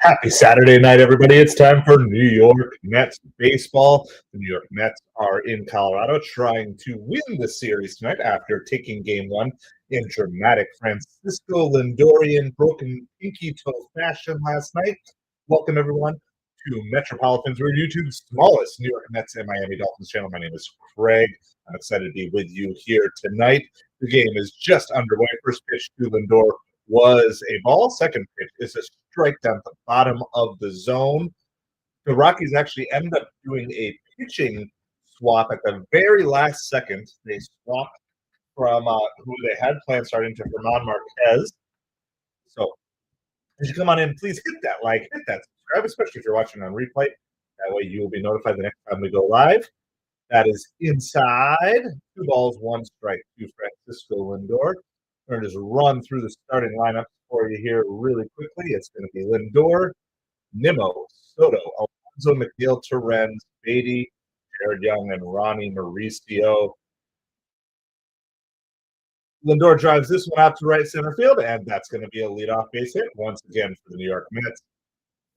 Happy Saturday night, everybody. It's time for New York Mets baseball. The New York Mets are in Colorado trying to win the series tonight after taking game one in dramatic Francisco Lindorian broken pinky toe fashion last night. Welcome, everyone, to MetropoliFins. We're YouTube's smallest New York Mets and Miami Dolphins channel. My name is Craig. I'm excited to be with you here tonight. The game is just underway. First pitch to Lindor was a ball. Second pitch is a strike down the bottom of the zone. The Rockies actually ended up doing a pitching swap at the very last second. They swapped from who they had planned starting to Herman Marquez. So as you come on in, please hit that like, hit that subscribe, especially if you're watching on replay. That way you will be notified the next time we go live. That is inside. 2 balls, 1 strike to Francisco Lindor. We're going to just run through the starting lineup for you here really quickly. It's going to be Lindor, Nimmo, Soto, Alonso, McNeil, Torrens, Beatty, Jared Young, and Ronnie Mauricio. Lindor drives this one out to right center field, and that's going to be a leadoff base hit once again for the New York Mets.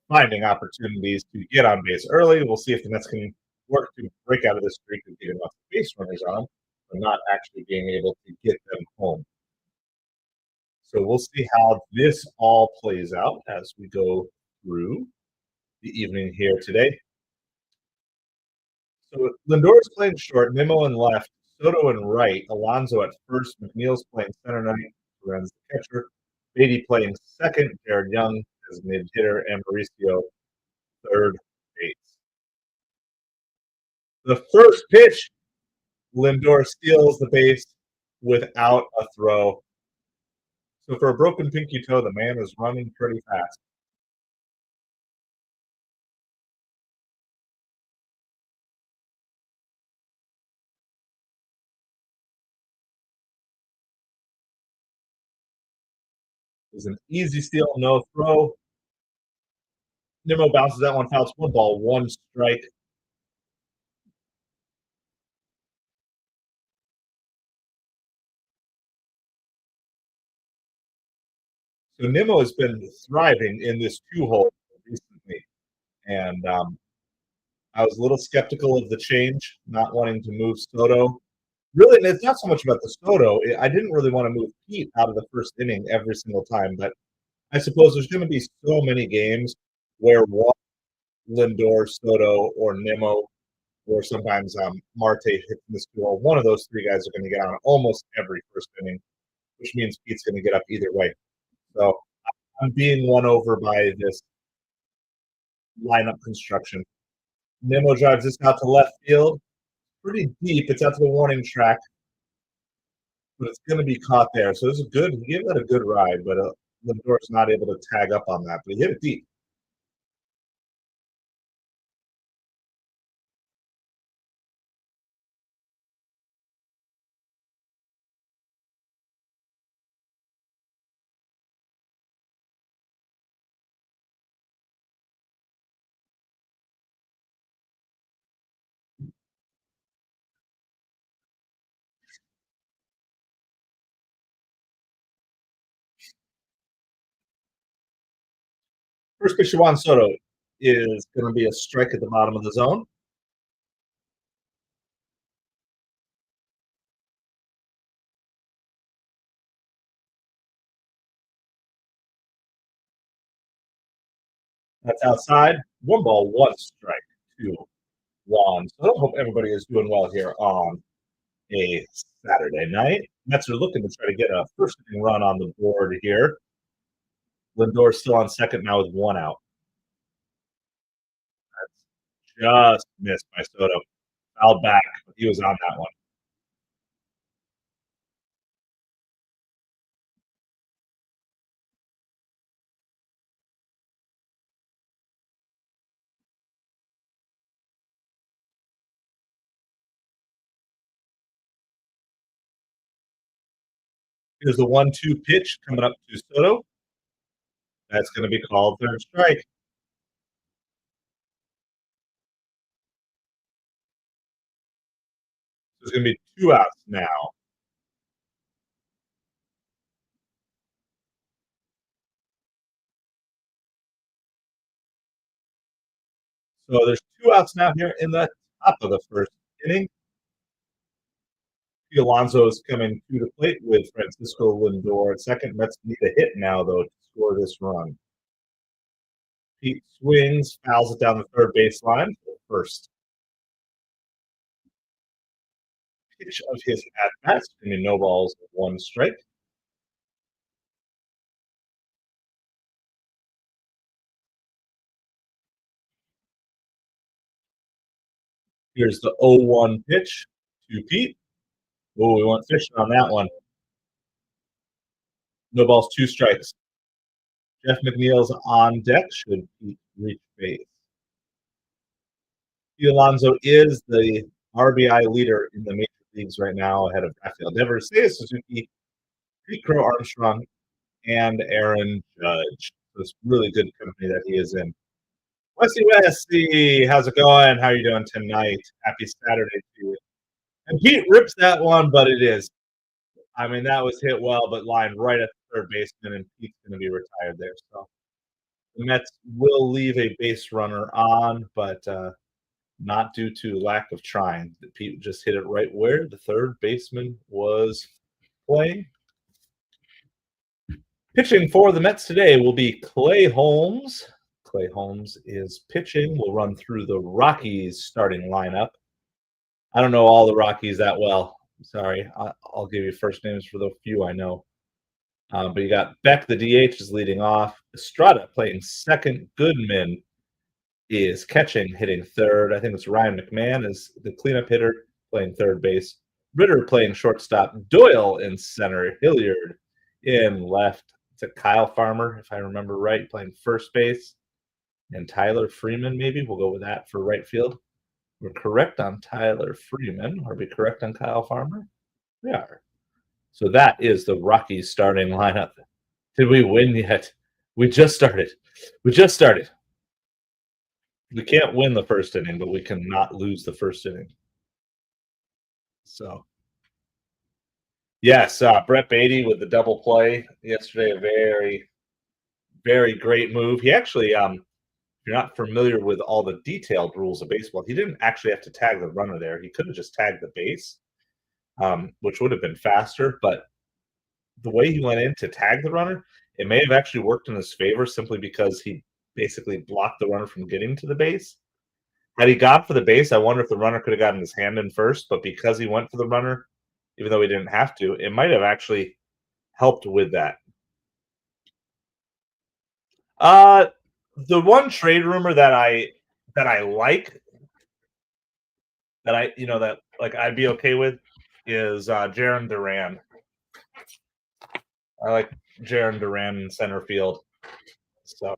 Finding opportunities to get on base early. We'll see if the Mets can work to break out of this streak and get enough base runners on them, but not actually being able to get them home. So we'll see how this all plays out as we go through the evening here today. So Lindor is playing short, Nimmo in left, Soto in right, Alonso at first, McNeil's playing center night, Torrens the catcher, Beatty playing second, Jared Young as mid hitter, and Mauricio third base. The first pitch, Lindor steals the base without a throw. So for a broken pinky toe, the man is running pretty fast. It was an easy steal, no throw. Nimmo bounces that one, fouls 1 ball, 1 strike. So Nimmo has been thriving in this 2-hole recently, and I was a little skeptical of the change, not wanting to move Soto. Really, and it's not so much about the Soto. I didn't really want to move Pete out of the first inning every single time, but I suppose there's going to be so many games where one Lindor, Soto, or Nimmo, or sometimes Marte hits this duel. One of those three guys are going to get on almost every first inning, which means Pete's going to get up either way. So I'm being won over by this lineup construction. Nimmo drives this out to left field. Pretty deep. It's out to the warning track, but it's going to be caught there. So this is good. He gave that a good ride, but Lindor's not able to tag up on that. But he hit it deep. First pitch to Juan Soto is going to be a strike at the bottom of the zone. That's outside. 1 ball, 1 strike to Juan. So I hope everybody is doing well here on a Saturday night. Mets are looking to try to get a first inning run on the board here. Lindor's still on second now with 1 out. That's just missed by Soto. Fouled back. He was on that one. Here's the 1-2 pitch coming up to Soto. That's going to be called third strike. There's going to be 2 outs now. So there's 2 outs now here in the top of the first inning. Alonso is coming to the plate with Francisco Lindor at second. Mets need a hit now, though, to score this run. Pete swings, fouls it down the third baseline. First pitch of his at bat, no balls, one strike. Here's the 0-1 pitch to Pete. Oh, we went fishing on that one. No balls, two strikes. Jeff McNeil's on deck. Should Pete reach base? Pete Alonso is the RBI leader in the major leagues right now, ahead of Rafael Devers, Seiya Suzuki, Pete Crow Armstrong, and Aaron Judge. So it's really good company that he is in. Wesley, how's it going? How are you doing tonight? Happy Saturday to you. And Pete rips that one, but it is. I mean, that was hit well, but lined right at the third baseman, and Pete's going to be retired there. So the Mets will leave a base runner on, but not due to lack of trying. Pete just hit it right where the third baseman was playing. Pitching for the Mets today will be Clay Holmes. Clay Holmes is pitching. We'll run through the Rockies starting lineup. I don't know all the Rockies that well. Sorry. I'll give you first names for the few I know. But you got Beck, the DH, is leading off. Estrada playing second. Goodman is catching, hitting third. I think it's Ryan McMahon is the cleanup hitter playing third base. Ritter playing shortstop. Doyle in center. Hilliard in left. It's a Kyle Farmer, if I remember right, playing first base. And Tyler Freeman, maybe. We'll go with that for right field. We're correct on Tyler Freeman. Are we correct on Kyle Farmer? We are. So that is the Rockies starting lineup. Did we win yet? We just started. We can't win the first inning, but we can not lose the first inning. So, yes, Brett Beatty with the double play yesterday. A very, very great move. He actually, if you're not familiar with all the detailed rules of baseball, he didn't actually have to tag the runner there. He could have just tagged the base, which would have been faster. But the way he went in to tag the runner, it may have actually worked in his favor simply because he basically blocked the runner from getting to the base. Had he gone for the base, I wonder if the runner could have gotten his hand in first. But because he went for the runner, even though he didn't have to, it might have actually helped with that. The one trade rumor that I like, that I'd be okay with, is Jarren Duran. I like Jarren Duran in center field. So,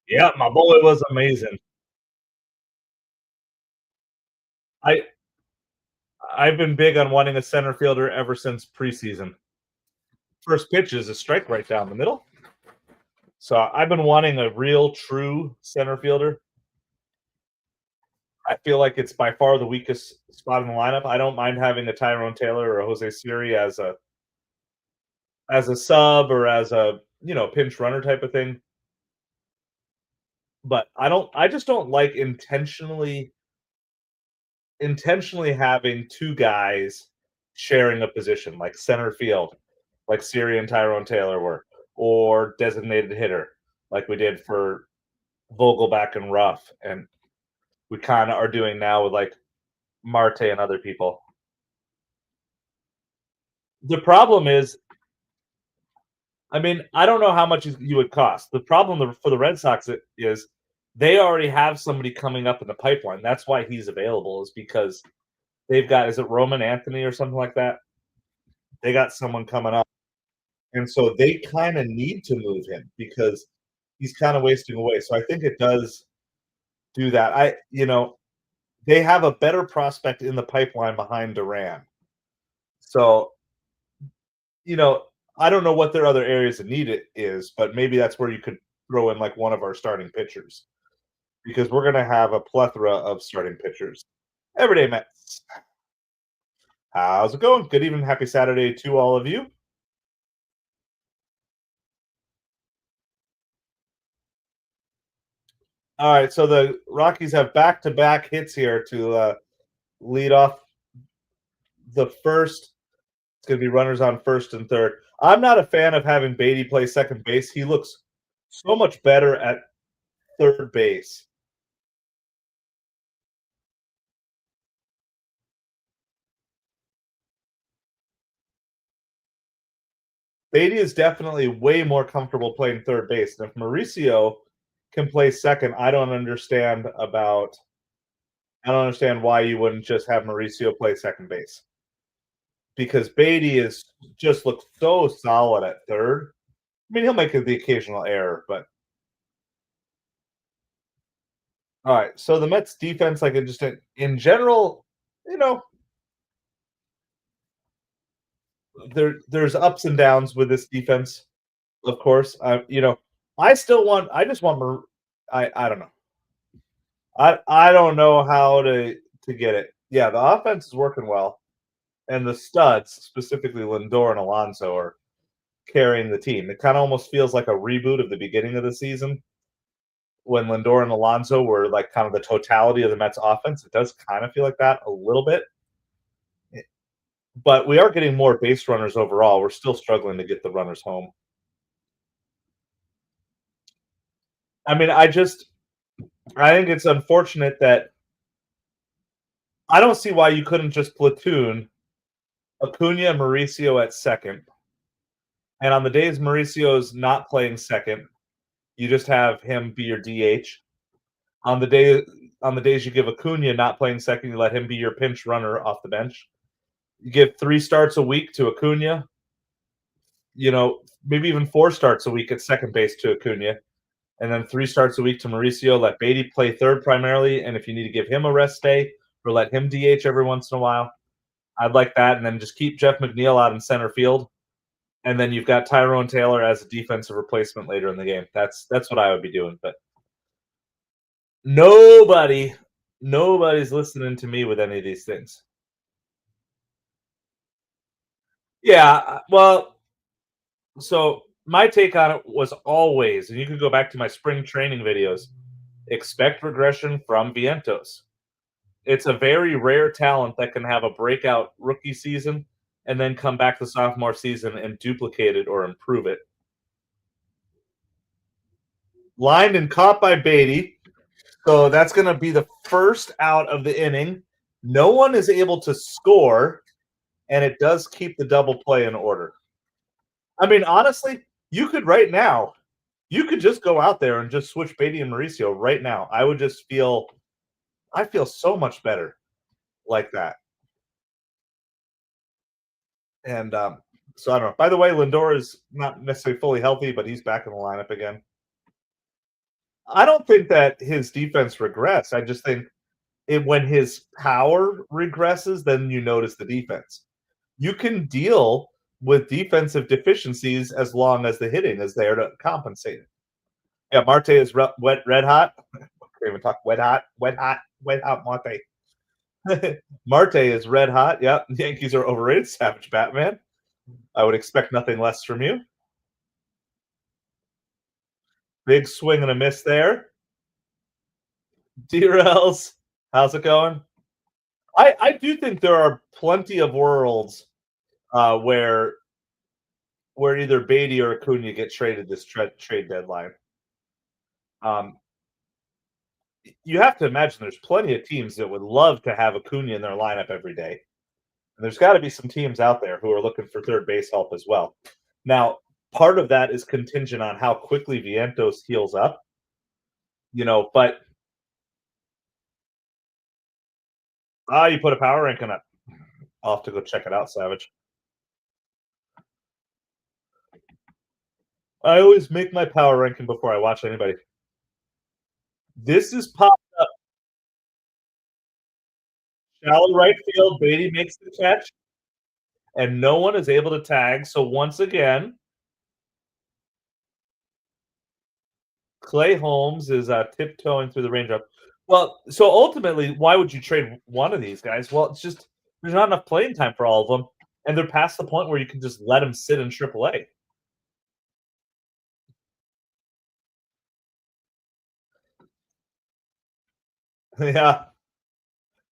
yeah, my boy was amazing. I've been big on wanting a center fielder ever since preseason. First pitch is a strike right down the middle. So I've been wanting a real, true center fielder. I feel like it's by far the weakest spot in the lineup. I don't mind having a Tyrone Taylor or a Jose Siri as a sub or as a pinch runner type of thing. But I just don't like intentionally having two guys sharing a position like center field, like Siri and Tyrone Taylor were, or designated hitter, like we did for Vogelback and Ruff, and we kind of are doing now with like Marte and other people. The problem is, I mean, I don't know how much you would cost. The problem for the Red Sox is they already have somebody coming up in the pipeline. That's why he's available, is because they've got, is it Roman Anthony or something like that? They got someone coming up. And so they kind of need to move him because he's kind of wasting away. So I think it does do that. They have a better prospect in the pipeline behind Duran. So, I don't know what their other areas of need it is, but maybe that's where you could throw in like one of our starting pitchers, because we're going to have a plethora of starting pitchers. Everyday Mets. How's it going? Good evening. Happy Saturday to all of you. All right, so the Rockies have back-to-back hits here to lead off the first. It's going to be runners on first and third. I'm not a fan of having Beatty play second base. He looks so much better at third base. Beatty is definitely way more comfortable playing third base. And if Mauricio can play second, I don't understand why you wouldn't just have Mauricio play second base. Because Beatty is just looks so solid at third. I mean, he'll make the occasional error, but all right. So the Mets defense, like just in general, you know, there's ups and downs with this defense. Of course, I just want I don't know. I don't know how to get it. Yeah, the offense is working well, and the studs, specifically Lindor and Alonso, are carrying the team. It kind of almost feels like a reboot of the beginning of the season when Lindor and Alonso were like kind of the totality of the Mets offense. It does kind of feel like that a little bit. But we are getting more base runners overall. We're still struggling to get the runners home. I mean, I think it's unfortunate that I don't see why you couldn't just platoon Acuna and Mauricio at second. And on the days Mauricio's not playing second, you just have him be your DH. On the day on the days you give Acuna not playing second, you let him be your pinch runner off the bench. You give 3 starts a week to Acuna, maybe even 4 starts a week at second base to Acuna, and then 3 starts a week to Mauricio. Let Beatty play third primarily, and if you need to give him a rest day or let him DH every once in a while, I'd like that. And then just keep Jeff McNeil out in center field, and then you've got Tyrone Taylor as a defensive replacement later in the game. That's what I would be doing. But nobody, nobody's listening to me with any of these things. Yeah, well, so my take on it was always, and you can go back to my spring training videos, expect regression from Vientos. It's a very rare talent that can have a breakout rookie season and then come back the sophomore season and duplicate it or improve it. Lined and caught by Beatty. So that's going to be the first out of the inning. No one is able to score, and it does keep the double play in order. I mean, honestly, you could right now, you could just go out there and just switch Beatty and Mauricio right now. I feel so much better like that. And so I don't know. By the way, Lindor is not necessarily fully healthy, but he's back in the lineup again. I don't think that his defense regressed. I just think when his power regresses, then you notice the defense. You can deal with defensive deficiencies as long as the hitting is there to compensate it. Yeah, Marte is red hot. I can't even talk wet hot Marte. Marte is red hot. Yeah, Yankees are overrated. Savage Batman. I would expect nothing less from you. Big swing and a miss there. D-Rails, how's it going? I do think there are plenty of worlds where either Beatty or Acuna get traded this trade deadline. Um, you have to imagine there's plenty of teams that would love to have Acuna in their lineup every day. And there's got to be some teams out there who are looking for third base help as well. Now, part of that is contingent on how quickly Vientos heals up, but you put a power ranking up. I'll have to go check it out, Savage. I always make my power ranking before I watch anybody. This is popped up. Shallow right field, Beatty makes the catch, and no one is able to tag. So once again, Clay Holmes is tiptoeing through the raindrop. Well, so ultimately, why would you trade one of these guys? Well, it's just there's not enough playing time for all of them, and they're past the point where you can just let them sit in AAA. Yeah.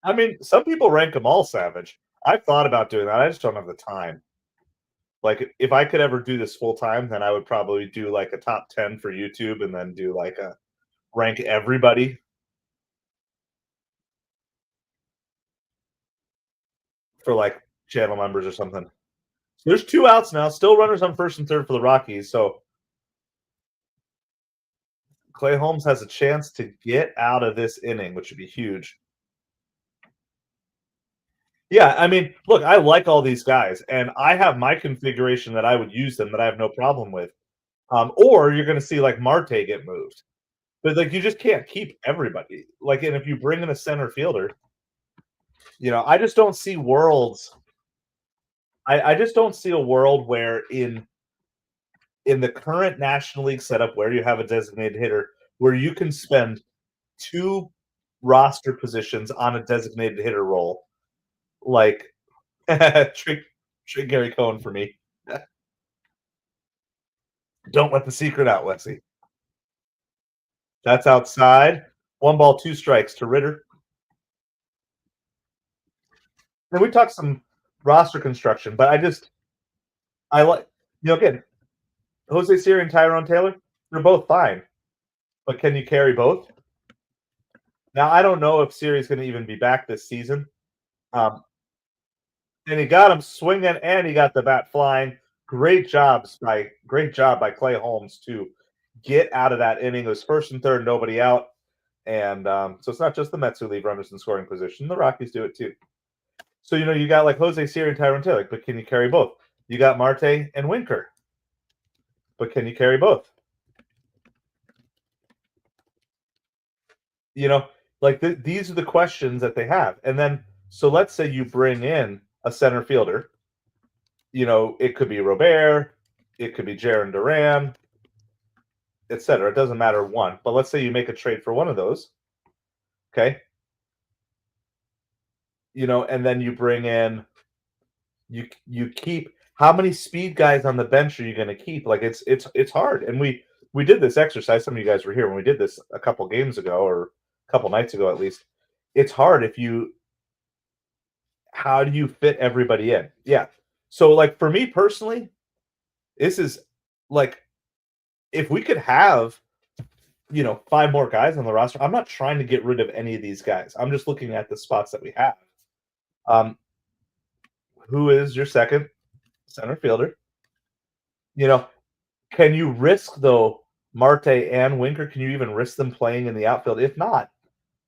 I mean, some people rank them all savage. I've thought about doing that, I just don't have the time. Like, if I could ever do this full time, then I would probably do, like, a top 10 for YouTube and then do, like, a rank everybody for, like, channel members or something. So there's 2 outs now, still runners on first and third for the Rockies, so Clay Holmes has a chance to get out of this inning, which would be huge. Yeah, I mean, look, I like all these guys, and I have my configuration that I would use them that I have no problem with. Or you're gonna see, like, Marte get moved. But, like, you just can't keep everybody. Like, and if you bring in a center fielder, I just don't see worlds. I just don't see a world where in the current National League setup where you have a designated hitter, where you can spend 2 roster positions on a designated hitter role, like trick Gary Cohen for me. Don't let the secret out, Wesley. That's outside. 1 ball, 2 strikes to Ritter. And we talked some roster construction, but I like again, Jose Siri and Tyrone Taylor, they're both fine. But can you carry both? Now I don't know if Siri's going to even be back this season. Um, and he got him swinging, and he got the bat flying. Great job by Clay Holmes to get out of that inning. It was first and third, nobody out, and so it's not just the Mets who leave runners in scoring position. The Rockies do it too. So you got like Jose Siri and Tyrone Taylor, but can you carry both? You got Marte and Winker, but can you carry both? You know, like these are the questions that they have. And then, so let's say you bring in a center fielder. It could be Robert, it could be Jaron Duran, etc. It doesn't matter one. But let's say you make a trade for one of those. Okay. And then you bring in you keep how many speed guys on the bench are you going to keep? Like it's hard. And we did this exercise. Some of you guys were here when we did this a couple games ago or a couple nights ago at least. It's hard if you how do you fit everybody in? Yeah. So like for me personally, this is like if we could have 5 more guys on the roster. I'm not trying to get rid of any of these guys. I'm just looking at the spots that we have. Um, who is your second center fielder? Can you risk though Marte and Winker? Can you even risk them playing in the outfield? If not,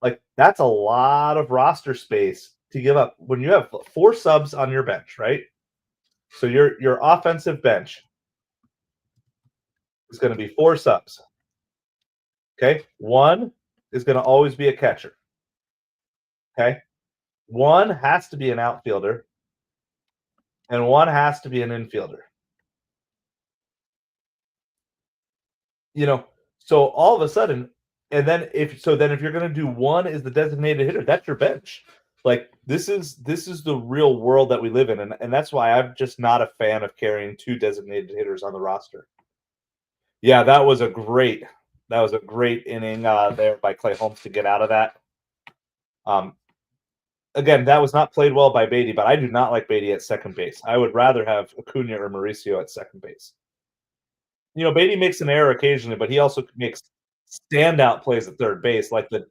like that's a lot of roster space to give up when you have 4 subs on your bench, right? So your offensive bench is going to be 4 subs. Okay, 1 is going to always be a catcher. Okay, 1 has to be an outfielder, and 1 has to be an infielder. So all of a sudden, and then if you're going to do 1 is the designated hitter, that's your bench. Like this is the real world that we live in, and that's why I'm just not a fan of carrying 2 designated hitters on the roster. Yeah, that was a great inning there by Clay Holmes to get out of that. Again, that was not played well by Beatty, but I do not like Beatty at second base. I would rather have Acuna or Mauricio at second base. Beatty makes an error occasionally, but he also makes standout plays at third base, like the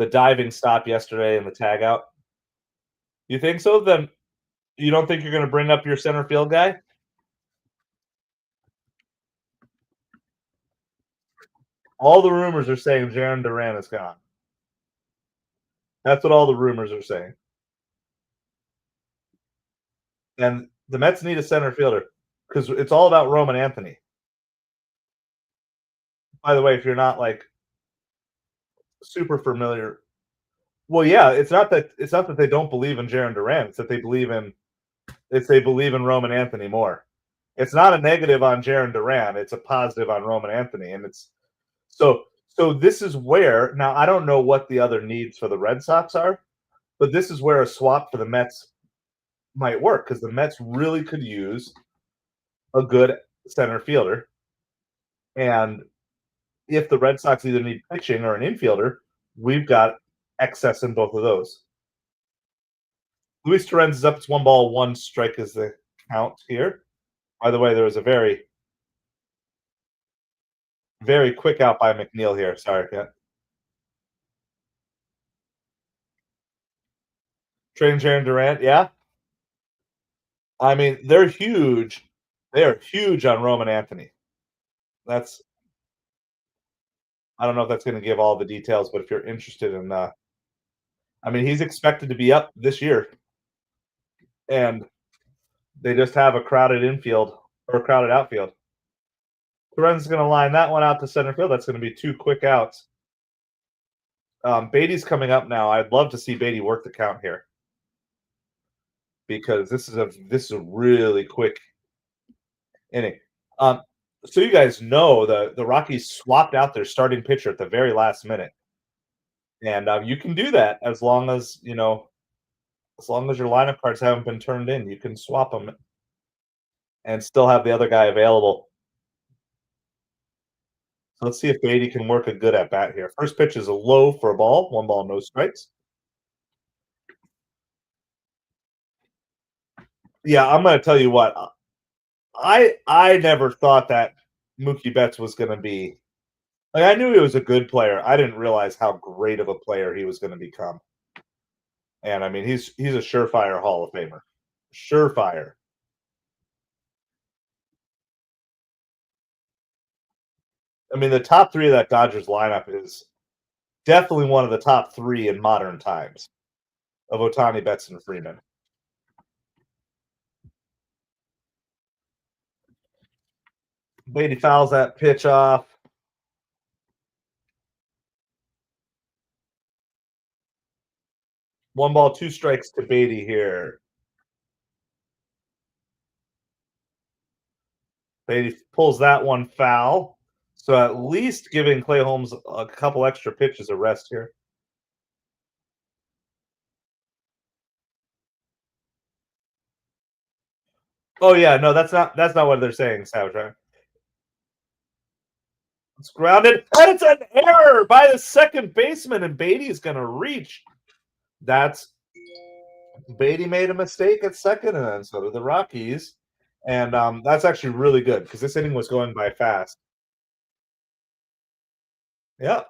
diving stop yesterday and the tag out. You think so? Then you don't think you're going to bring up your center field guy? All the rumors are saying Jaron Duran is gone. That's what all the rumors are saying. And the Mets need a center fielder because it's all about Roman Anthony. By the way, if you're not like super familiar, well, yeah, it's not that they don't believe in Jaron Duran. It's they believe in Roman Anthony more. It's not a negative on Jaron Duran. It's a positive on Roman Anthony, and it's so. So this is where now I don't know what the other needs for the Red Sox are, but this is where a swap for the Mets might work because the Mets really could use a good center fielder, and if the Red Sox either need pitching or an infielder, we've got excess in both of those. Luis Torrens is up. It's 1 ball, 1 strike is the count here. By the way, there was a very, very quick out by McNeil here. Sorry. Yeah. Trading Jaron Durant. Yeah. I mean, they're huge. They are huge on Roman Anthony. That's I don't know if that's going to give all the details, but if you're interested in, I mean, he's expected to be up this year, and they just have a crowded infield or a crowded outfield. Lorenz is going to line that one out to center field. That's going to be 2 quick outs. Beatty's coming up now. I'd love to see Beatty work the count here because this is a really quick inning. So you guys know the Rockies swapped out their starting pitcher at the very last minute, and you can do that as long as your lineup cards haven't been turned in. You can swap them and still have the other guy available. So let's see if Beatty can work a good at bat here. First pitch is a low for a ball. 1 ball, no strikes. Yeah, I'm going to tell you what. I never thought that Mookie Betts was going to be like. I knew he was a good player. I didn't realize how great of a player he was going to become. And I mean, he's a surefire Hall of Famer. Surefire. I mean, the top 3 of that Dodgers lineup is definitely one of the top 3 in modern times of Ohtani, Betts, and Freeman. Beatty fouls that pitch off. 1 ball, 2 strikes to Beatty here. Beatty pulls that one foul. So at least giving Clay Holmes a couple extra pitches of rest here. Oh yeah, no, that's not what they're saying, Savage. Right? It's grounded, and it's an error by the second baseman, and Beatty's going to reach. That's Beatty made a mistake at second, and then so did the Rockies, and that's actually really good because this inning was going by fast. Yeah,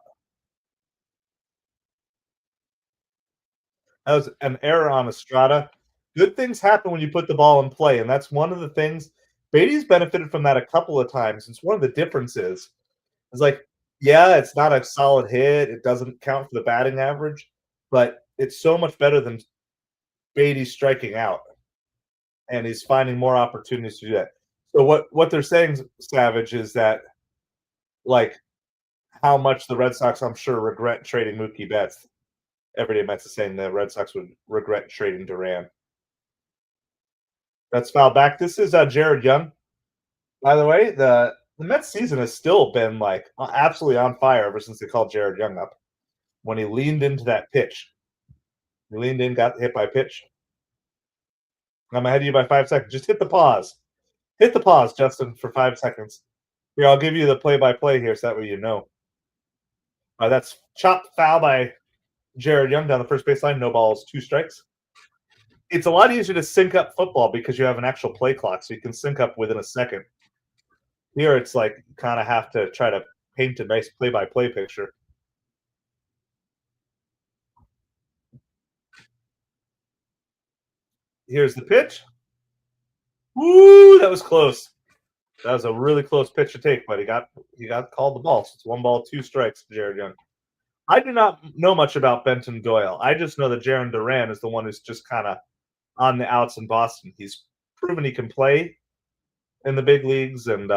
that was an error on Estrada. Good things happen when you put the ball in play, and that's one of the things. Beatty's benefited from that a couple of times. It's one of the differences. It's like, yeah, it's not a solid hit. It doesn't count for the batting average, but it's so much better than Beatty striking out, and he's finding more opportunities to do that. So what they're saying, Savage, is that like how much the Red Sox, I'm sure, regret trading Mookie Betts. Everyday Mets is saying the Red Sox would regret trading Duran. That's fouled back. This is Jared Young. By the way, the Mets season has still been like absolutely on fire ever since they called Jared Young up. When he leaned into that pitch, he leaned in, got hit by pitch. I'm ahead of you by 5 seconds. Just hit the pause. Hit the pause, Justin, for 5 seconds. Here, I'll give you the play-by-play here, so that way you know. That's chopped foul by Jared Young down the first baseline. No balls, 2 strikes. It's a lot easier to sync up football because you have an actual play clock, so you can sync up within a second. Here, it's like you kind of have to try to paint a nice play-by-play picture. Here's the pitch. Woo, that was close. That was a really close pitch to take, but he got called the ball. So it's 1 ball, 2 strikes to Jared Young. I do not know much about Benton Doyle. I just know that Jaron Duran is the one who's just kind of on the outs in Boston. He's proven he can play in the big leagues, and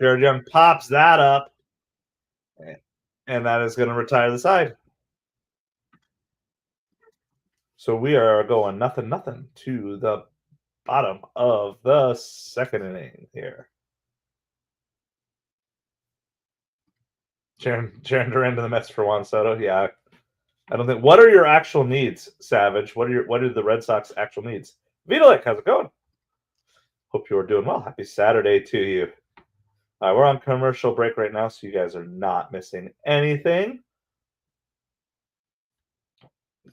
Jared Young pops that up, and that is going to retire the side. So we are going 0-0 to the bottom of the second inning here. Jaron Duran to the Mets for Juan Soto. Yeah, I don't think. What are your actual needs, Savage? What are the Red Sox actual needs? Vitalik, how's it going? Hope you are doing well. Happy Saturday to you. All right, we're on commercial break right now, so you guys are not missing anything.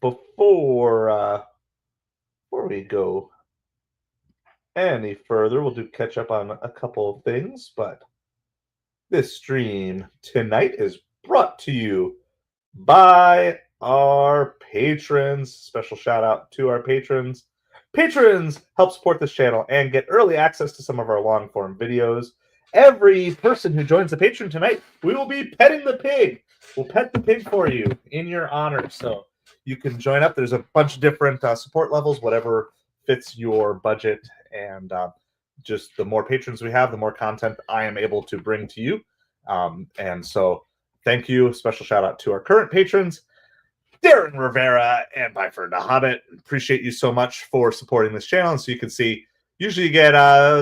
Before before we go any further, we'll do catch up on a couple of things, but this stream tonight is brought to you by our patrons. Special shout out to our patrons. Patrons help support this channel and get early access to some of our long form videos. Every person who joins the Patreon tonight, we will be petting the pig. We'll pet the pig for you in your honor. So you can join up. There's a bunch of different support levels, whatever fits your budget. And just the more patrons we have, the more content I am able to bring to you. And so thank you. Special shout out to our current patrons, Darren Rivera and Byford the Hobbit. Appreciate you so much for supporting this channel. And so you can see, usually you get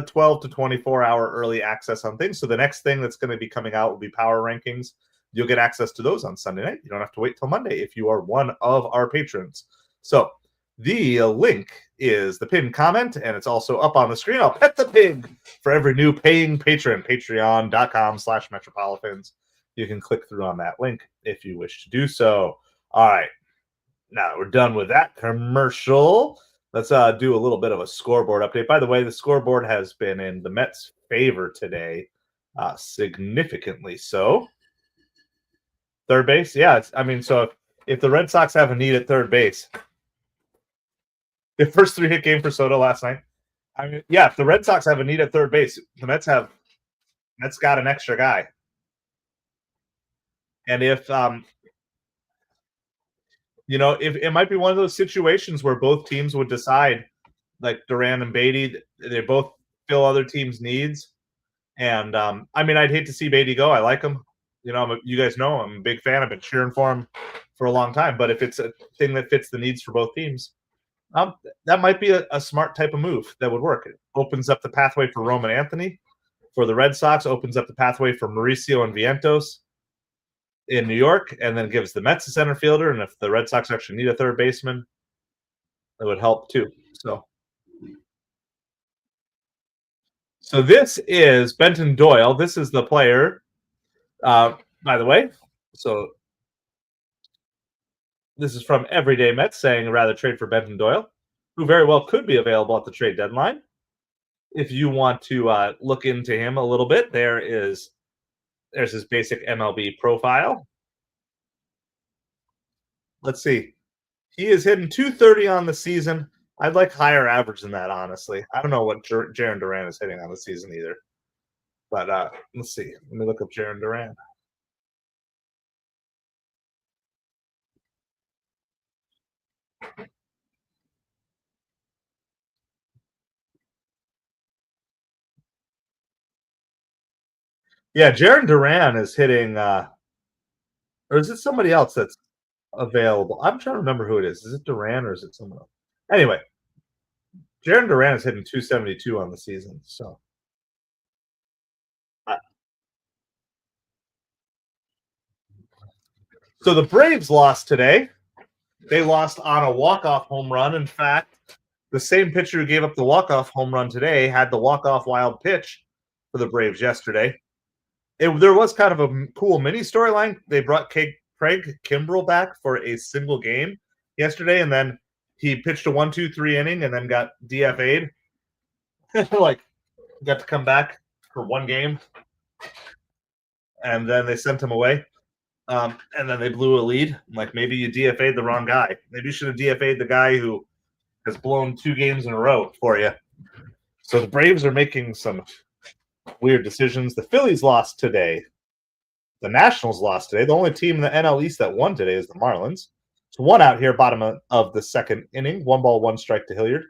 12 to 24 hour early access on things. So the next thing that's going to be coming out will be power rankings. You'll get access to those on Sunday night. You don't have to wait till Monday if you are one of our patrons. So the link is the pinned comment, and it's also up on the screen. I'll pet the pig for every new paying patron, patreon.com/MetropoliFins. You can click through on that link if you wish to do so. All right. Now that we're done with that commercial, let's do a little bit of a scoreboard update. By the way, the scoreboard has been in the Mets' favor today, significantly so. Third base? Yeah. I mean, so if the Red Sox have a need at third base, the first 3-hit game for Soto last night. I mean, yeah, if the Red Sox have a need at third base, the Mets got an extra guy. And if if it might be one of those situations where both teams would decide, like Duran and Beatty, they both fill other teams' needs. And I mean, I'd hate to see Beatty go. I like him. You guys know I'm a big fan. I've been cheering for him for a long time. But if it's a thing that fits the needs for both teams, that might be a smart type of move that would work. It opens up the pathway for Roman Anthony. For the Red Sox, opens up the pathway for Mauricio and Vientos in New York, and then gives the Mets a center fielder. And if the Red Sox actually need a third baseman, it would help too. So this is Benton Doyle. This is the player, by the way. So this is from Everyday Mets saying rather trade for Benton Doyle, who very well could be available at the trade deadline. If you want to look into him a little bit, there's his basic MLB profile. Let's see. He is hitting 230 on the season. I'd like higher average than that, honestly. I don't know what Jarren Duran is hitting on the season either. But let's see. Let me look up Jarren Duran. Yeah, Jarren Duran is hitting or is it somebody else that's available? I'm trying to remember who it is. Is it Duran or is it someone else? Anyway, Jarren Duran is hitting 272 on the season. So the Braves lost today. They lost on a walk-off home run. In fact, the same pitcher who gave up the walk-off home run today had the walk-off wild pitch for the Braves yesterday. There was kind of a cool mini storyline. They brought Craig Kimbrell back for a single game yesterday, and then he pitched a 1-2-3 inning and then got DFA'd. Like, got to come back for one game, and then they sent him away. And then they blew a lead. Like, maybe you DFA'd the wrong guy. Maybe you should have DFA'd the guy who has blown 2 games in a row for you. So the Braves are making some weird decisions. The Phillies lost today. The Nationals lost today. The only team in the NL East that won today is the Marlins. So 1 out here, bottom of the second inning. 1 ball, 1 strike to Hilliard.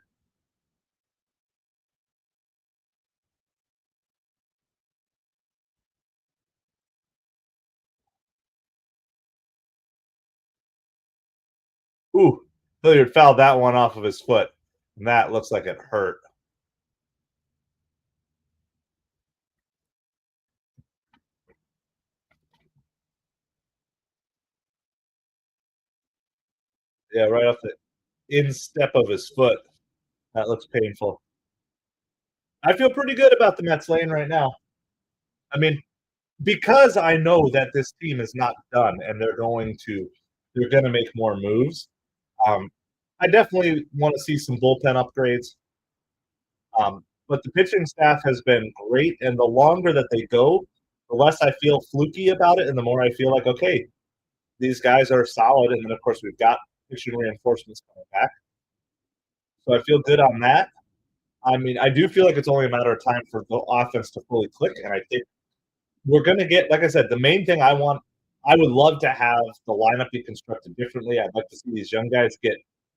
Ooh, Hilliard fouled that one off of his foot. And that looks like it hurt. Yeah, right off the instep of his foot. That looks painful. I feel pretty good about the Mets lane right now. I mean, because I know that this team is not done and they're going to make more moves. Um, I definitely want to see some bullpen upgrades. But the pitching staff has been great, and the longer that they go, the less I feel fluky about it, and the more I feel like, okay, these guys are solid. And then, of course, we've got pitching reinforcements coming back. So I feel good on that. I mean, I do feel like it's only a matter of time for the offense to fully click, and I think we're going to get, like I said, the main thing I would love to have the lineup be constructed differently. I'd like to see these young guys get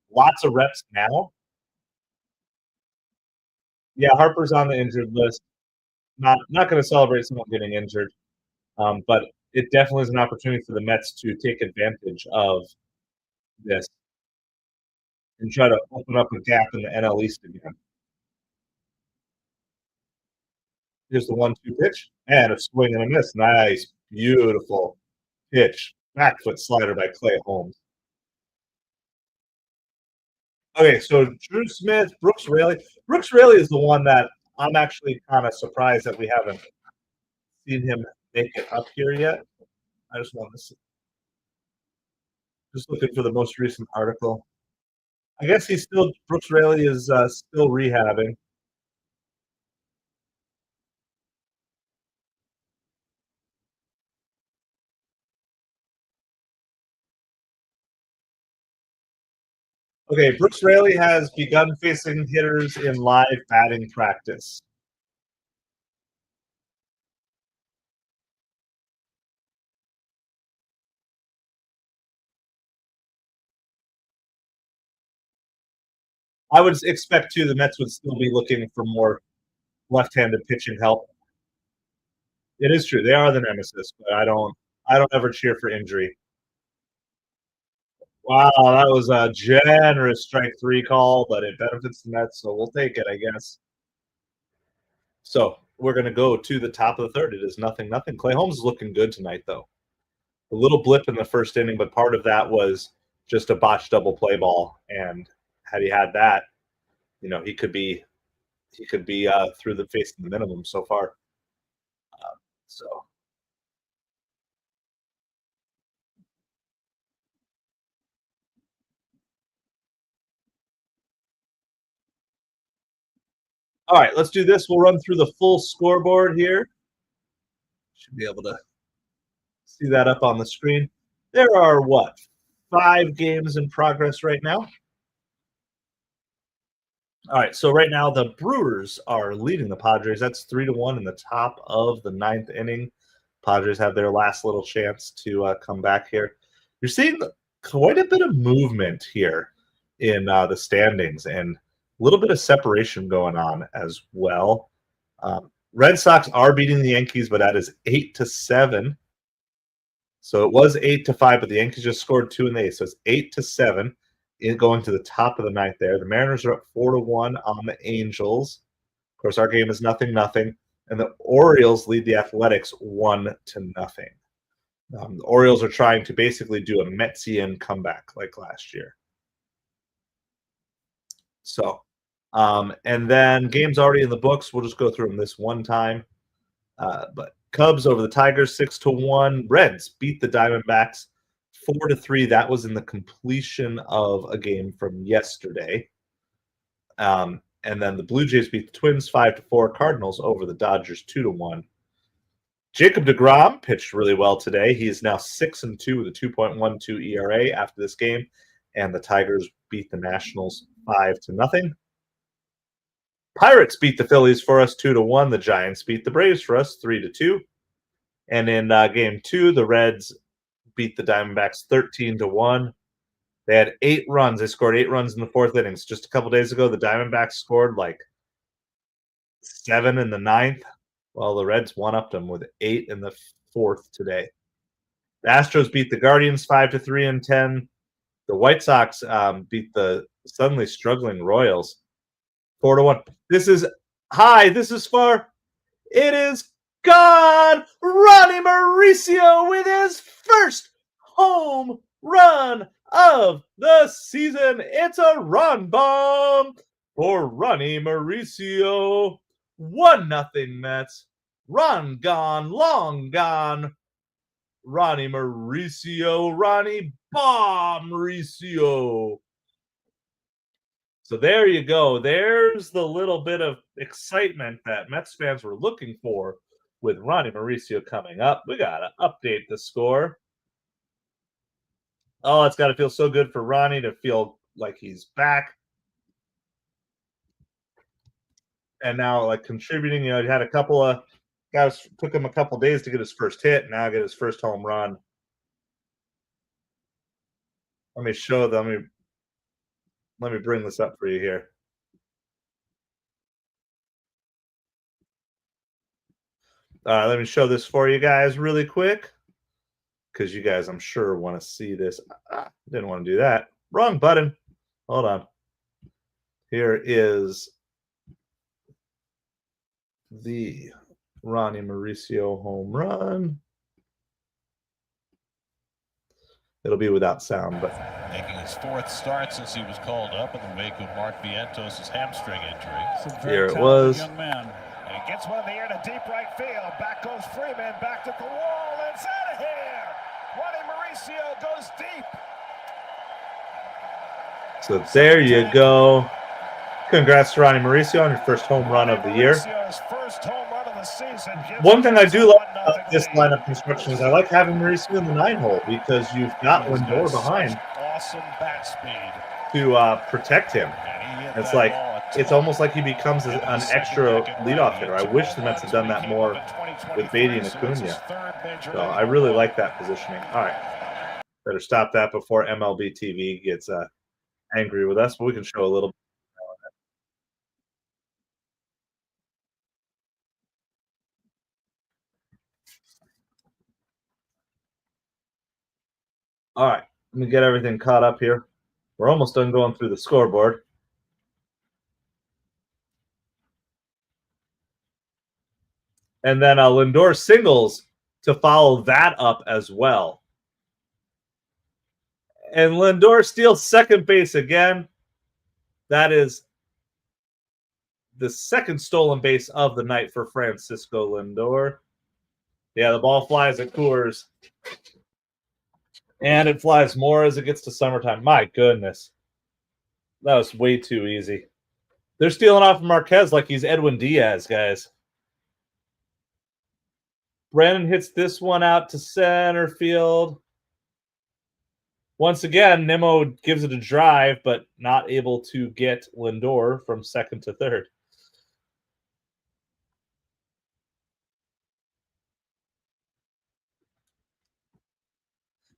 lots of reps now. Yeah, Harper's on the injured list. Not going to celebrate someone getting injured, but it definitely is an opportunity for the Mets to take advantage of this and try to open up a gap in the NL East again. Here's the 1-2 pitch and a swing and a miss. Nice, beautiful pitch. Back foot slider by Clay Holmes. Okay, so Drew Smith, Brooks Raley. Brooks Raley is the one that I'm actually kind of surprised that we haven't seen him make it up here yet. I just want to see. Just looking for the most recent article. I guess Brooks Raley is still rehabbing. Okay, Brooks Raley has begun facing hitters in live batting practice. I would expect too the Mets would still be looking for more left-handed pitching help. It is true they are the nemesis, but I don't ever cheer for injury. Wow, that was a generous strike three call, but it benefits the Mets, so we'll take it, I guess. So we're going to go to the top of the third. It is 0-0. Clay Holmes is looking good tonight, though. A little blip in the first inning, but part of that was just a botched double play ball. And had he had that, he could be through the face of the minimum so far. So all right, let's do this. We'll run through the full scoreboard here. Should be able to see that up on the screen. There are 5 games in progress right now. All right, so right now the Brewers are leading the Padres. That's 3-1 in the top of the 9th inning. Padres have their last little chance to come back here. You're seeing quite a bit of movement here in the standings and a little bit of separation going on as well. Red Sox are beating the Yankees, but that is 8-7. So it was 8-5, but the Yankees just scored 2 in the 8th. So it's 8-7 going to the top of the 9th there. The Mariners are up 4-1 on the Angels. Of course, our game is 0-0. And the Orioles lead the Athletics 1-0. The Orioles are trying to basically do a Metsian comeback like last year. So, and then games already in the books. We'll just go through them this one time. But Cubs over the Tigers 6-1. Reds beat the Diamondbacks 4-3. That was in the completion of a game from yesterday. And then the Blue Jays beat the Twins 5-4. Cardinals over the Dodgers 2-1. Jacob deGrom pitched really well today. He is now 6-2 with a 2.12 ERA after this game. And the Tigers beat the Nationals 5-0. Pirates beat the Phillies for us 2-1. The Giants beat the Braves for us 3-2. And in game 2, the Reds beat the Diamondbacks 13-1. They had 8 runs. They scored 8 runs in the 4th innings. Just a couple days ago, the Diamondbacks scored like 7 in the 9th. Well, the Reds one-upped them with 8 in the 4th today. The Astros beat the Guardians 5-3 and 10. The White Sox beat the suddenly struggling Royals 4-1. This is high. This is far. It is gone. Ronnie Mauricio with his first home run of the season. It's a run bomb for Ronnie Mauricio. 1-0 Mets. Run gone, long gone. Ronnie Mauricio, Ronnie Bomb Mauricio. So there you go. There's the little bit of excitement that Mets fans were looking for with Ronnie Mauricio coming up. We got to update the score. Oh, it's got to feel so good for Ronnie to feel like he's back. And now, like, contributing, he had a couple of guys, took him a couple days to get his first hit. Now get his first home run. Let me show them. Let me bring this up for you here. Let me show this for you guys really quick, because you guys, I'm sure, want to see this. Didn't want to do that. Wrong button. Hold on. Here is the Ronnie Mauricio home run. It'll be without sound, but making his fourth start since he was called up in the wake of Mark Vientos' hamstring injury. Here it was. Young man. And he gets one in the air to deep right field. Back goes Freeman, back to the wall, and it's out of here. Ronnie Mauricio goes deep. So there you go. Congrats to Ronnie Mauricio on your first home run of the year. One thing I do like about this lineup construction is I like having Mauricio in the 9-hole, because you've got Lindor behind to protect him. It's like, it's almost like he becomes an extra leadoff hitter. I wish the Mets had done that more with Beatty and Acuna. So I really like that positioning. All right, better stop that before MLB TV gets angry with us, but we can show a little. All right, let me get everything caught up here. We're almost done going through the scoreboard. And then Lindor singles to follow that up as well. And Lindor steals second base again. That is the second stolen base of the night for Francisco Lindor. Yeah, the ball flies at Coors. And it flies more as it gets to summertime. My goodness. That was way too easy. They're stealing off of Marquez like he's Edwin Diaz, guys. Brandon hits this one out to center field. Once again, Nimmo gives it a drive, but not able to get Lindor from second to third.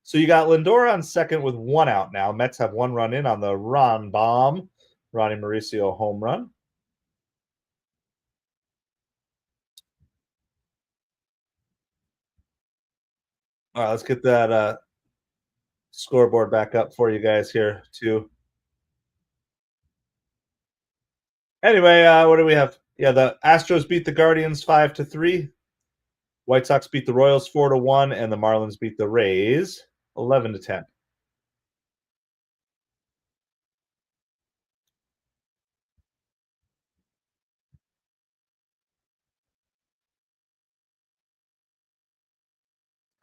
So you got Lindor on second with one out now. Mets have one run in on the Ron Bomb, Ronnie Mauricio home run. All right, let's get that scoreboard back up for you guys here, too. Anyway, what do we have? Yeah, the Astros beat the Guardians 5-3. White Sox beat the Royals 4-1, and the Marlins beat the Rays 11-10.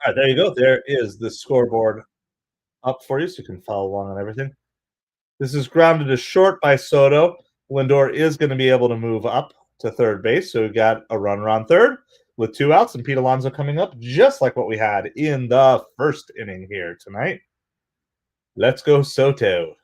All right, there you go. There is the scoreboard up for you, so you can follow along on everything. This is grounded to short by Soto. Lindor is going to be able to move up to third base, so we got a runner on third with 2 outs, and Pete Alonso coming up, just like what we had in the first inning here tonight. Let's go, Soto.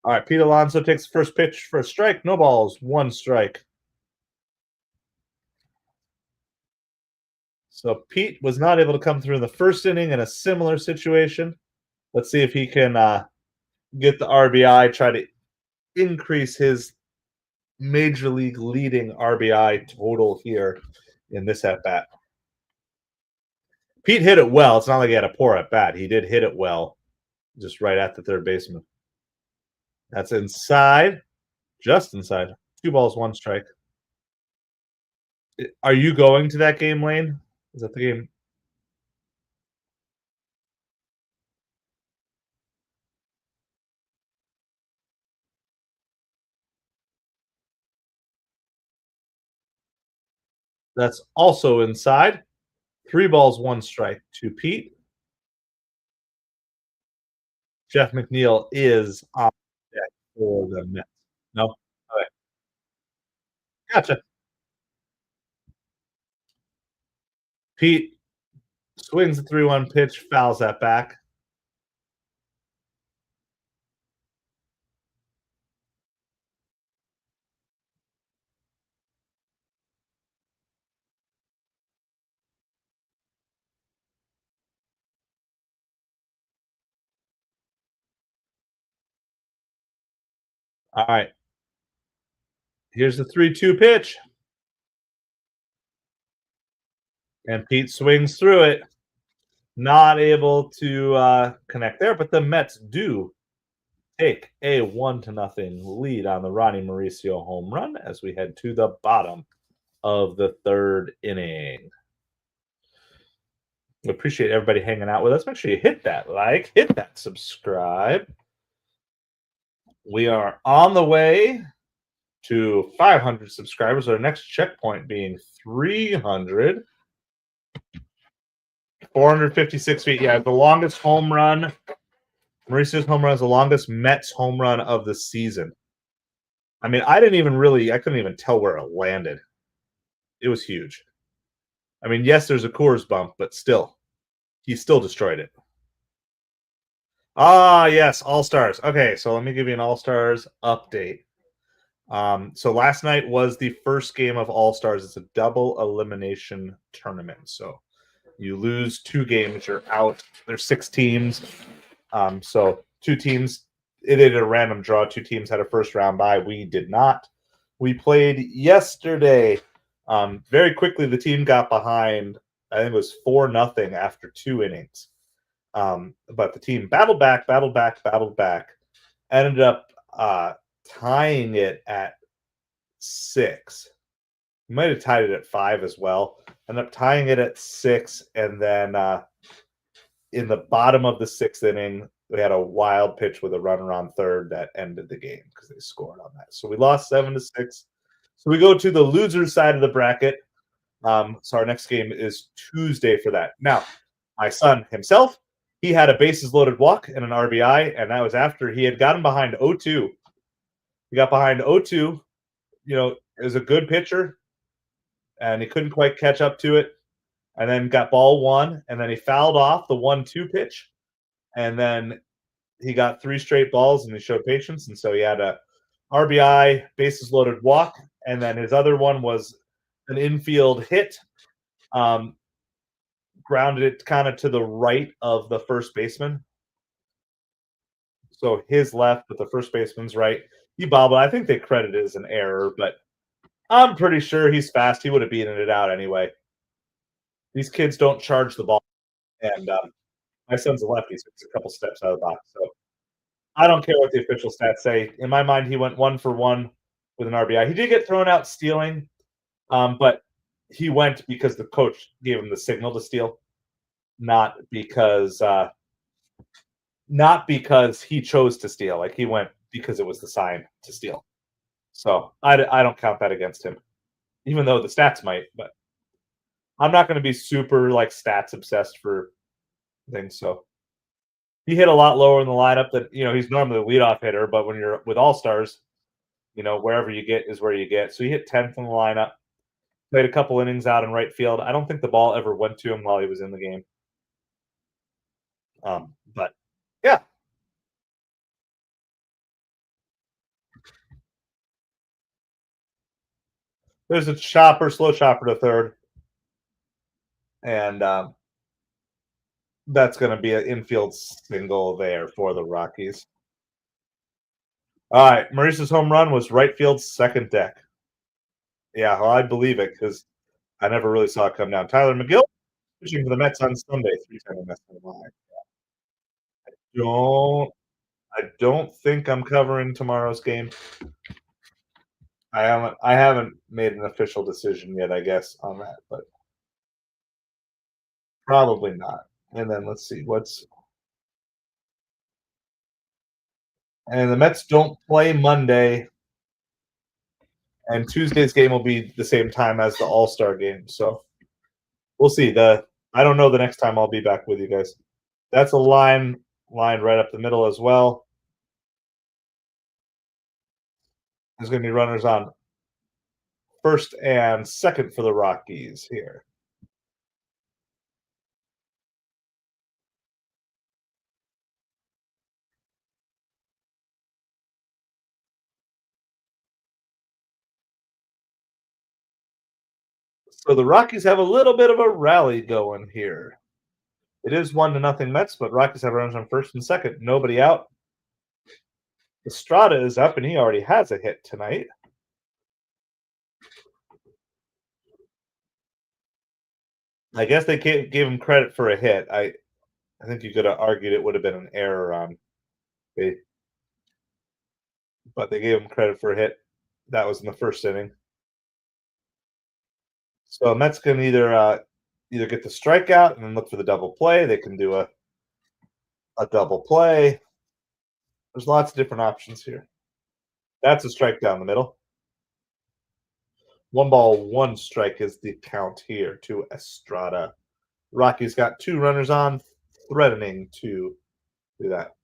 All right, Pete Alonso takes the first pitch for a strike. No balls, 1 strike. So Pete was not able to come through in the first inning in a similar situation. Let's see if he can get the RBI, try to increase his major league leading RBI total here in this at-bat. Pete hit it well. It's not like he had a poor at-bat. He did hit it well, just right at the third baseman. That's inside. Just inside. 2 balls, 1 strike. Are you going to that game, Lane? Is that the game? That's also inside. 3 balls, 1 strike to Pete. Jeff McNeil is on deck for the Mets. No? Okay. Gotcha. Pete swings a 3-1 pitch, fouls that back. All right. Here's the 3-2 pitch. And Pete swings through it. Not able to connect there, but the Mets do take a 1-0 lead on the Ronnie Mauricio home run as we head to the bottom of the third inning. We appreciate everybody hanging out with us. Make sure you hit that like, hit that subscribe. We are on the way to 500 subscribers. Our next checkpoint being 300. 456 feet. Yeah, the longest home run. Mauricio's home run is the longest Mets home run of the season. I mean, I couldn't even tell where it landed. It was huge. I mean, yes, there's a Coors bump, but still, he still destroyed it. Ah, yes, All Stars. Okay, so let me give you an All Stars update. So last night was the first game of All Stars. It's a double elimination tournament. So you lose 2 games, you're out. There's 6 teams. So 2 teams, it did a random draw. 2 teams had a first round bye. We did not. We played yesterday. Very quickly, the team got behind. I think it was 4-0 after 2 innings. But the team battled back, ended up tying it at 6. We might have tied it at 5 as well. Ended up tying it at 6, and then in the bottom of the 6th inning, we had a wild pitch with a runner on third that ended the game because they scored on that. So we lost 7-6. So we go to the loser side of the bracket. So our next game is Tuesday for that. Now, my son himself, he had a bases loaded walk and an RBI, and that was after he had gotten behind 0-2. He got behind 0-2. You know, it was a good pitcher, and he couldn't quite catch up to it. And then got ball 1, and then he fouled off the 1-2 pitch, and then he got 3 straight balls, and he showed patience, and so he had a RBI, bases loaded walk, and then his other one was an infield hit, grounded it kind of to the right of the first baseman. So his left, but the first baseman's right. He bobbled. I think they credit it as an error, but I'm pretty sure he's fast. He would have beaten it out anyway. These kids don't charge the ball, and my son's a lefty, so it's a couple steps out of the box. So I don't care what the official stats say. In my mind, he went 1 for 1 with an RBI. He did get thrown out stealing, but he went because the coach gave him the signal to steal, not because he chose to steal. Like, he went because it was the sign to steal. So I don't count that against him, even though the stats might. But I'm not going to be super like stats obsessed for things. So he hit a lot lower in the lineup than, he's normally a leadoff hitter, but when you're with All Stars, wherever you get is where you get. So he hit 10th in the lineup, played a couple innings out in right field. I don't think the ball ever went to him while he was in the game. But yeah. There's a slow chopper to third. And that's going to be an infield single there for the Rockies. All right. Maurice's home run was right field second deck. Yeah, well, I believe it because I never really saw it come down. Tyler McGill pitching for the Mets on Sunday. 3-10 Mets on the line. I don't think I'm covering tomorrow's game. I haven't made an official decision yet, I guess, on that, but probably not. And then let's see what's and the Mets don't play Monday, and Tuesday's game will be the same time as the All-Star game. So we'll see. The I don't know the next time I'll be back with you guys. That's a line right up the middle as well. There's going to be runners on first and second for the Rockies here. So the Rockies have a little bit of a rally going here. It is 1-0 Mets, but Rockies have runners on first and second. Nobody out. Estrada is up, and he already has a hit tonight. I guess they gave him credit for a hit. I think you could have argued it would have been an error on they, but they gave him credit for a hit. That was in the first inning. So Mets can either get the strikeout and then look for the double play. They can do a double play. There's lots of different options here. That's a strike down the middle. 1-1 is the count here to Estrada. Rockies got 2 runners on, threatening to do that.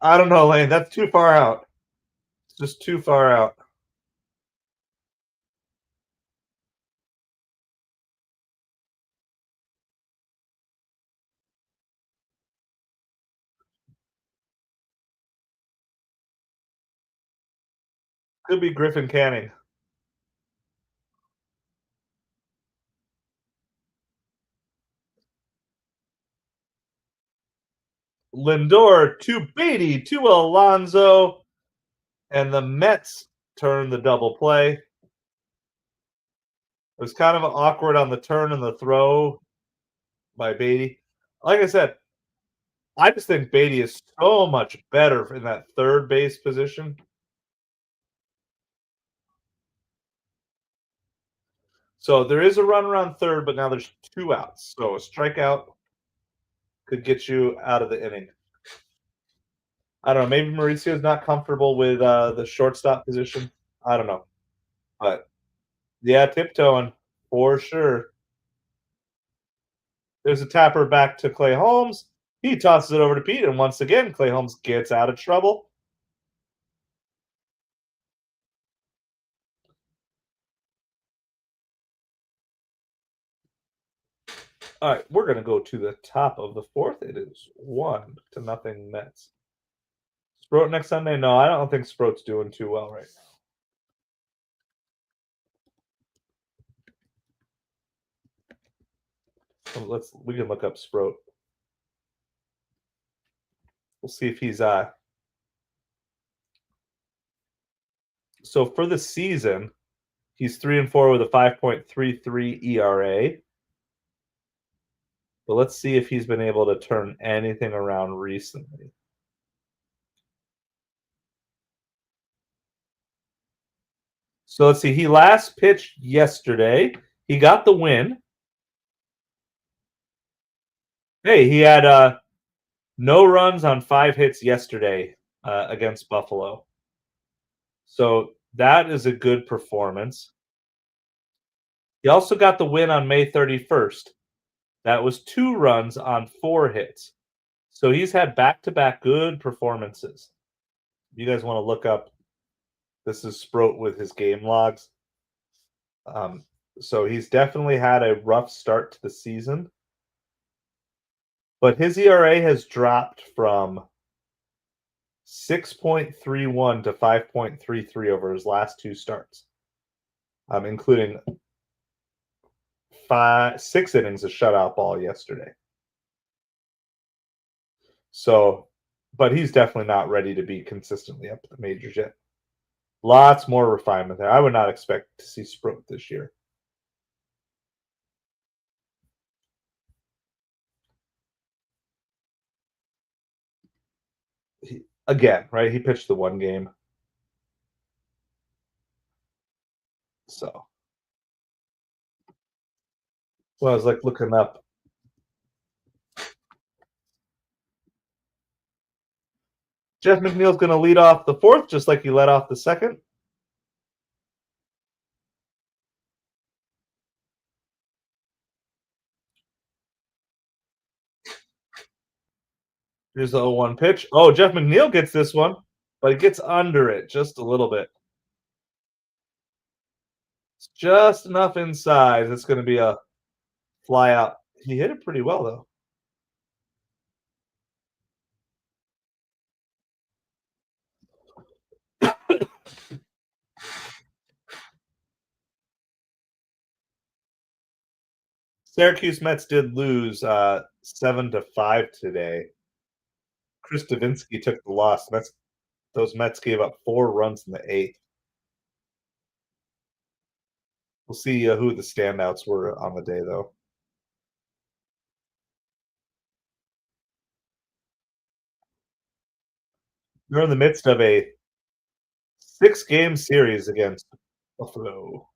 I don't know, Lane. That's too far out. It's just too far out. Could be Griffin Canning. Lindor to Beatty to Alonso, and the Mets turn the double play. It was kind of awkward on the turn and the throw by Beatty. Like I said, I just think Beatty is so much better in that third base position. So there is a runner on third, but now there's 2 outs. So a strikeout could get you out of the inning. I don't know. Maybe Mauricio's not comfortable with the shortstop position. I don't know. But yeah, tiptoeing for sure. There's a tapper back to Clay Holmes. He tosses it over to Pete, and once again, Clay Holmes gets out of trouble. All right, we're going to go to the top of the fourth. It is 1-0 Mets. Sproat next Sunday? No, I don't think Sproat's doing too well right now. We can look up Sproat. We'll see if he's so for the season, he's 3-4 with a 5.33 ERA. But let's see if he's been able to turn anything around recently. So let's see. He last pitched yesterday. He got the win. Hey, he had no runs on 5 hits yesterday against Buffalo. So that is a good performance. He also got the win on May 31st. That was 2 runs on 4 hits. So he's had back-to-back good performances. You guys want to look up, this is Sproat with his game logs. So he's definitely had a rough start to the season. But his ERA has dropped from 6.31 to 5.33 over his last 2 starts, including 6 innings of shutout ball yesterday. So, but he's definitely not ready to be consistently up at the majors yet. Lots more refinement there. I would not expect to see Sproat this year. Again, right? He pitched the 1 game. So I was like looking up. Jeff McNeil's going to lead off the fourth, just like he led off the second. Here's the 0-1 pitch. Oh, Jeff McNeil gets this one, but he gets under it just a little bit. It's just enough inside. It's going to be a fly out. He hit it pretty well, though. Syracuse Mets did lose 7-5 today. Chris Davinsky took the loss. Those Mets gave up 4 runs in the 8th. We'll see who the standouts were on the day, though. They're in the midst of a 6-game series against Buffalo.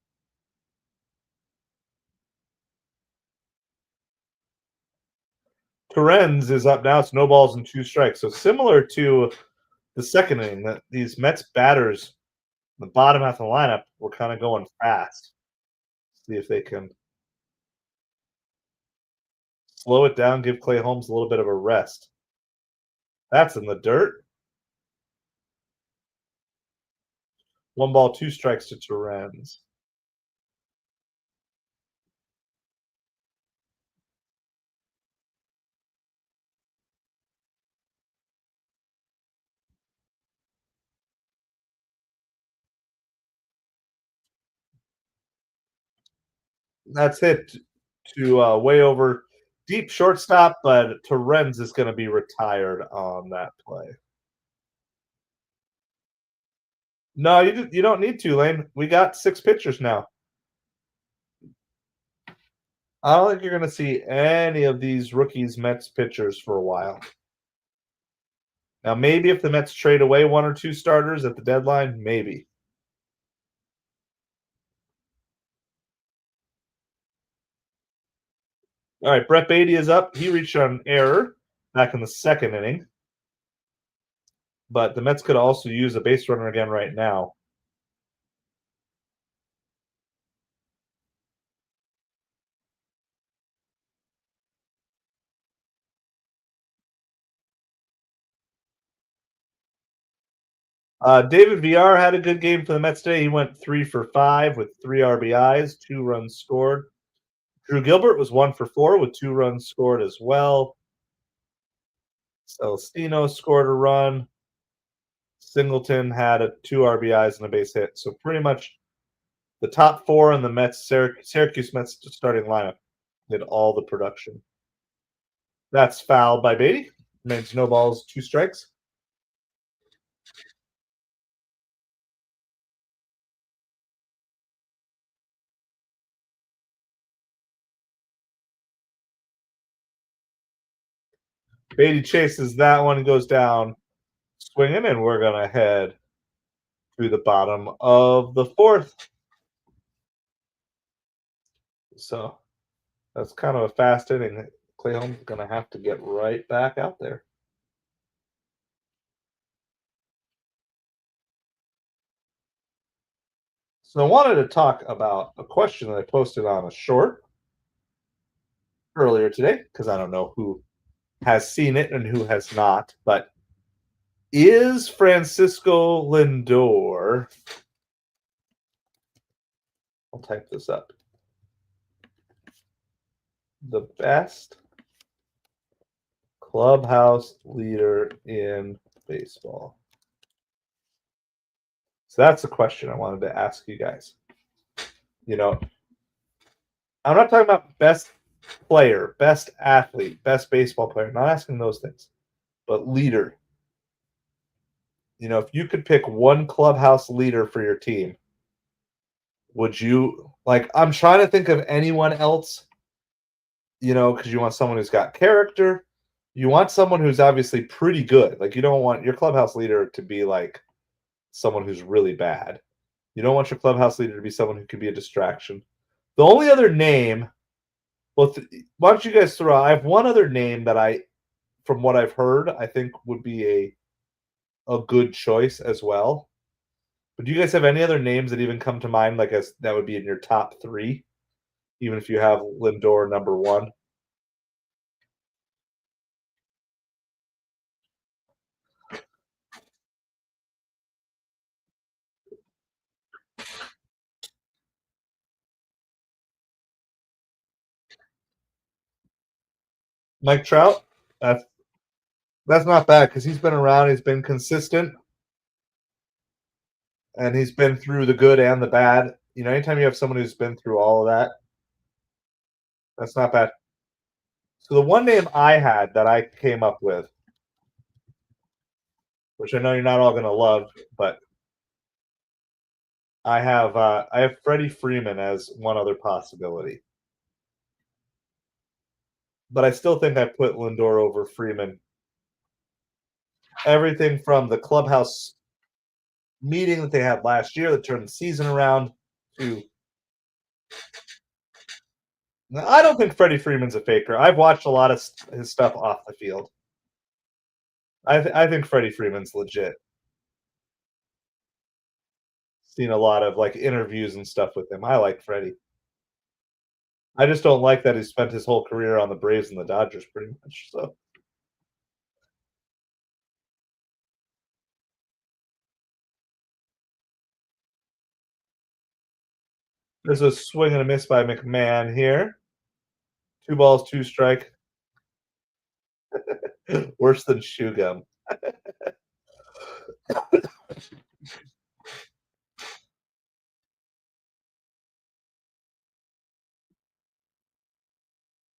Torrens is up now. It's no balls and 2 strikes. So similar to the second inning, that these Mets batters, the bottom half of the lineup, were kind of going fast. See if they can slow it down, give Clay Holmes a little bit of a rest. That's in the dirt. 1 ball, 2 strikes to Torrens. That's hit to way over deep shortstop, but Torrens is going to be retired on that play. No, you don't need to, Lane. We got 6 pitchers now. I don't think you're going to see any of these rookies Mets pitchers for a while. Now, maybe if the Mets trade away 1 or 2 starters at the deadline, maybe. All right, Brett Beatty is up. He reached an error back in the second inning. But the Mets could also use a base runner again right now. David Villar had a good game for the Mets today. He went 3 for 5 with 3 RBIs, 2 runs scored. Drew Gilbert was 1 for 4 with 2 runs scored as well. Celestino scored a run. Singleton had 2 RBIs and a base hit. So pretty much the top 4 in the Mets, Syracuse Mets starting lineup did all the production. That's fouled by Beatty. Remains no balls, 2 strikes. Beatty chases that one, goes down swinging, and we're going to head to the bottom of the 4th. So that's kind of a fast inning. Clay Holmes is going to have to get right back out there. So I wanted to talk about a question that I posted on a short earlier today, because I don't know who has seen it and who has not, but is Francisco Lindor, I'll type this up, the best clubhouse leader in baseball? So that's a question I wanted to ask you guys. You know, I'm not talking about best player, best athlete, best baseball player. I'm not asking those things, but leader. You know, if you could pick one clubhouse leader for your team, would you, like, I'm trying to think of anyone else, you know, because you want someone who's got character. You want someone who's obviously pretty good. Like, you don't want your clubhouse leader to be like someone who's really bad. You don't want your clubhouse leader to be someone who can be a distraction. The only other name, well, why don't you guys throw out? I have one other name that from what I've heard, I think would be a good choice as well. But do you guys have any other names that even come to mind, like as that would be in your top three, even if you have Lindor number one? Mike Trout? That's that's not bad because he's been around, he's been consistent, and he's been through the good and the bad. You know, anytime you have someone who's been through all of that, that's not bad. So the one name I had that I came up with, which I know you're not all going to love, but I have Freddie Freeman as one other possibility. But I still think I put Lindor over Freeman. Everything from the clubhouse meeting that they had last year that turned the season around to I don't think Freddie Freeman's a faker. I've watched a lot of his stuff off the field. I think Freddie Freeman's legit. Seen a lot of like interviews and stuff with him. I like Freddie. I just don't like that he spent his whole career on the Braves and the Dodgers pretty much. So there's a swing and a miss by McMahon here. 2 balls, 2 strike. Worse than shoe gum.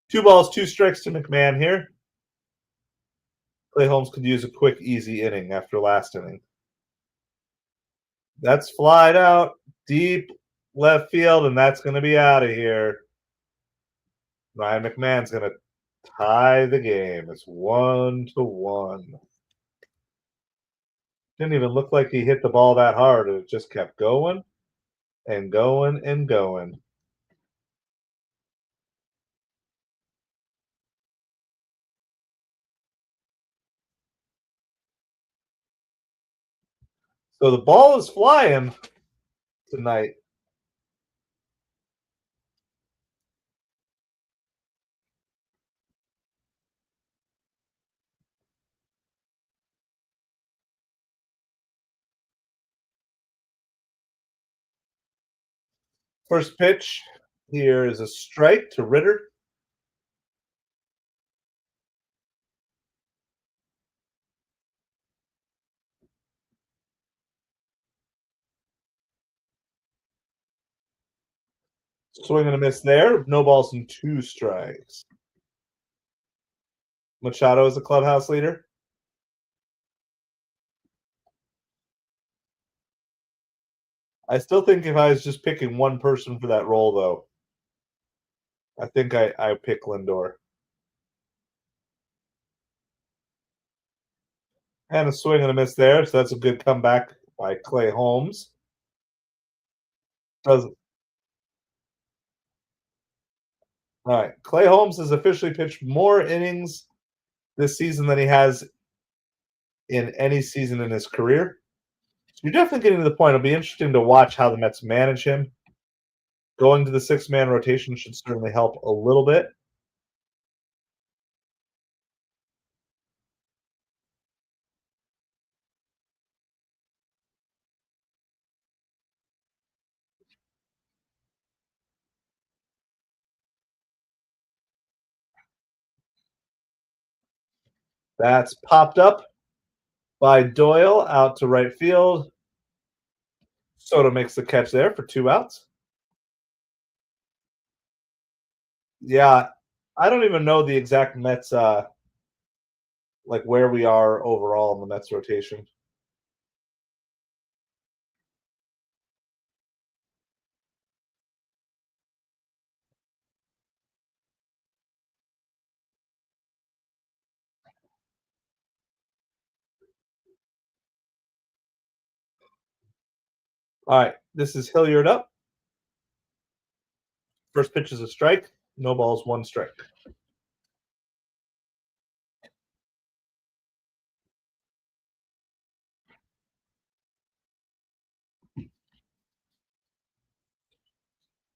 2 balls, 2 strikes to McMahon here. Clay Holmes could use a quick, easy inning after last inning. That's flied out deep left field, and that's going to be out of here. Ryan McMahon's going to tie the game. It's 1-1. Didn't even look like he hit the ball that hard. It just kept going and going and going. So the ball is flying tonight. First pitch here is a strike to Ritter. Swing and a miss there. No balls and 2 strikes. Machado is the clubhouse leader. I still think if I was just picking one person for that role, though, I think I pick Lindor. And a swing and a miss there, so that's a good comeback by Clay Holmes. Does All right. Clay Holmes has officially pitched more innings this season than he has in any season in his career. So you're definitely getting to the point. It'll be interesting to watch how the Mets manage him. Going to the 6-man rotation should certainly help a little bit. That's popped up by Doyle out to right field. Soto makes the catch there for 2 outs. Yeah, I don't even know the exact Mets, like where we are overall in the Mets rotation. All right, this is Hilliard up. First pitch is a strike. No balls, one strike.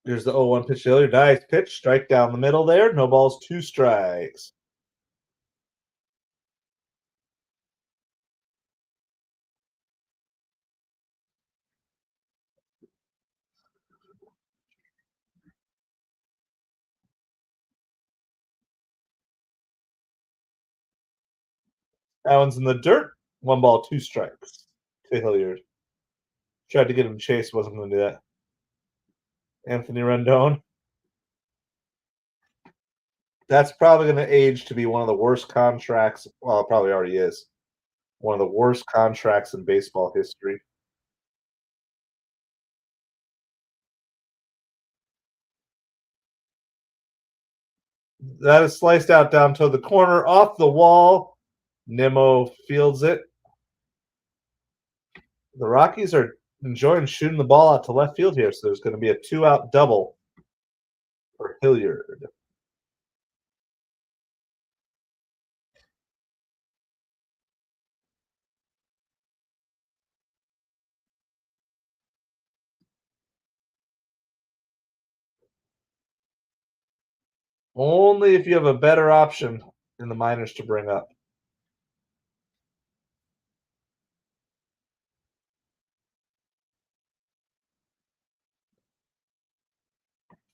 Here's the 0-1 pitch to Hilliard. Nice pitch. Strike down the middle there. No balls, two strikes. That one's in the dirt. One ball, two strikes to Hilliard. Tried to get him to chase, wasn't going to do that. Anthony Rendon. That's probably going to age to be one of the worst contracts. Well, it probably already is. One of the worst contracts in baseball history. That is sliced out down to the corner, off the wall. Nimmo fields it. The Rockies are enjoying shooting the ball out to left field here, so there's going to be a 2-out double for Hilliard. Only if you have a better option in the minors to bring up.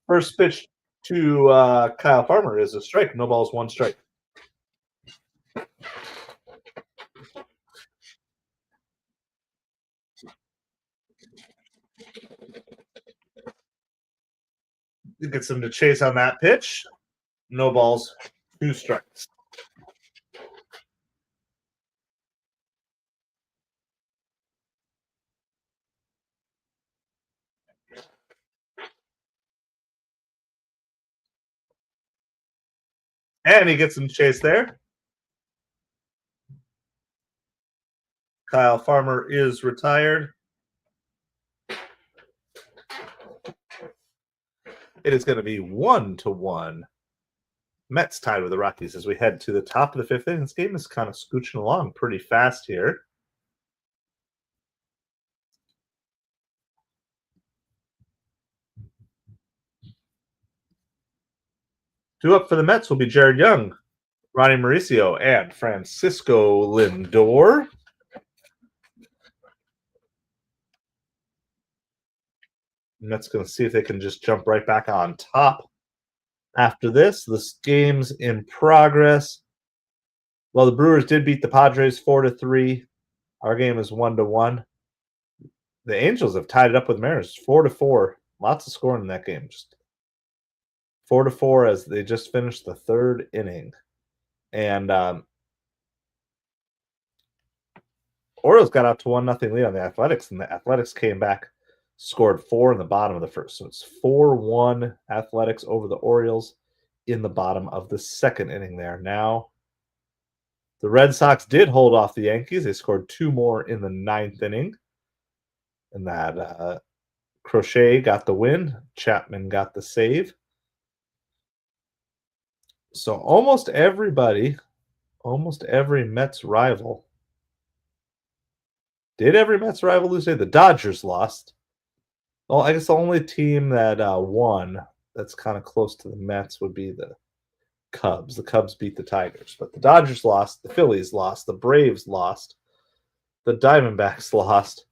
First pitch to Kyle Farmer is a strike. No balls, one strike. It gets him to chase on that pitch. No balls, two strikes. And he gets him to chase there. Kyle Farmer is retired. It is going to be 1-1. Mets tied with the Rockies as we head to the top of the fifth inning. This game is kind of scooching along pretty fast here. Two up for the Mets will be Jared Young, Ronnie Mauricio, and Francisco Lindor. Mets going to see if they can just jump right back on top. After this, this game's in progress. Well, the Brewers did beat the Padres 4-3. Our game is 1-1. The Angels have tied it up with Mariners 4-4. Lots of scoring in that game. Just 4-4 as they just finished the third inning. And Orioles got out to 1-0 lead on the Athletics, and the Athletics came back, scored 4 in the bottom of the first. So it's 4-1 Athletics over the Orioles in the bottom of the second inning there. Now, the Red Sox did hold off the Yankees. They scored 2 more in the ninth inning. And that Crochet got the win. Chapman got the save. So almost every Mets rival. Did every Mets rival lose? The Dodgers lost. Well, I guess the only team that won that's kind of close to the Mets would be the Cubs. The Cubs beat the Tigers, but the Dodgers lost, the Phillies lost, the Braves lost, the Diamondbacks lost,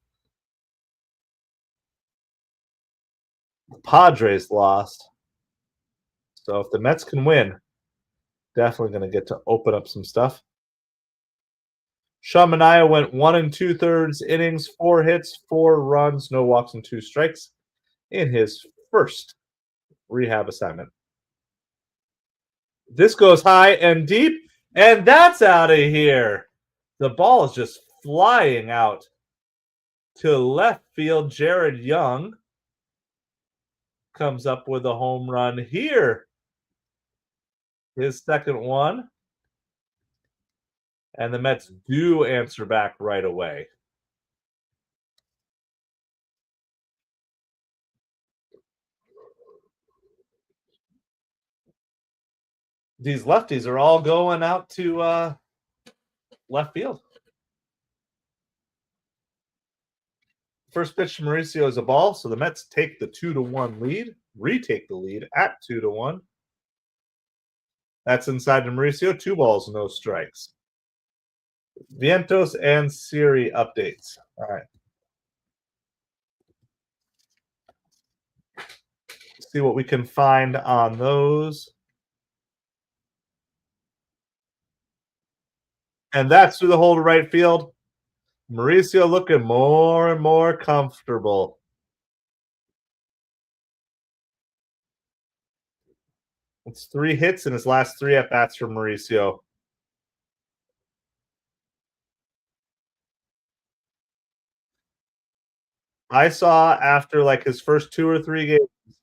the Padres lost. So if the Mets can win, definitely going to get to open up some stuff. Sean Manaea went 1 2/3 innings, 4 hits, 4 runs, no walks, and 2 strikes in his first rehab assignment. This goes high and deep, and that's out of here. The ball is just flying out to left field. Jared Young comes up with a home run here. His second one. And the Mets do answer back right away. These lefties are all going out to left field. First pitch to Mauricio is a ball, so the Mets take the 2-1 lead, retake the lead at 2-1. That's inside to Mauricio. 2 balls, no strikes. Vientos and Siri updates. All right. See what we can find on those. And that's through the hole to right field. Mauricio looking more and more comfortable. It's 3 hits in his last 3 at-bats for Mauricio. I saw after like his first 2 or 3 games,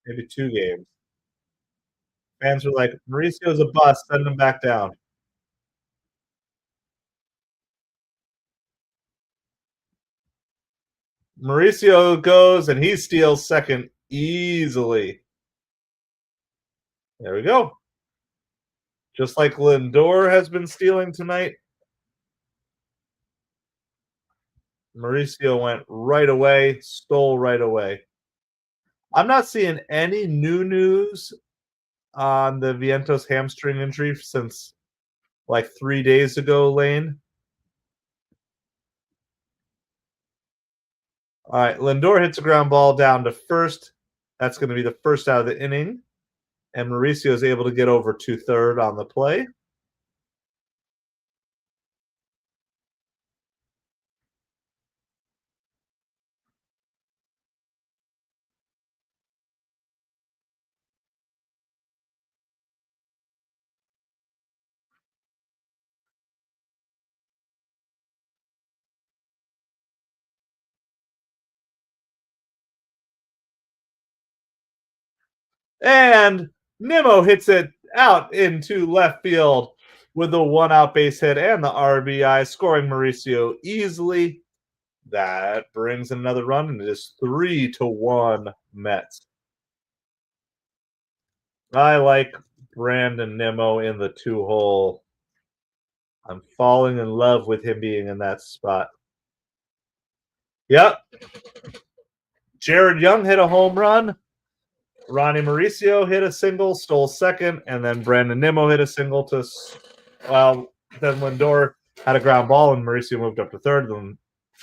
maybe 2 games, fans were like, Mauricio's a bust, send him back down. Mauricio goes and he steals second easily. There we go. Just like Lindor has been stealing tonight, Mauricio went right away, stole right away. I'm not seeing any new news on the Vientos hamstring injury since like 3 days ago, Lane. All right, Lindor hits a ground ball down to first. That's going to be the first out of the inning. And Mauricio is able to get over to third on the play. And Nimmo hits it out into left field with the 1-out base hit and the RBI, scoring Mauricio easily. That brings another run, and it is 3-1 Mets. I like Brandon Nimmo in the 2-hole. I'm falling in love with him being in that spot. Yep. Jared Young hit a home run. Ronnie Mauricio hit a single, stole second, and then Brandon Nimmo hit a single to. Well, then Lindor had a ground ball, and Mauricio moved up to third.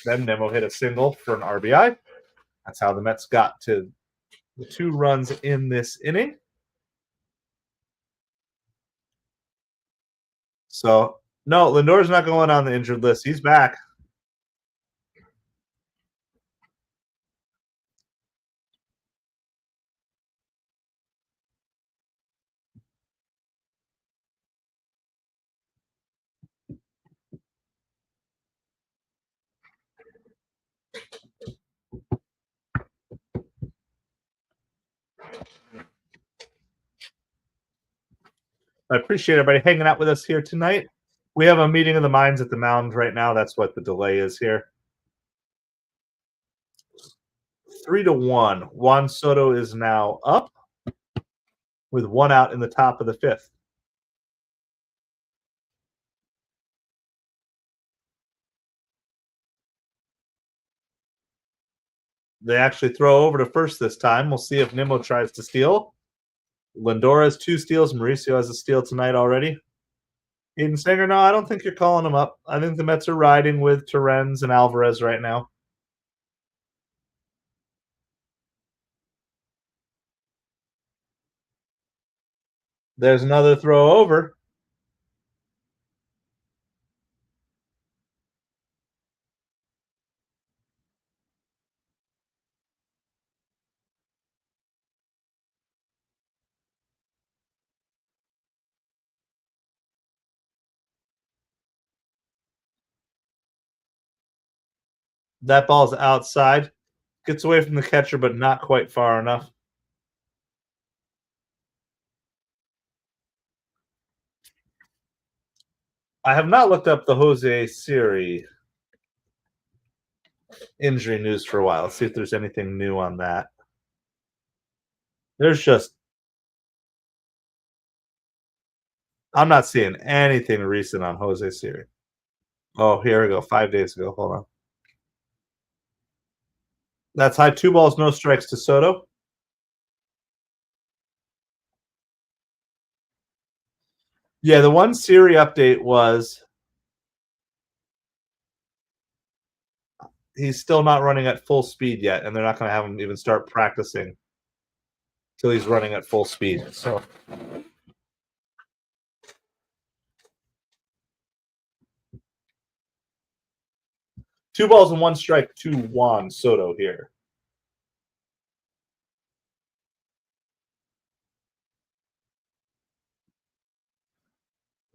Then Nimmo hit a single for an RBI. That's how the Mets got to the 2 runs in this inning. So, no, Lindor's not going on the injured list. He's back. I appreciate everybody hanging out with us here tonight. We have a meeting of the minds at the mound right now. That's what the delay is here. 3-1. Juan Soto is now up with 1 out in the top of the 5th. They actually throw over to first this time. We'll see if Nimmo tries to steal. Lindor has 2 steals. Mauricio has a steal tonight already. Aiden Singer, no, I don't think you're calling him up. I think the Mets are riding with Torrens and Alvarez right now. There's another throw over. That ball's outside. Gets away from the catcher, but not quite far enough. I have not looked up the Jose Siri injury news for a while. Let's see if there's anything new on that. There's just I'm not seeing anything recent on Jose Siri. Oh, here we go. 5 days ago. Hold on. That's high. 2 balls, no strikes to Soto. Yeah, the one Siri update was he's still not running at full speed yet, and they're not going to have him even start practicing till he's running at full speed. So 2 balls and 1 strike to Juan Soto here.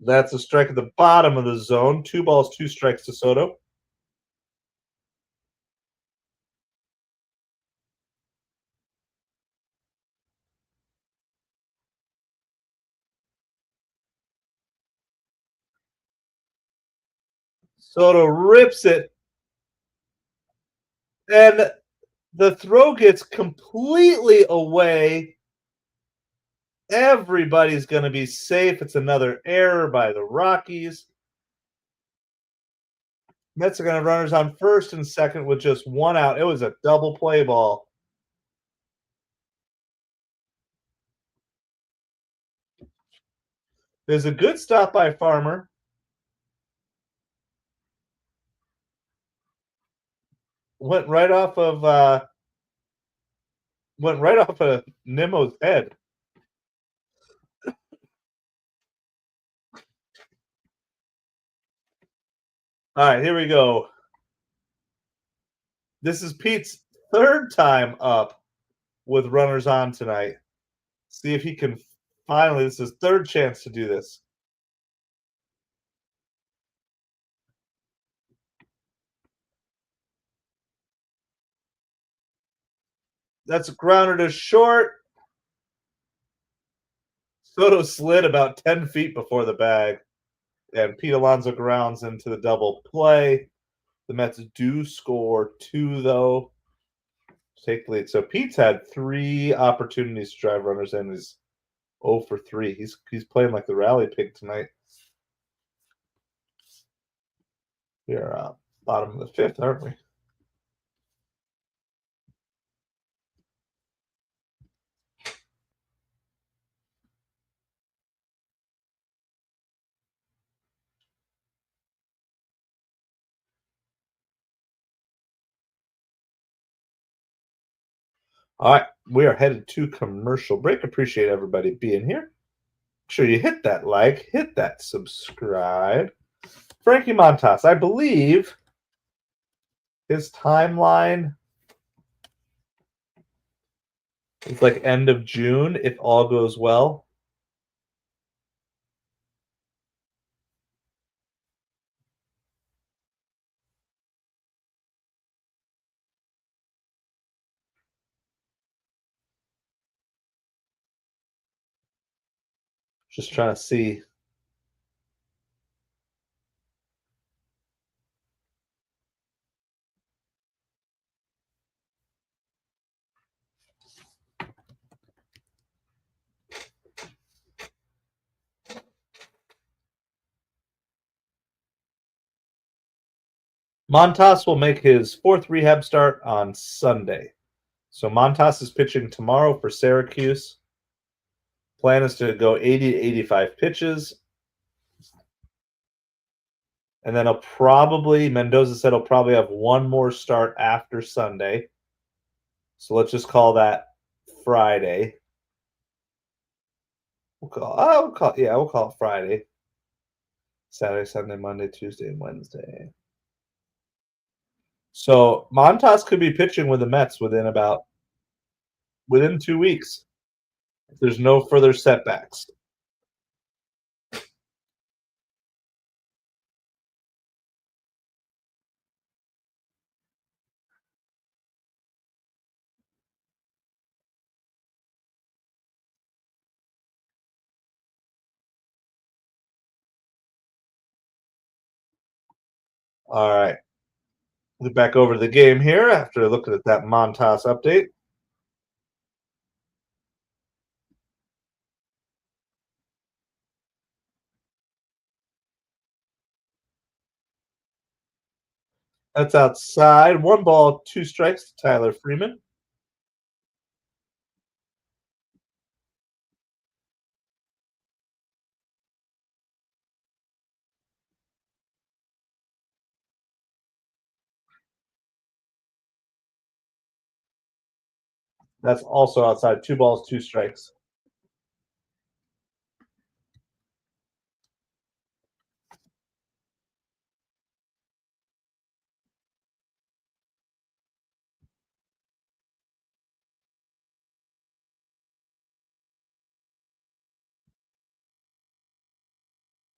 That's a strike at the bottom of the zone. 2 balls, 2 strikes to Soto. Soto rips it, and the throw gets completely away. Everybody's going to be safe. It's another error by the Rockies. Mets are going to have runners on first and second with just 1 out. It was a double play ball. There's a good stop by Farmer. Went right off of Nimmo's head. All right, here we go. This is Pete's third time up with runners on tonight. See if he can finally, this is his third chance to do this. That's a grounder to short. Soto slid about 10 feet before the bag, and Pete Alonso grounds into the double play. The Mets do score 2, though. Take the lead. So Pete's had 3 opportunities to drive runners in. He's 0 for 3. He's playing like the rally pig tonight. We are bottom of the 5th, aren't we? All right, we are headed to commercial break. Appreciate everybody being here. Make sure you hit that like, hit that subscribe. Frankie Montas, I believe his timeline is like end of June if all goes well. Just trying to see. Montas will make his 4th rehab start on Sunday. So Montas is pitching tomorrow for Syracuse. Plan is to go 80 to 85 pitches. And then Mendoza said he'll probably have 1 more start after Sunday. So let's just call that Friday. We'll call it Friday. Saturday, Sunday, Monday, Tuesday, and Wednesday. So Montas could be pitching with the Mets within 2 weeks if there's no further setbacks. All right. We'll get back over to the game here after looking at that Montas update. That's outside. 1 ball, 2 strikes to Tyler Freeman. That's also outside. 2 balls, 2 strikes.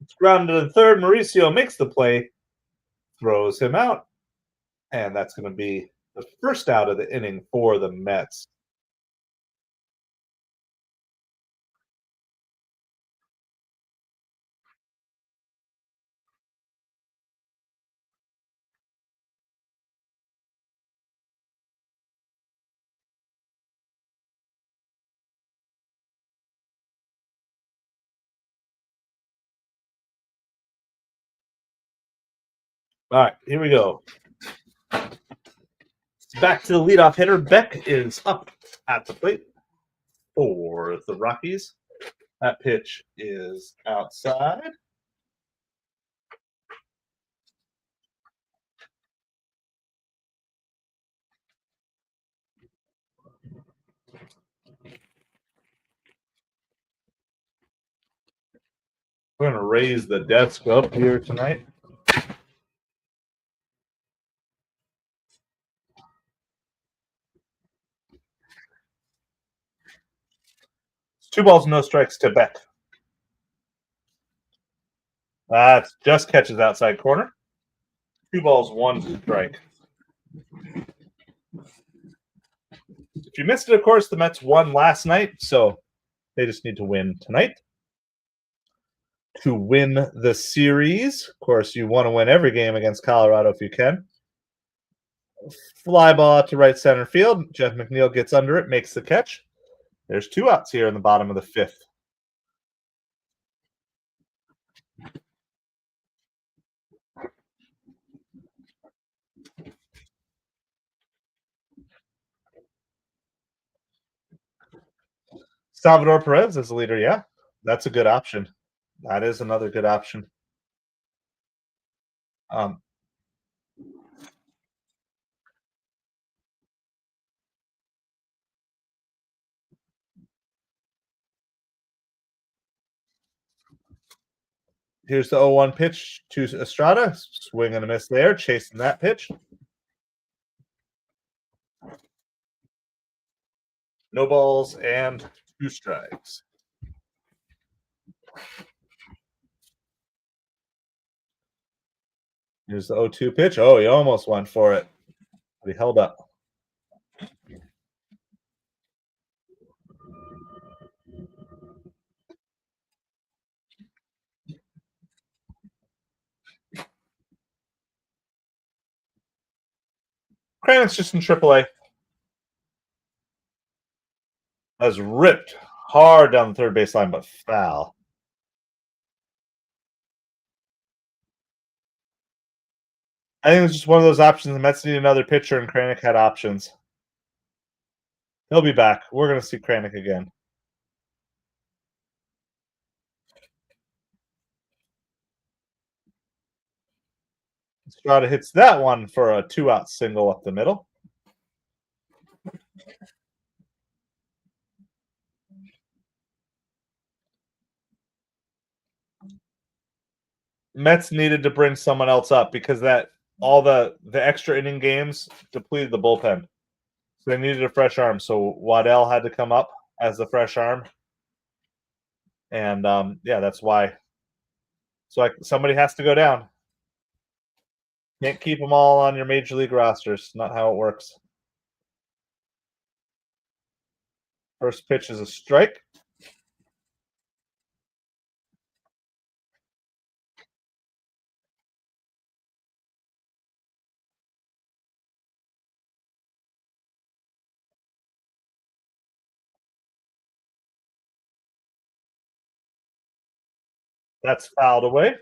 It's grounded to third. Mauricio makes the play, throws him out, and that's going to be the first out of the inning for the Mets. All right, here we go. Back to the leadoff hitter. Beck is up at the plate for the Rockies. That pitch is outside. We're going to raise the desk up here tonight. It's 2 balls, no strikes to Beck. That just catches outside corner. 2 balls, 1 strike. If you missed it, of course, the Mets won last night, so they just need to win tonight to win the series. Of course, you want to win every game against Colorado if you can. Fly ball out to right center field. Jeff McNeil gets under it, makes the catch. There's 2 outs here in the bottom of the 5th. Salvador Perez as the leader, yeah. That's a good option. That is another good option. Here's the 0-1 pitch to Estrada. Swing and a miss there, chasing that pitch. No balls and 2 strikes. Here's the 0-2 pitch. Oh, he almost went for it, but he held up. Kranitz just in AAA. That's ripped hard down the third baseline, but foul. I think it's just one of those options. The Mets need another pitcher, and Kranick had options. He'll be back. We're going to see Kranick again. Estrada hits that one for a 2-out single up the middle. Mets needed to bring someone else up because all the extra inning games depleted the bullpen. So they needed a fresh arm. So Waddell had to come up as the fresh arm. And, that's why. So somebody has to go down. Can't keep them all on your major league rosters. Not how it works. First pitch is a strike. That's fouled away.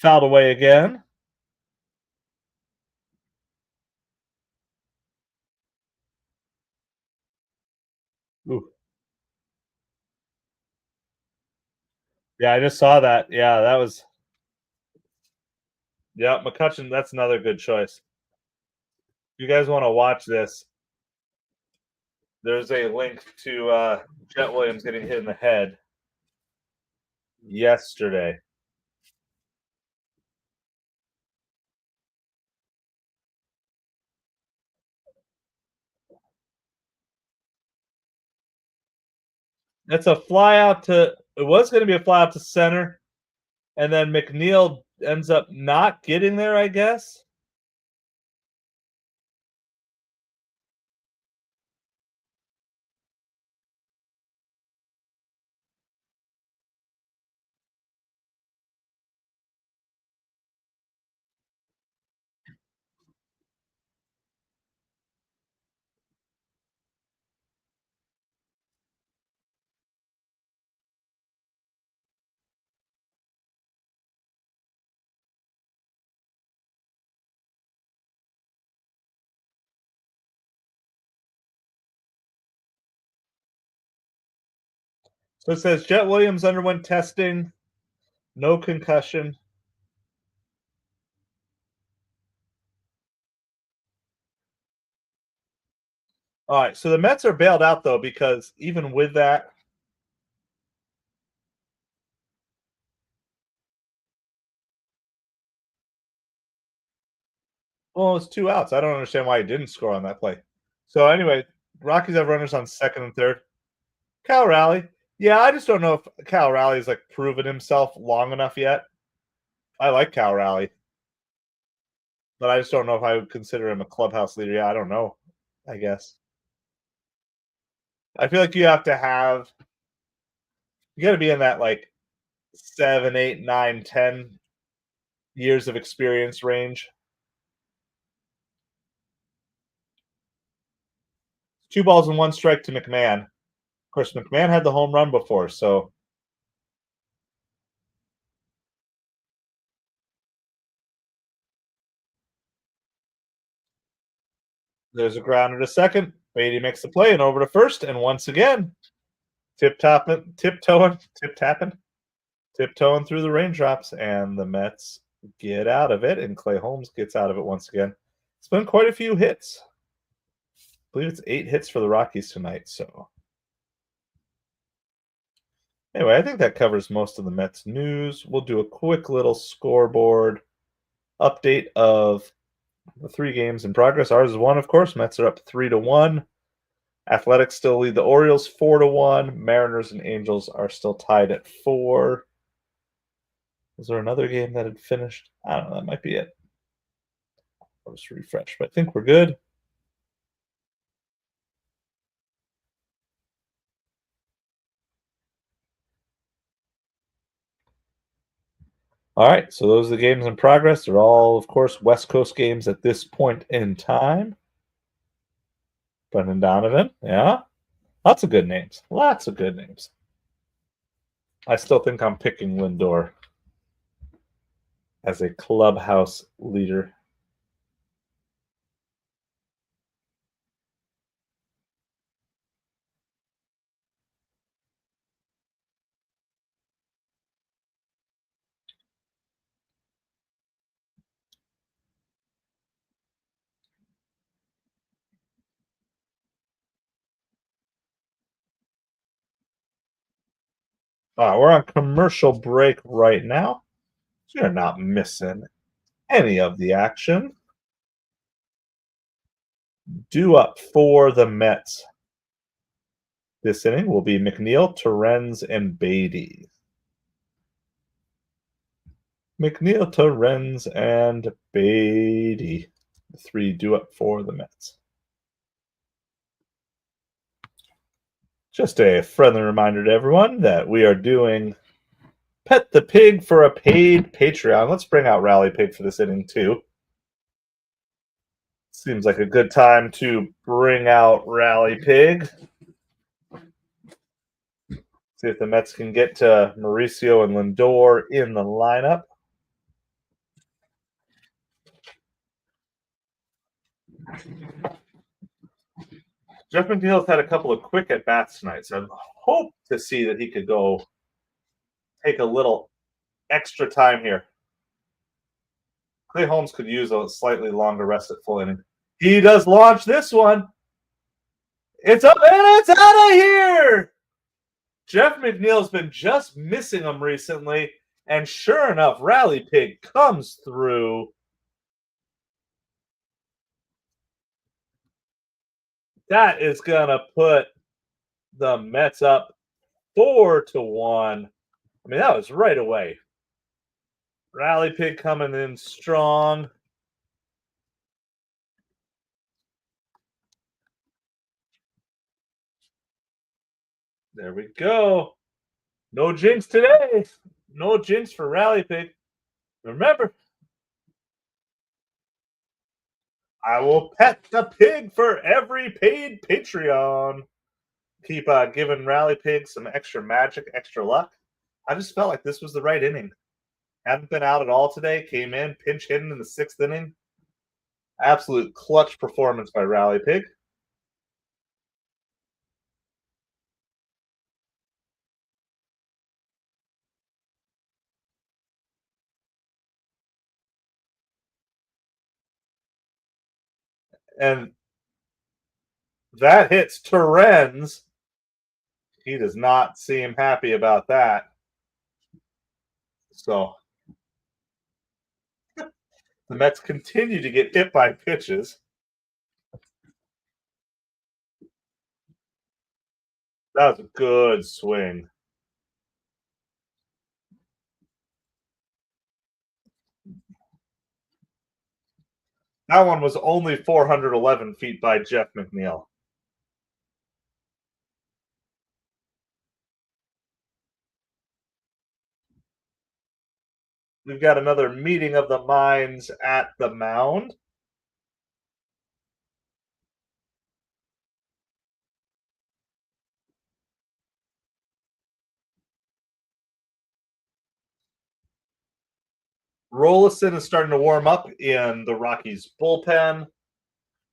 Fouled away again. Ooh. Yeah, I just saw that. Yeah, that was. Yeah, McCutcheon. That's another good choice. If you guys want to watch this, there's a link to Jet Williams getting hit in the head yesterday. It's a fly out to. It was going to be a fly out to center, and then McNeil ends up not getting there, I guess. So it says Jet Williams underwent testing, no concussion. All right, so the Mets are bailed out though because even with that, well, it's 2 outs. I don't understand why he didn't score on that play. So anyway, Rockies have runners on second and third. Cal Raleigh. Yeah, I just don't know if Cal Raleigh's like proven himself long enough yet. I like Cal Raleigh, but I just don't know if I would consider him a clubhouse leader. Yeah, I don't know. I guess. I feel like you got to be in that like 7, 8, 9, 10 years of experience range. 2 balls and 1 strike to McMahon. Of course, McMahon had the home run before, so there's a grounder to second. Beatty makes the play and over to first, and once again, tiptoeing through the raindrops, and the Mets get out of it, and Clay Holmes gets out of it once again. It's been quite a few hits. I believe it's 8 hits for the Rockies tonight. So anyway, I think that covers most of the Mets news. We'll do a quick little scoreboard update of the 3 games in progress. Ours is 1, of course. Mets are up 3-1. Athletics still lead the Orioles 4-1. Mariners and Angels are still tied at 4. Was there another game that had finished? I don't know. That might be it. I'll just refresh, but I think we're good. All right, so those are the games in progress. They're all, of course, West Coast games at this point in time. Brendan Donovan, yeah. Lots of good names. Lots of good names. I still think I'm picking Lindor as a clubhouse leader. We're on commercial break right now. So you're not missing any of the action. Due up for the Mets this inning will be McNeil, Torrens, and Beatty. McNeil, Torrens, and Beatty. The 3 due up for the Mets. Just a friendly reminder to everyone that we are doing Pet the Pig for a paid Patreon. Let's bring out Rally Pig for this inning, too. Seems like a good time to bring out Rally Pig. See if the Mets can get to Mauricio and Lindor in the lineup. Jeff McNeil's had a couple of quick at bats tonight, so I hope to see that he could go take a little extra time here. Clay Holmes could use a slightly longer rest at full inning. He does launch this one. It's up and it's out of here. Jeff McNeil's been just missing him recently, and sure enough, Rally Pig comes through. That is gonna put the Mets up 4-1. I mean, that was right away. Rally Pig coming in strong. There we go. No jinx today. No jinx for Rally Pig. Remember, I will pet the pig for every paid Patreon. Keep giving Rally Pig some extra magic, extra luck. I just felt like this was the right inning. Hadn't been out at all today. Came in, pinch hitting in the 6th inning. Absolute clutch performance by Rally Pig. And that hits Terrens. He does not seem happy about that. So the Mets continue to get hit by pitches. That was a good swing. That one was only 411 feet by Jeff McNeil. We've got another meeting of the minds at the mound. Rolison is starting to warm up in the Rockies bullpen.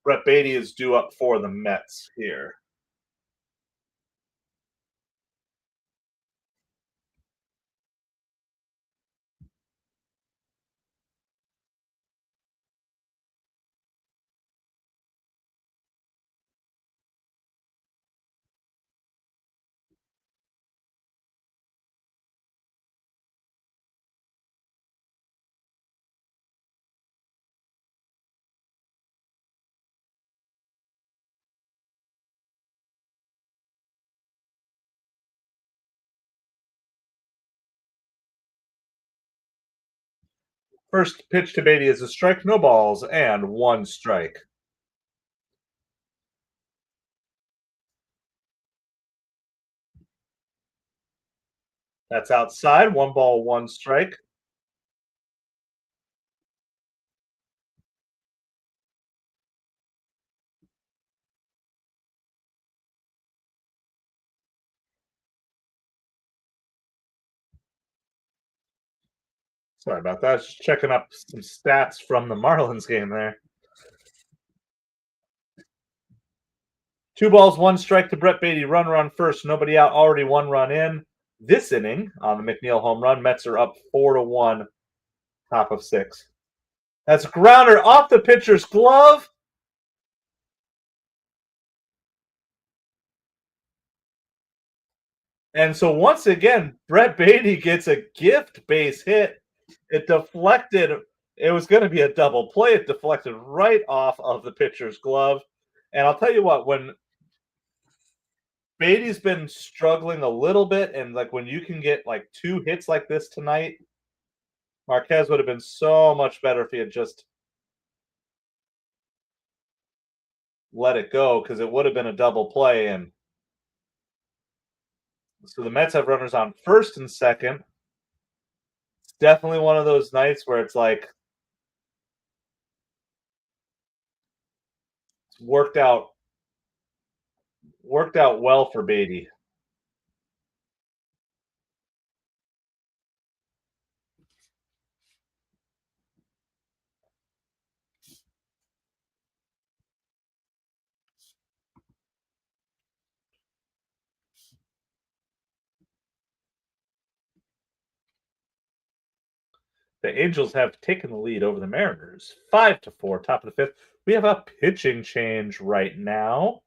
Brett Beatty is due up for the Mets here. First pitch to Beatty is a strike, no balls, and one strike. That's outside. 1 ball, 1 strike. Sorry about that. Just checking up some stats from the Marlins game there. 2 balls, 1 strike to Brett Beatty. Run first. Nobody out. Already 1 run in. This inning on the McNeil home run, Mets are up 4-1, top of 6. That's a grounder off the pitcher's glove. And so once again, Brett Beatty gets a gift base hit. It deflected. It was going to be a double play. It deflected right off of the pitcher's glove. And I'll tell you what, when Beatty's been struggling a little bit, and like when you can get like 2 hits like this tonight, Marquez would have been so much better if he had just let it go, because it would have been a double play. And so the Mets have runners on first and second. It's definitely one of those nights where it's like it's worked out well for Beatty. The Angels have taken the lead over the Mariners, 5-4, top of the fifth. We have a pitching change right now.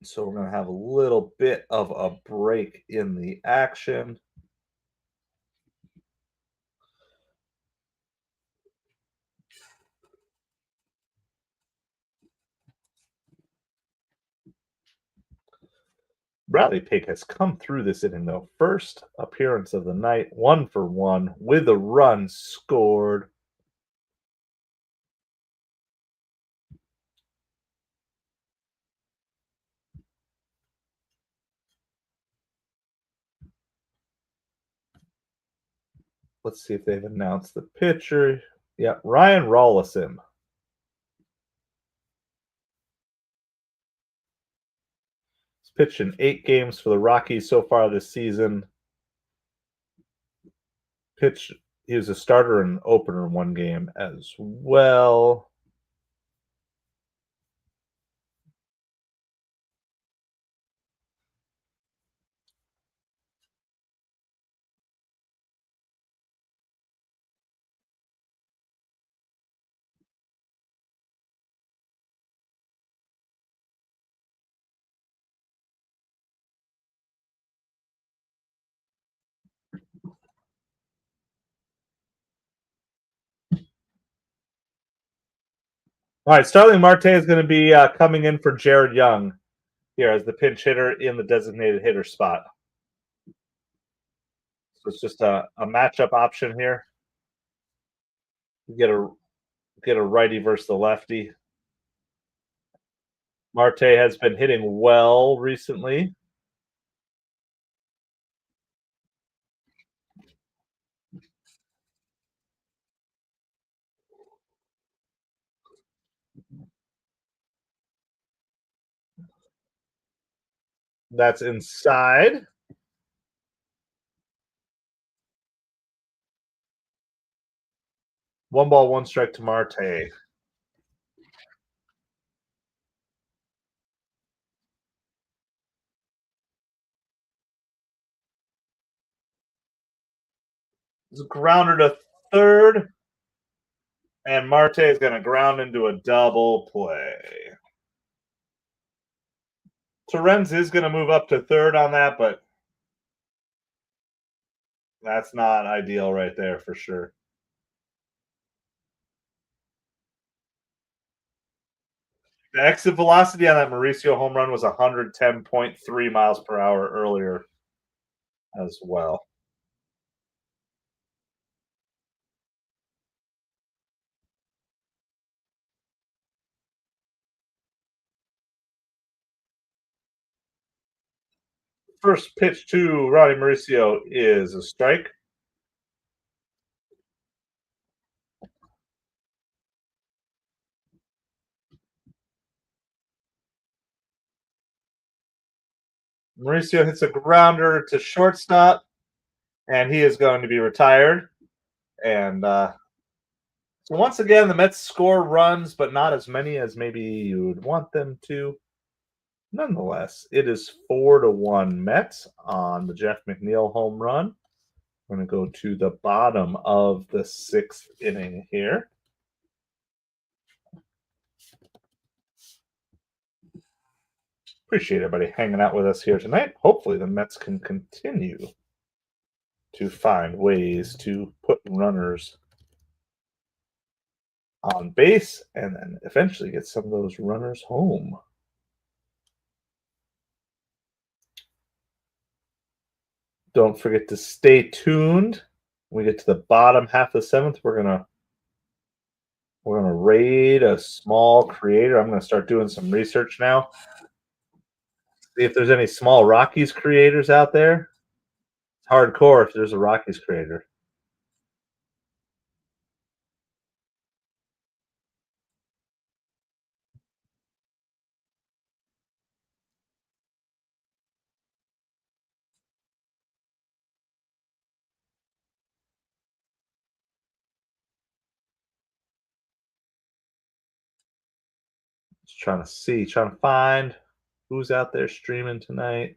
So we're going to have a little bit of a break in the action. Bradley Pig has come through this inning, though. First appearance of the night, 1-for-1 with a run scored. Let's see if they've announced the pitcher. Yeah, Ryan Rollison. He's pitched in 8 games for the Rockies so far this season. He was a starter and opener in 1 game as well. All right, Starling Marte is going to be coming in for Jared Young here as the pinch hitter in the designated hitter spot. So it's just a matchup option here. You get a righty versus the lefty. Marte has been hitting well recently. That's inside. 1-1 strike to Marte. It's a grounder to third. And Marte is going to ground into a double play. Torrens is going to move up to third on that, but that's not ideal right there for sure. The exit velocity on that Mauricio home run was 110.3 miles per hour earlier as well. First pitch to Ronnie Mauricio is a strike. Mauricio hits a grounder to shortstop, and he is going to be retired. And so once again, the Mets score runs, but not as many as maybe you would want them to. Nonetheless, it is 4-1 Mets on the Jeff McNeil home run. I'm going to go to the bottom of the 6th inning here. Appreciate everybody hanging out with us here tonight. Hopefully, the Mets can continue to find ways to put runners on base and then eventually get some of those runners home. Don't forget to stay tuned. When we get to the bottom half of the 7th, we're gonna raid a small creator. I'm gonna start doing some research now. See if there's any small Rockies creators out there. It's hardcore if there's a Rockies creator. Just trying to find who's out there streaming tonight.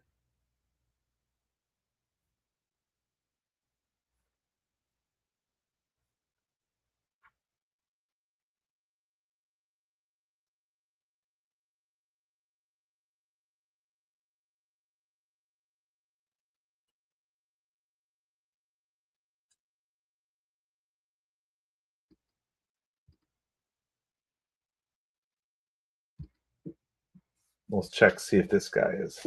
Let's check, see if this guy is.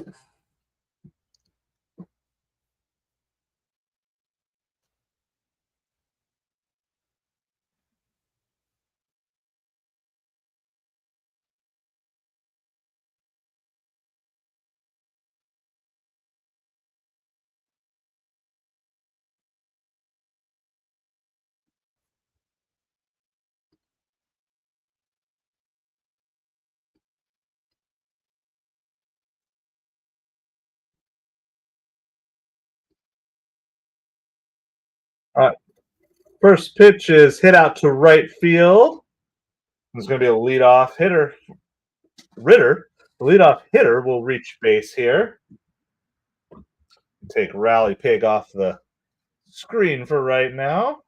All right. First pitch is hit out to right field. There's going to be a leadoff hitter. Ritter, the leadoff hitter, will reach base here. Take Rally Pig off the screen for right now.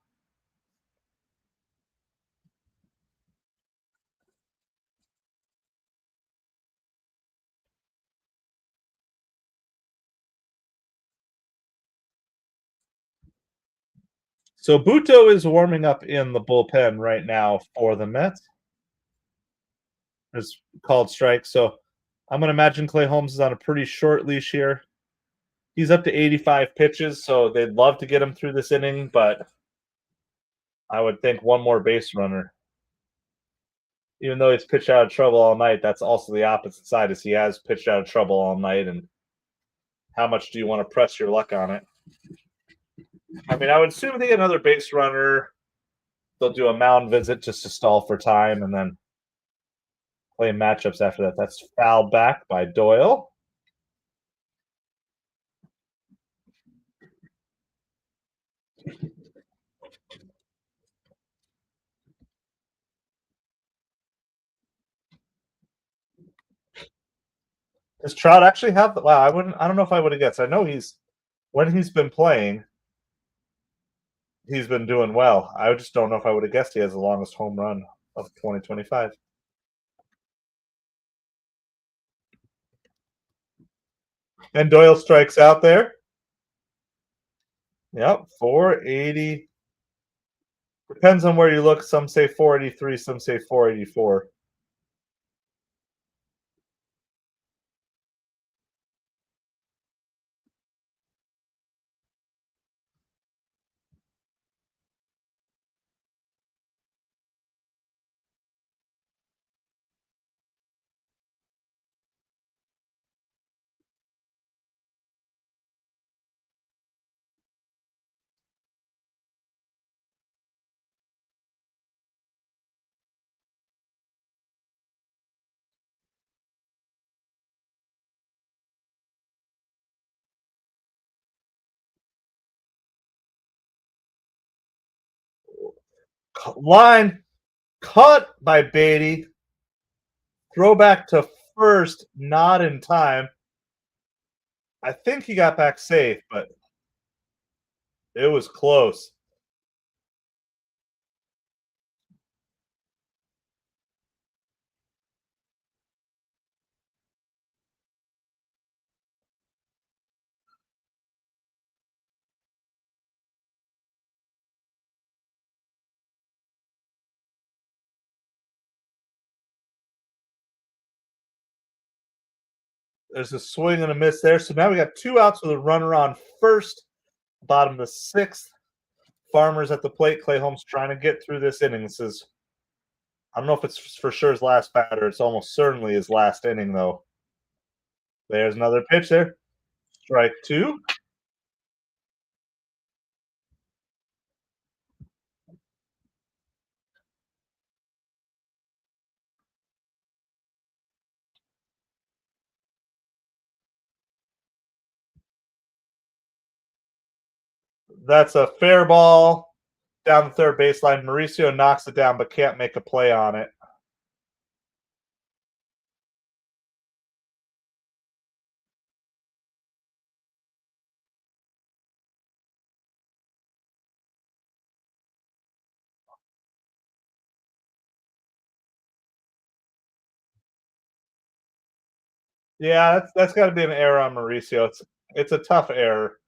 So Buto is warming up in the bullpen right now for the Mets. It's called strike. So I'm going to imagine Clay Holmes is on a pretty short leash here. He's up to 85 pitches, so they'd love to get him through this inning, but I would think one more base runner. Even though he's pitched out of trouble all night, that's also the opposite side, is he has pitched out of trouble all night, and how much do you want to press your luck on it? I mean, I would assume they get another base runner. They'll do a mound visit just to stall for time, and then play matchups after that. That's fouled back by Doyle. Does Trout actually have? Wow, I wouldn't. I don't know if I would have guessed. I know when he's been playing, he's been doing well. I just don't know if I would have guessed he has the longest home run of 2025. And Doyle strikes out there. Yep, 480. Depends on where you look. Some say 483, some say 484. Line cut by Beatty. Throw back to first, not in time. I think he got back safe, but it was close. There's a swing and a miss there. So now we got 2 outs with a runner on first, bottom of the 6th. Farmers at the plate. Clay Holmes trying to get through this inning. This is, I don't know if it's for sure his last batter. It's almost certainly his last inning, though. There's another pitch there. Strike 2. That's a fair ball down the third baseline. Mauricio knocks it down but can't make a play on it. Yeah, that's got to be an error on Mauricio. It's a tough error.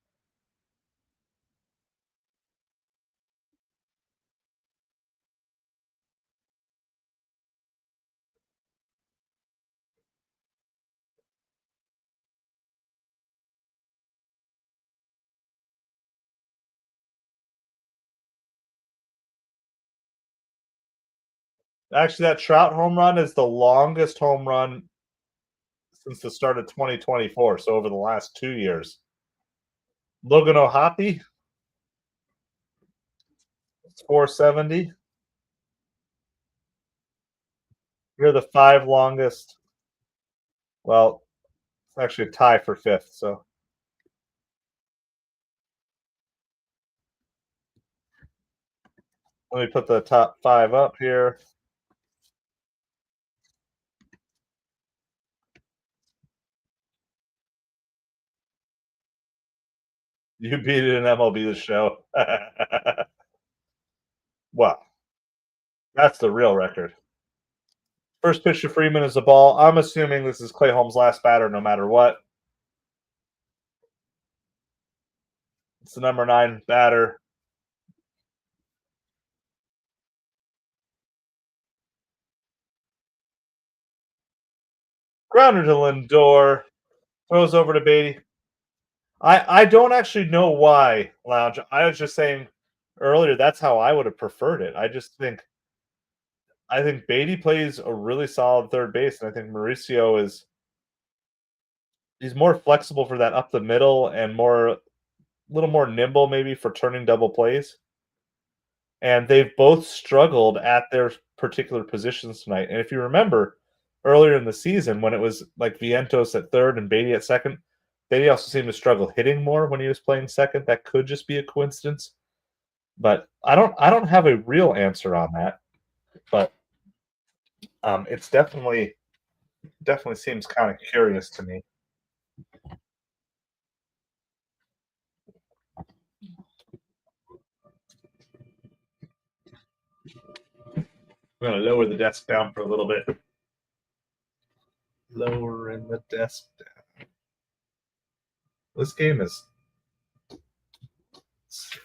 Actually, that Trout home run is the longest home run since the start of 2024, so over the last 2 years. Logan O'Hoppe, it's 470. You're the 5 longest. Well, it's actually a tie for 5th, so let me put the top 5 up here. You beat it in MLB The Show. Well, that's the real record. First pitch to Freeman is a ball. I'm assuming this is Clay Holmes' last batter no matter what. It's the number 9 batter. Grounder to Lindor. Throws over to Beatty. I don't actually know why, Lounge. I was just saying earlier that's how I would have preferred it. I think Beatty plays a really solid third base, and I think Mauricio is he's more flexible for that up the middle and more a little more nimble maybe for turning double plays. And they've both struggled at their particular positions tonight. And if you remember earlier in the season when it was like Vientos at third and Beatty at second, Beatty also seemed to struggle hitting more when he was playing second. That could just be a coincidence. But I don't have a real answer on that. But it's definitely seems kind of curious to me. I'm going to lower the desk down for a little bit. Lowering the desk down. This game is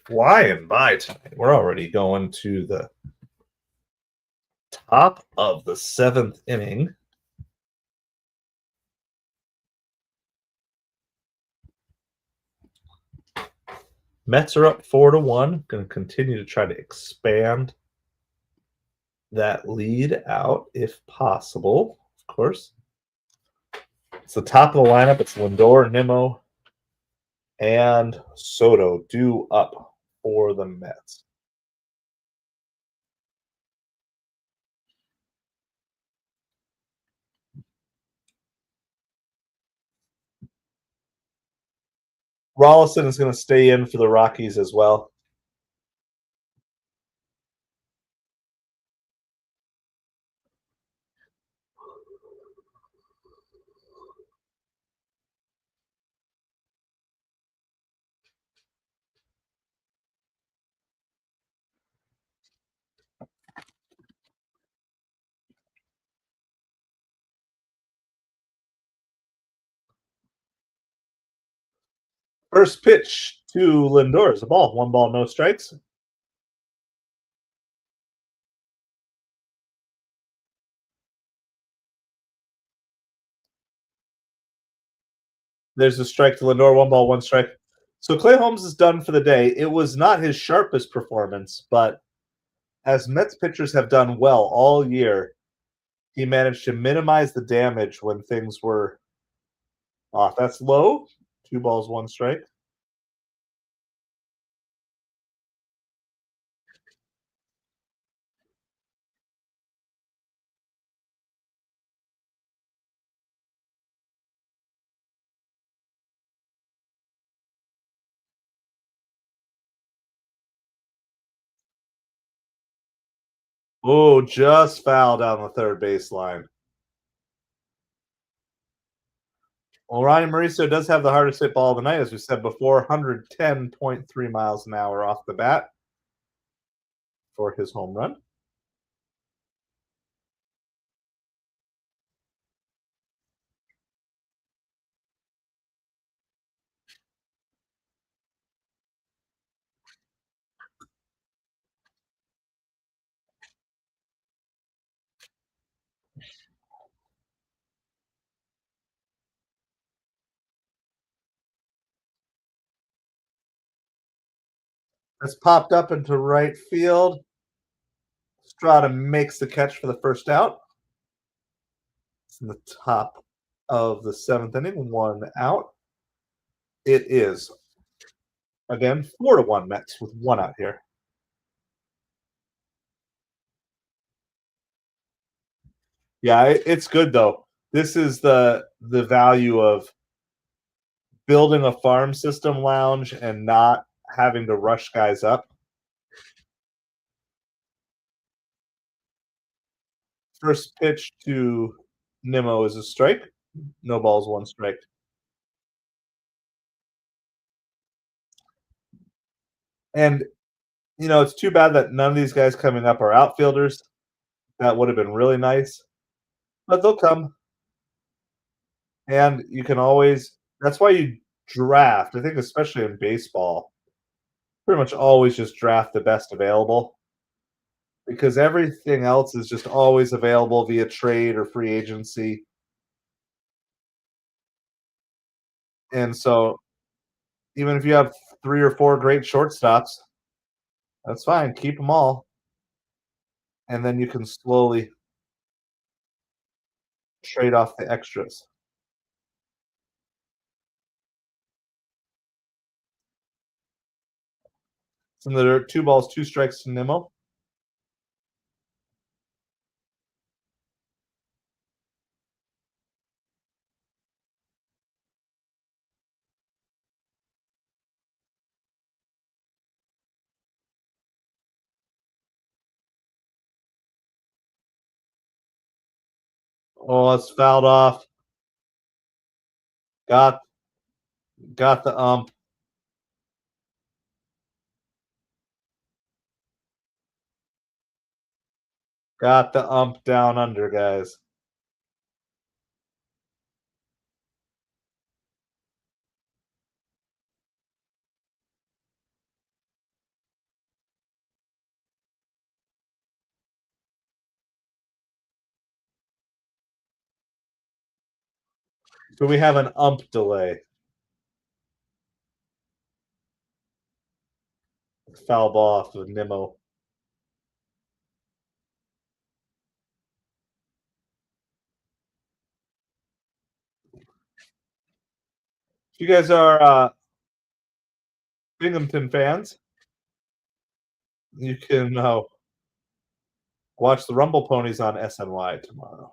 flying by tonight. We're already going to the top of the 7th inning. Mets are up 4-1. Going to continue to try to expand that lead out if possible, of course. It's the top of the lineup. It's Lindor, Nimmo, and Soto due up for the Mets. Rollison is going to stay in for the Rockies as well. First pitch to Lindor is a ball. 1 ball, no strikes. There's a strike to Lindor. 1 ball, 1 strike. So Clay Holmes is done for the day. It was not his sharpest performance, but as Mets pitchers have done well all year, he managed to minimize the damage when things were off. That's low. 2 balls, 1 strike. Oh, just foul down the third baseline. Well, Ryan Mauricio does have the hardest hit ball of the night, as we said before, 110.3 miles an hour off the bat for his home run. It's popped up into right field. Strada makes the catch for the first out. It's in the top of the seventh inning, one out. It is again 4-1 Mets with one out here. Yeah, it's good though. This is the value of building a farm system lounge and not having to rush guys up. First pitch to Nimmo is a strike. No balls, one strike. And it's too bad that none of these guys coming up are outfielders. That would have been really nice, but they'll come. And you can always that's why you draft. I think especially in baseball, pretty much always just draft the best available because everything else is just always available via trade or free agency. And so even if you have 3 or 4 great shortstops, that's fine, keep them all, and then you can slowly trade off the extras. So there are 2 balls, 2 strikes to Nimmo. Oh, it's fouled off. Got got the ump. Got the ump down under, guys. So we have an ump delay. Foul ball off of Nimmo. If you guys are Binghamton fans, you can watch the Rumble Ponies on SNY tomorrow.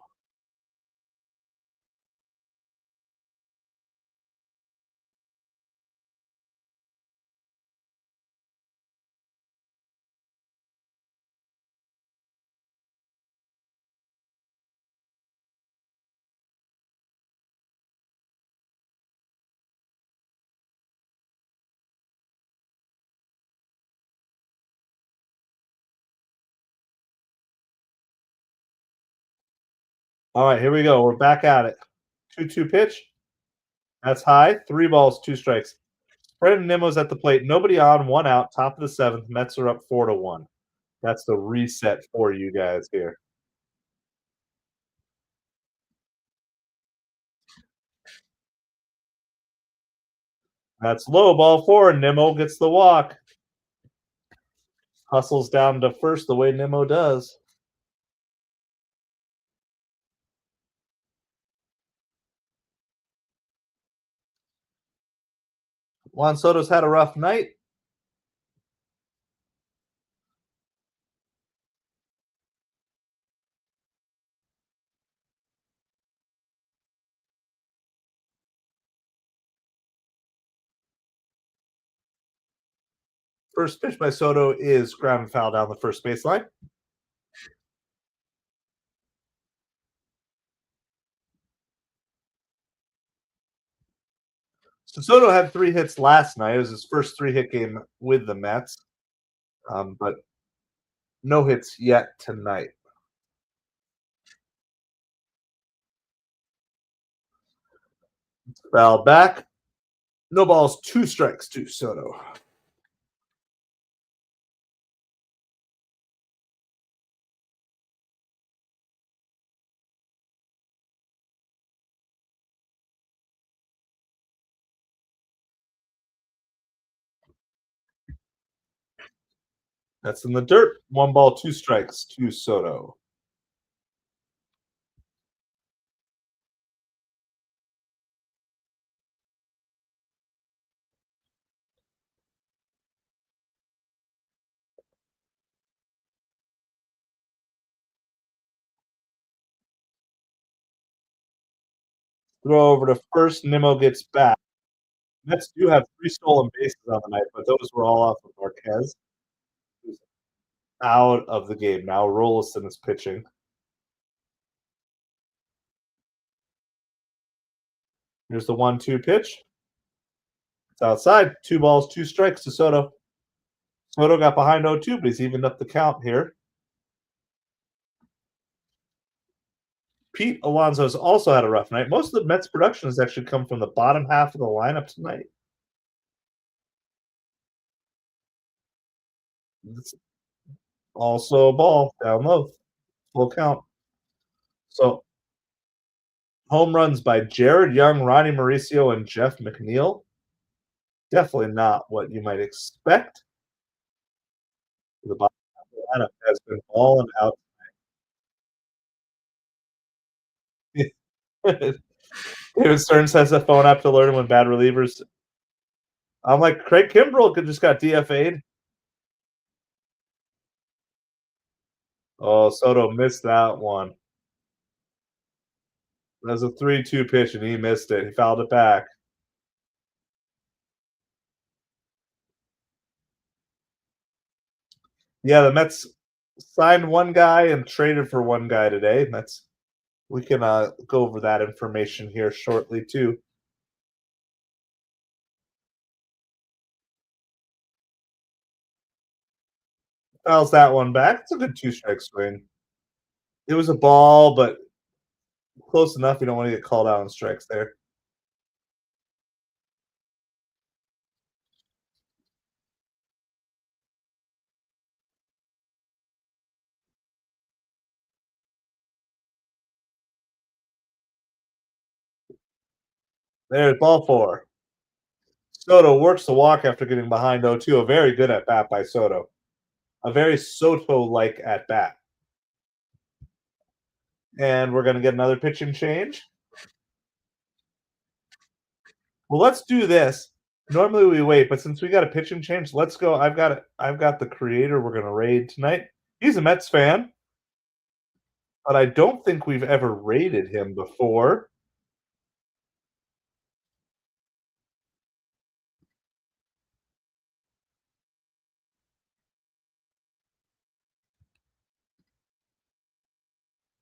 All right, here we go. We're back at it. 2-2 pitch. That's high. 3 balls, 2 strikes. Brandon Nimmo's at the plate. Nobody on, one out. Top of the seventh. Mets are up 4-1. That's the reset for you guys here. That's low. Ball 4. Nimmo gets the walk. Hustles down to first the way Nimmo does. Juan Soto's had a rough night. First pitch by Soto is ground and foul down the first baseline. So Soto had 3 hits last night. It was his first 3-hit game with the Mets, but no hits yet tonight. Foul back. No balls, 2 strikes to Soto. That's in the dirt. 1 ball, 2 strikes to Soto. Throw over to first. Nimmo gets back. Mets do have 3 stolen bases on the night, but those were all off of Marquez, who's out of the game now. Rolison is pitching. Here's the 1-2 pitch. It's outside. 2 balls, 2 strikes to Soto. Soto got behind 0-2, but he's evened up the count here. Pete Alonso's also had a rough night. Most of the Mets' production has actually come from the bottom half of the lineup tonight. It's also a ball down low, full count. So home runs by Jared Young, Ronnie Mauricio, and Jeff McNeil. Definitely not what you might expect. The bottom half of the lineup has been balling out. David Stern says the phone app to learn when bad relievers. I'm like, Craig Kimbrell just got DFA'd. Oh, Soto missed that one. That was a 3-2 pitch, and he missed it. He fouled it back. Yeah, the Mets signed one guy and traded for one guy today. And we can go over that information here shortly too. Fouls that one back. It's a good 2 strike swing. It was a ball, but close enough. You don't want to get called out on strikes there. There's ball 4. Soto works the walk after getting behind 0-2. A very good at bat by Soto. A very Soto-like at bat. And we're going to get another pitching change. Well, let's do this. Normally we wait, but since we got a pitching change, let's go. I've got the creator we're going to raid tonight. He's a Mets fan, but I don't think we've ever raided him before.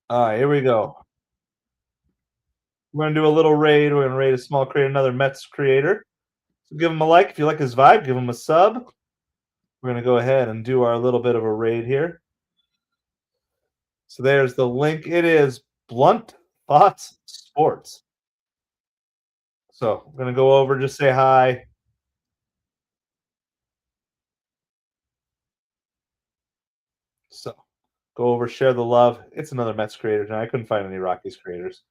All right, here we go. We're going to do a little raid. We're going to raid a small creator, another Mets creator. So give him a like. If you like his vibe, give him a sub. We're going to go ahead and do our little bit of a raid here. So there's the link. It is Blunt Thoughts Sports. So I'm going to go over, just say hi. So go over, share the love. It's another Mets creator tonight. I couldn't find any Rockies creators.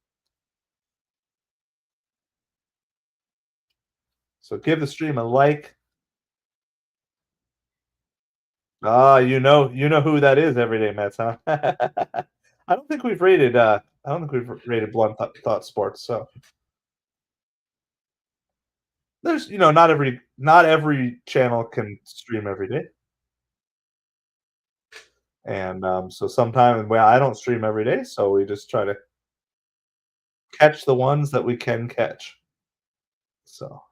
So give the stream a like. You know who that is, Everyday Mets, huh? I don't think we've rated Blunt Thought Sports. So there's not every channel can stream every day. And so sometimes I don't stream every day, so we just try to catch the ones that we can catch. So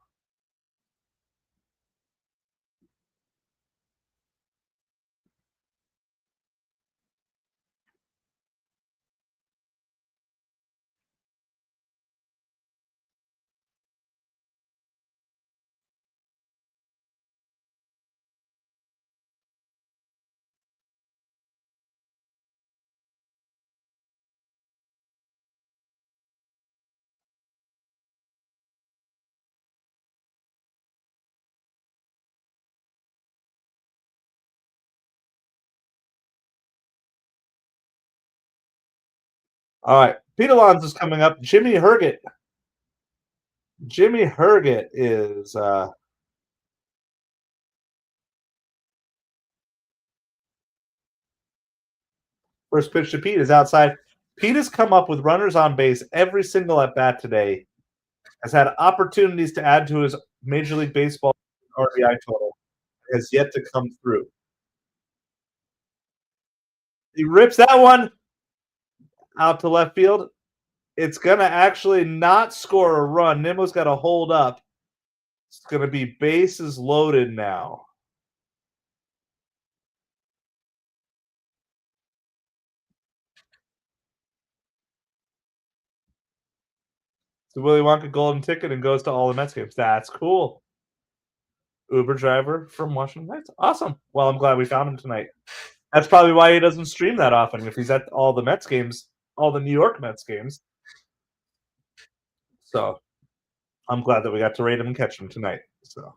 all right, Pete Alonso's coming up. Jimmy Herget. Jimmy Herget is First pitch to Pete is outside. Pete has come up with runners on base every single at bat today. Has had opportunities to add to his Major League Baseball RBI total. Has yet to come through. He rips that one out to left field. It's going to actually not score a run. Nimmo's got to hold up. It's going to be bases loaded now. So Willy Wonka golden ticket and goes to all the Mets games. That's cool. Uber driver from Washington Heights. Awesome. Well, I'm glad we found him tonight. That's probably why he doesn't stream that often. If he's at all the Mets games, all the New York Mets games. So I'm glad that we got to rate him and catch him tonight. So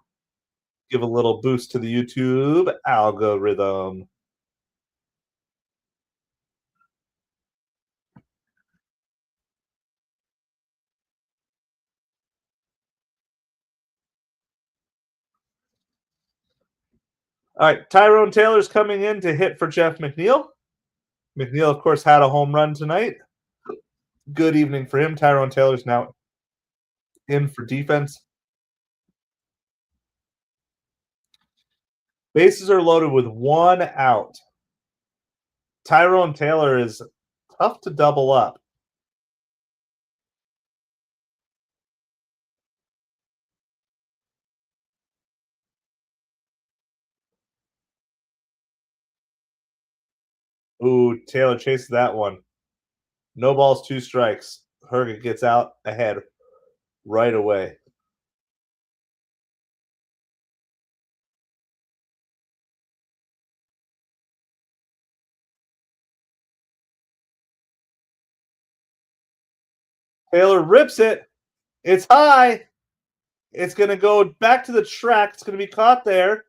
give a little boost to the YouTube algorithm. All right, Tyrone Taylor's coming in to hit for Jeff McNeil. McNeil, of course, had a home run tonight. Good evening for him. Tyrone Taylor's now in for defense. Bases are loaded with one out. Tyrone Taylor is tough to double up. Ooh, Taylor chases that one. No balls, 2 strikes. Herget gets out ahead right away. Taylor rips it. It's high. It's going to go back to the track. It's going to be caught there.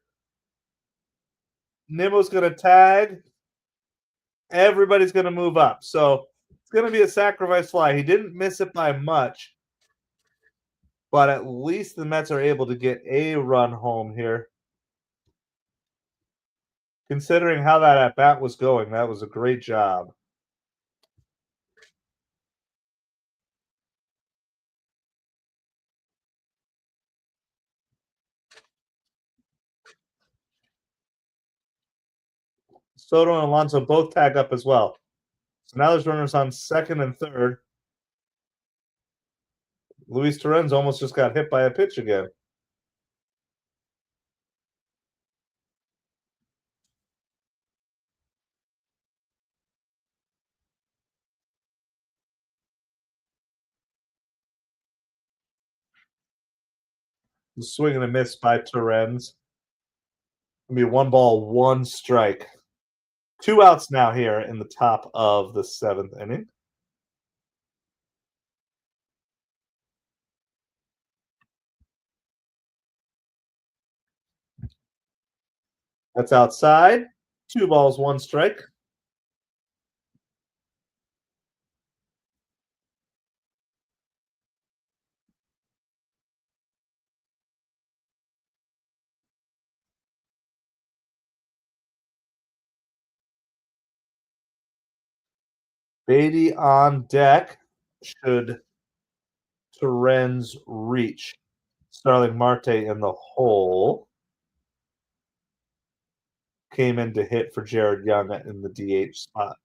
Nimmo's going to tag. Everybody's going to move up. So it's going to be a sacrifice fly. He didn't miss it by much. But at least the Mets are able to get a run home here. Considering how that at-bat was going, that was a great job. Soto and Alonso both tag up as well. So now there's runners on second and third. Luis Torrens almost just got hit by a pitch again. Swing and a miss by Torrens. It'll be 1 ball, 1 strike. 2 outs now here in the top of the 7th inning. That's outside. 2 balls, 1 strike. Beatty on deck. Should Torrens reach. Starling Marte in the hole. Came in to hit for Jared Young in the DH spot.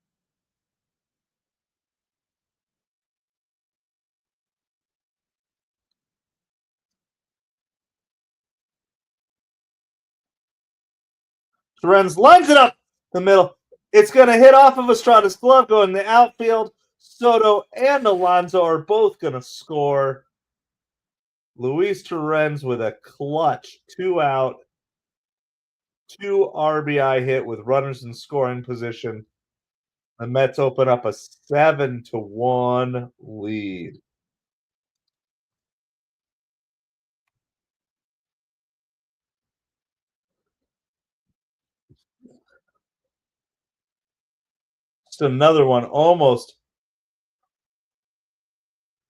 Torrens lines it up the middle. It's going to hit off of Estrada's glove, go in the outfield. Soto and Alonso are both going to score. Luis Torrens with a clutch 2 out, 2 RBI hit with runners in scoring position. The Mets open up a 7-1 lead. Just another one, almost.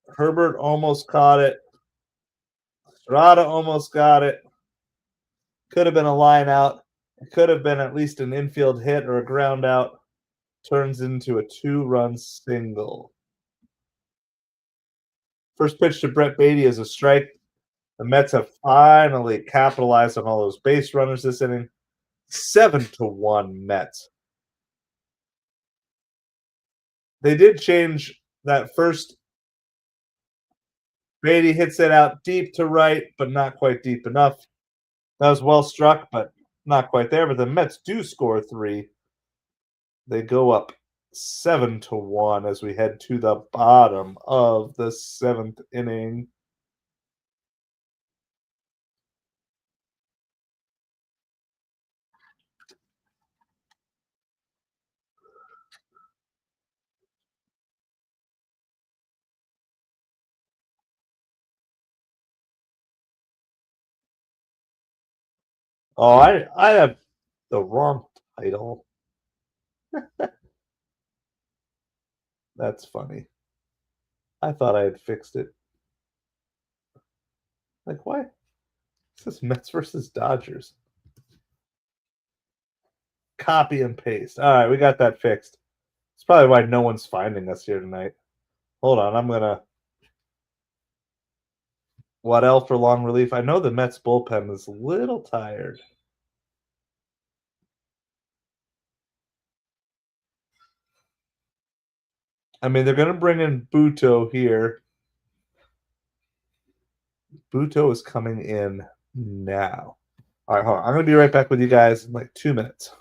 Herbert almost caught it. Estrada almost got it. Could have been a line out. It could have been at least an infield hit or a ground out. turns into a 2-run single. First pitch to Brett Beatty is a strike. The Mets have finally capitalized on all those base runners this inning. 7-1 Mets. They did change that first. Beatty hits it out deep to right, but not quite deep enough. That was well struck, but not quite there. But the Mets do score 3. They go up 7-1 as we head to the bottom of the 7th inning. Oh, I have the wrong title. That's funny. I thought I had fixed it. Like, why? This is Mets versus Dodgers. Copy and paste. All right, we got that fixed. It's probably why no one's finding us here tonight. Hold on, I'm gonna. Waddell for long relief. I know the Mets bullpen is a little tired. I mean, they're going to bring in Buto here. Buto is coming in now. All right, hold on. I'm going to be right back with you guys in like 2 minutes.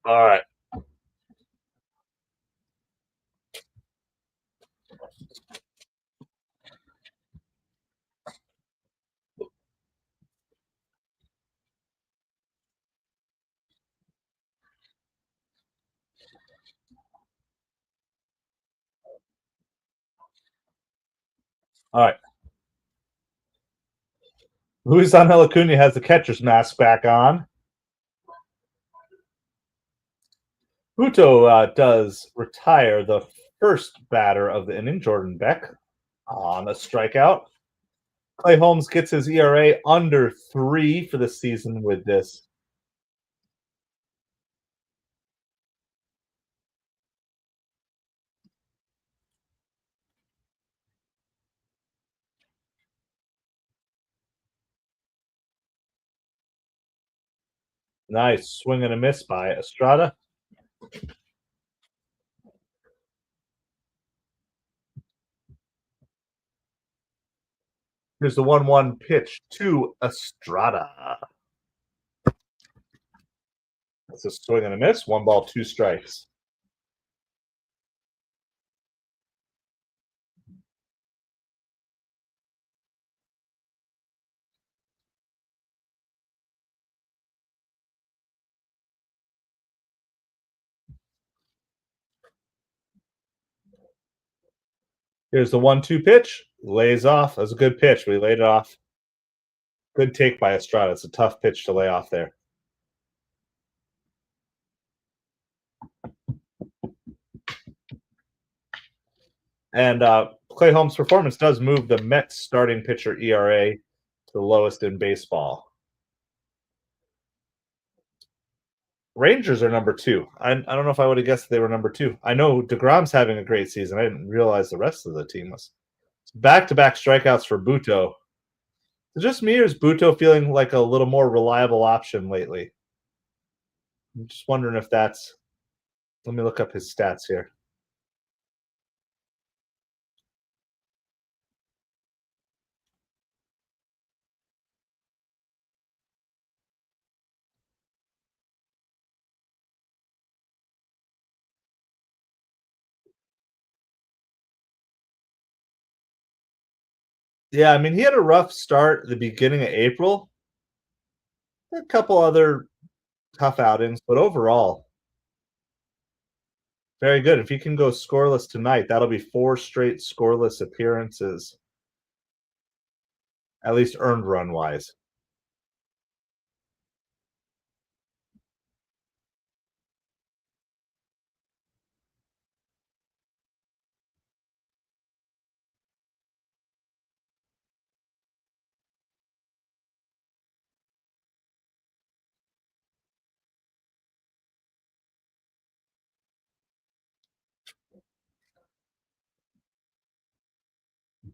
All right. All right. Luis Angel Acuna has the catcher's mask back on. Buto does retire the first batter of the inning, Jordan Beck, on a strikeout. Clay Holmes gets his ERA under 3 for the season with this. Nice swing and a miss by Estrada. Here's the 1-1 pitch to Estrada. That's a swing and a miss. 1 ball, 2 strikes. Here's the 1-2 pitch. Lays off. That's a good pitch. We laid it off. Good take by Estrada. It's a tough pitch to lay off there. And Clay Holmes' performance does move the Mets starting pitcher ERA to the lowest in baseball. Rangers are number 2. I don't know if I would have guessed they were number 2. I know DeGrom's having a great season. I didn't realize the rest of the team was. Back-to-back strikeouts for Buto. Is it just me, or is Buto feeling like a little more reliable option lately? I'm just wondering if that's. Let me look up his stats here. Yeah, I mean, he had a rough start at the beginning of April. A couple other tough outings, but overall, very good. If he can go scoreless tonight, that'll be 4 straight scoreless appearances, at least earned run wise.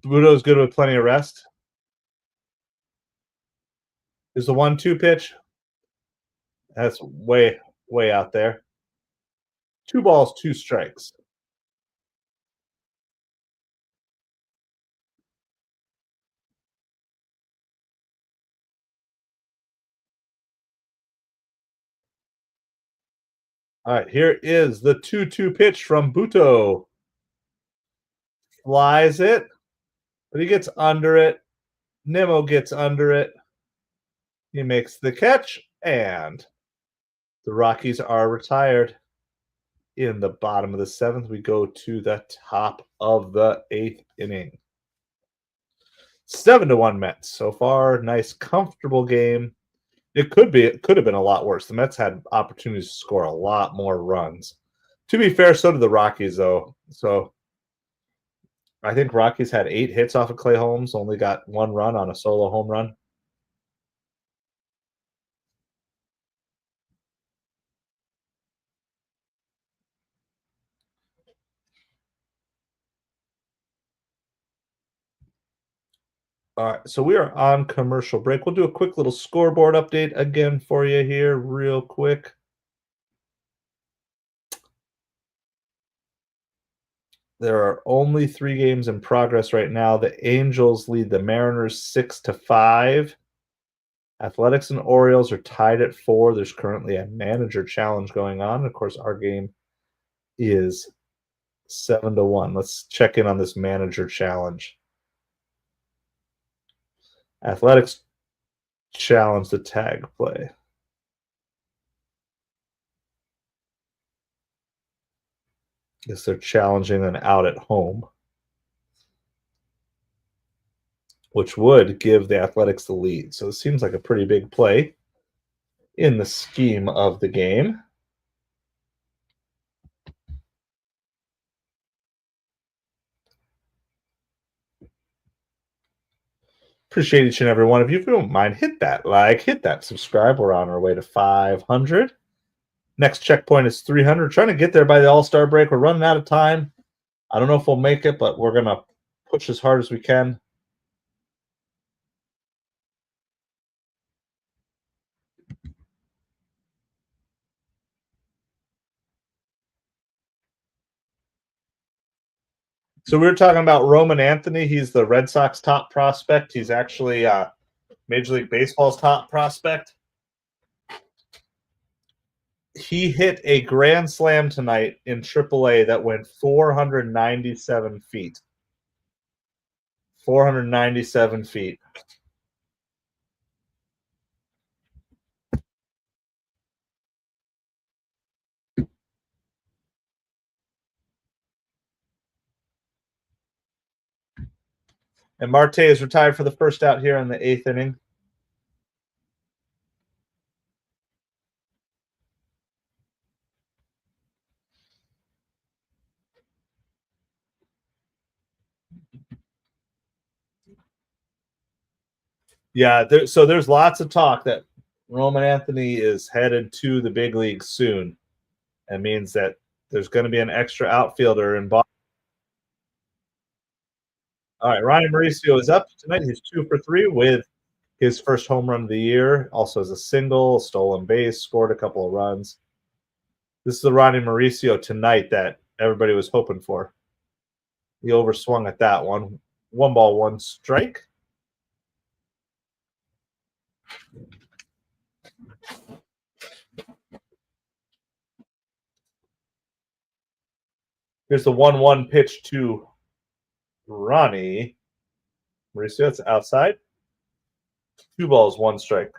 Budo's good with plenty of rest. Is the 1-2 pitch. That's way out there. 2 balls, 2 strikes. All right, here is the 2-2 pitch from Buto. Flies it, but he gets under it. Nimmo gets under it. He makes the catch, and the Rockies are retired. In the bottom of the 7th, we go to the top of the 8th inning. 7-1 Mets so far. Nice, comfortable game. It could have been a lot worse. The Mets had opportunities to score a lot more runs. To be fair, so did the Rockies, though. So I think Rockies had 8 hits off of Clay Holmes, only got 1 run on a solo home run. All right, so we are on commercial break. We'll do a quick little scoreboard update again for you here, real quick. There are only 3 games in progress right now. The Angels lead the Mariners 6-5. Athletics and Orioles are tied at 4. There's currently a manager challenge going on. Of course, our game is 7-1. Let's check in on this manager challenge. Athletics challenge the tag play. Guess they're challenging an out at home, which would give the Athletics the lead. So it seems like a pretty big play in the scheme of the game. Appreciate each and every one of you. If you don't mind, hit that like, hit that subscribe. We're on our way to 500. Next checkpoint is 300. Trying to get there by the All-Star break. We're running out of time. I don't know if we'll make it, but we're going to push as hard as we can. So we were talking about Roman Anthony. He's the Red Sox top prospect. He's actually Major League Baseball's top prospect. He hit a grand slam tonight in AAA that went 497 feet. 497 feet. And Marte is retired for the first out here in the 8th inning. Yeah, so there's lots of talk that Roman Anthony is headed to the big leagues soon. That means that there's going to be an extra outfielder in Boston. All right, Ryan Mauricio is up tonight. He's 2 for 3 with his first home run of the year. Also has a single, stolen base, scored a couple of runs. This is the Ronnie Mauricio tonight that everybody was hoping for. He overswung at that one. 1 ball, 1 strike. Here's the 1-1 pitch to Ronnie Mauricio. It's outside. 2 balls, 1 strike.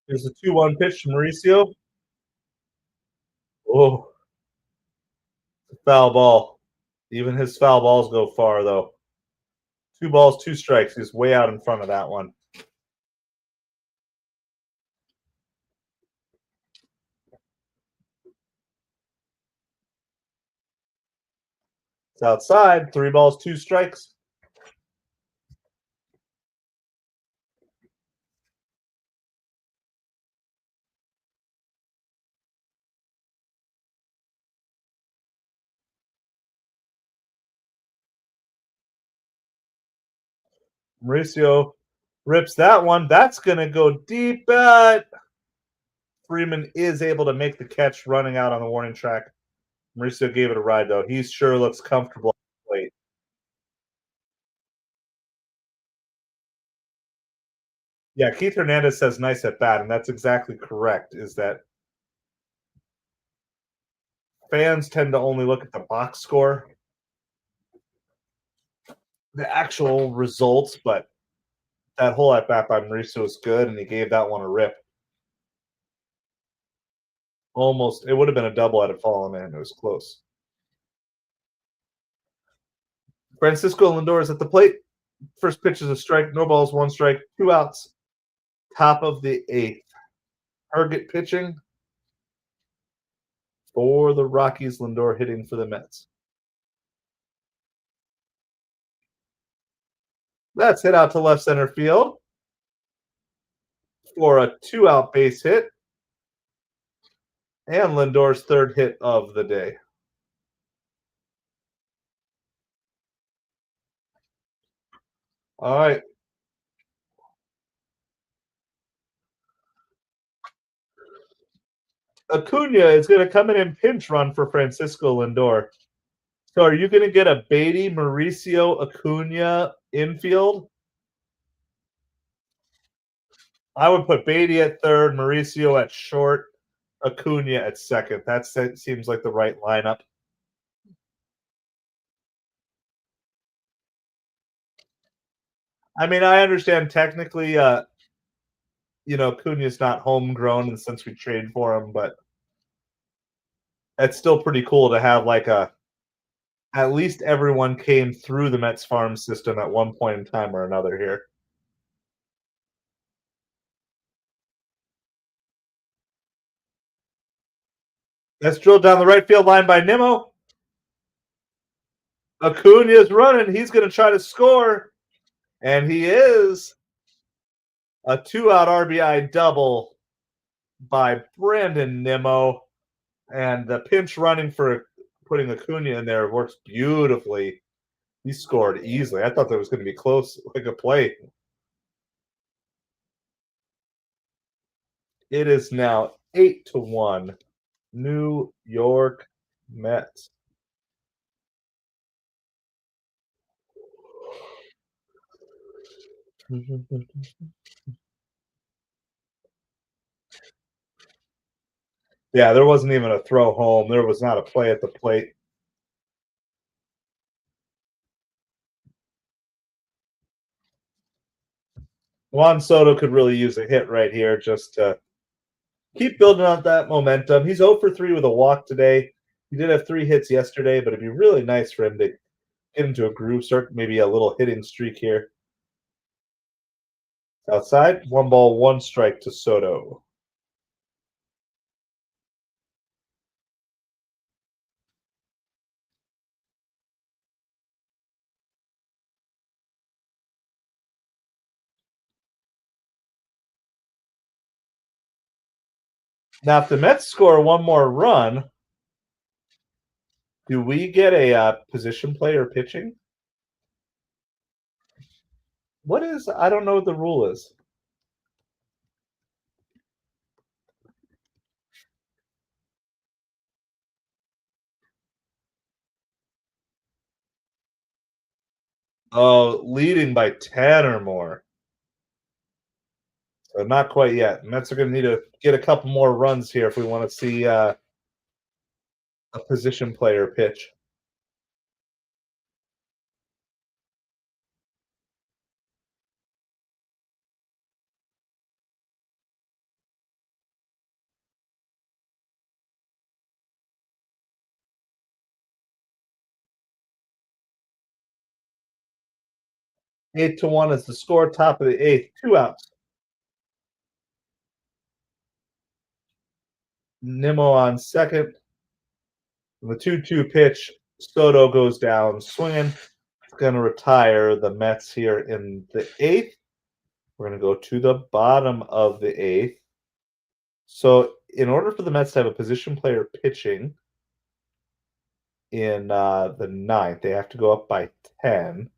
Here's the 2-1 pitch to Mauricio. Oh, foul ball. Even his foul balls go far, though. 2 balls, 2 strikes. He's way out in front of that one. It's outside. 3 balls, 2 strikes. Mauricio rips that one. That's going to go deep, but Freeman is able to make the catch running out on the warning track. Mauricio gave it a ride, though. He sure looks comfortable at the plate. Yeah, Keith Hernandez says nice at bat, and that's exactly correct, is that fans tend to only look at the box score, the actual results, but that whole at bat by Mauricio was good, and he gave that one a rip. Almost, it would have been a double had it fallen in. It was close. Francisco Lindor is at the plate. First pitch is a strike. No balls, 1 strike, 2 outs. Top of the 8th. Target pitching for the Rockies. Lindor hitting for the Mets. That's hit out to left center field for a 2-out base hit. And Lindor's 3rd hit of the day. All right. Acuna is going to come in and pinch run for Francisco Lindor. So are you going to get a Beatty, Mauricio, Acuna infield? I would put Beatty at 3rd, Mauricio at short, Acuna at 2nd. That seems like the right lineup. I mean, I understand technically, Acuna's not homegrown and since we traded for him, but it's still pretty cool to have at least everyone came through the Mets farm system at one point in time or another here. That's drilled down the right field line by Nimmo. Acuna's running. He's going to try to score. And he is. A 2-out RBI double by Brandon Nimmo, and the pinch running for putting Acuna in there works beautifully. He scored easily. I thought that was going to be close, like a play. It is now 8-1. New York Mets. Yeah, there wasn't even a throw home. There was not a play at the plate. Juan Soto could really use a hit right here just to keep building on that momentum. He's 0 for 3 with a walk today. He did have 3 hits yesterday, but it'd be really nice for him to get into a groove, start maybe a little hitting streak here. Outside, 1 ball, 1 strike to Soto. Now, if the Mets score 1 more run, do we get a position player pitching? What is? I don't know what the rule is. Oh, leading by 10 or more. So not quite yet. Mets are going to need to get a couple more runs here if we want to see a position player pitch. 8-1 is the score. Top of the eighth. 2 outs. Nimmo on second. The 2-2 pitch. Soto goes down swinging. It's going to retire the Mets here in the eighth. We're going to go to the bottom of the eighth. So, in order for the Mets to have a position player pitching in the ninth, they have to go up by 10.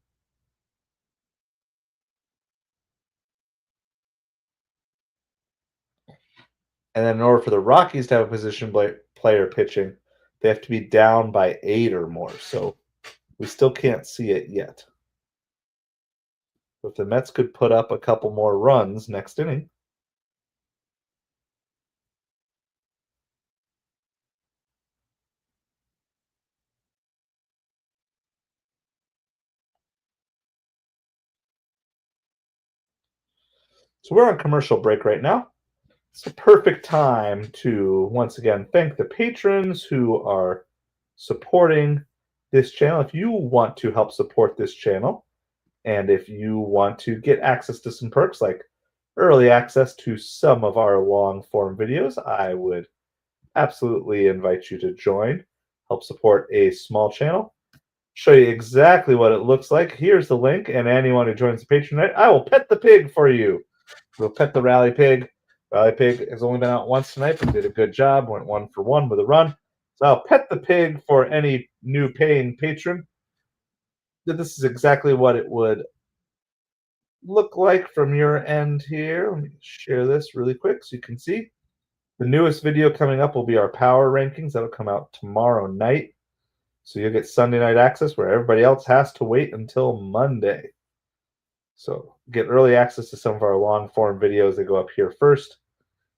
And then in order for the Rockies to have a position player pitching, they have to be down by 8 or more. So we still can't see it yet. But the Mets could put up a couple more runs next inning. So we're on commercial break right now. It's a perfect time to once again thank the patrons who are supporting this channel. If you want to help support this channel, and if you want to get access to some perks like early access to some of our long form videos, I would absolutely invite you to join, help support a small channel. Show you exactly what it looks like. Here's the link, and anyone who joins the Patreon, I will pet the pig for you. We'll pet the Rally Pig. Rally Pig has only been out once tonight, but did a good job. Went 1 for 1 with a run. So I'll pet the pig for any new paying patron. This is exactly what it would look like from your end here. Let me share this really quick so you can see. The newest video coming up will be our power rankings. That'll come out tomorrow night. So you'll get Sunday night access where everybody else has to wait until Monday. So get early access to some of our long form videos that go up here first.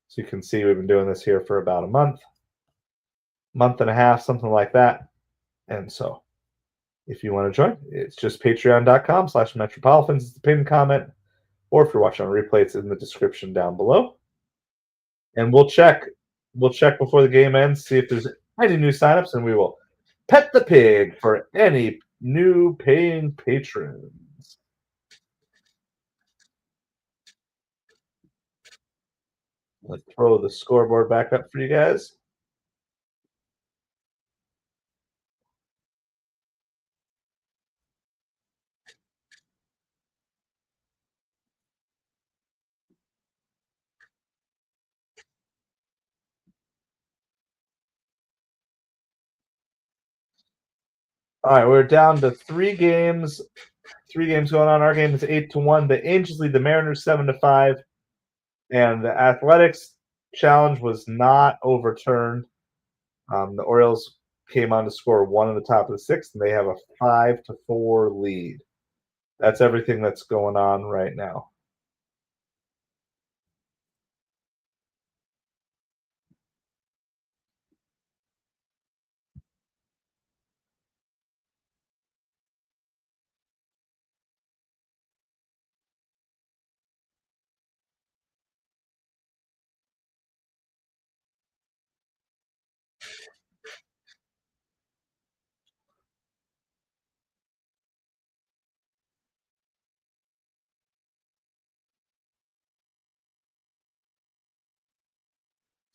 So you can see we've been doing this here for about a month and a half, something like that. And so if you want to join, it's just patreon.com/MetropoliFins is the pinned comment. Or if you're watching on replay, it's in the description down below. And we'll check before the game ends, see if there's any new signups, and we will pet the pig for any new paying patrons. Let's throw the scoreboard back up for you guys. All right, we're down to 3 games. 3 games going on. Our game is 8-1. The Angels lead the Mariners 7-5, and the Athletics challenge was not overturned. The Orioles came on to score 1 in the top of the 6th, and they have a 5-4 lead. That's everything that's going on right now.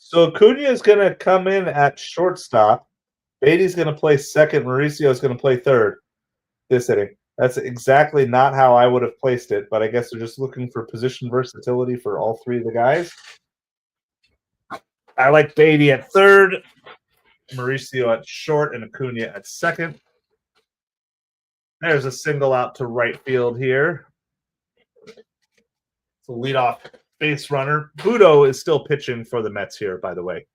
So Acuna is going to come in at shortstop. Beatty's going to play second. Mauricio is going to play third this inning. That's exactly not how I would have placed it, but I guess they're just looking for position versatility for all 3 of the guys. I like Beatty at third, Mauricio at short, and Acuna at second. There's a single out to right field here. It's a leadoff base runner. Budo is still pitching for the Mets here, by the way.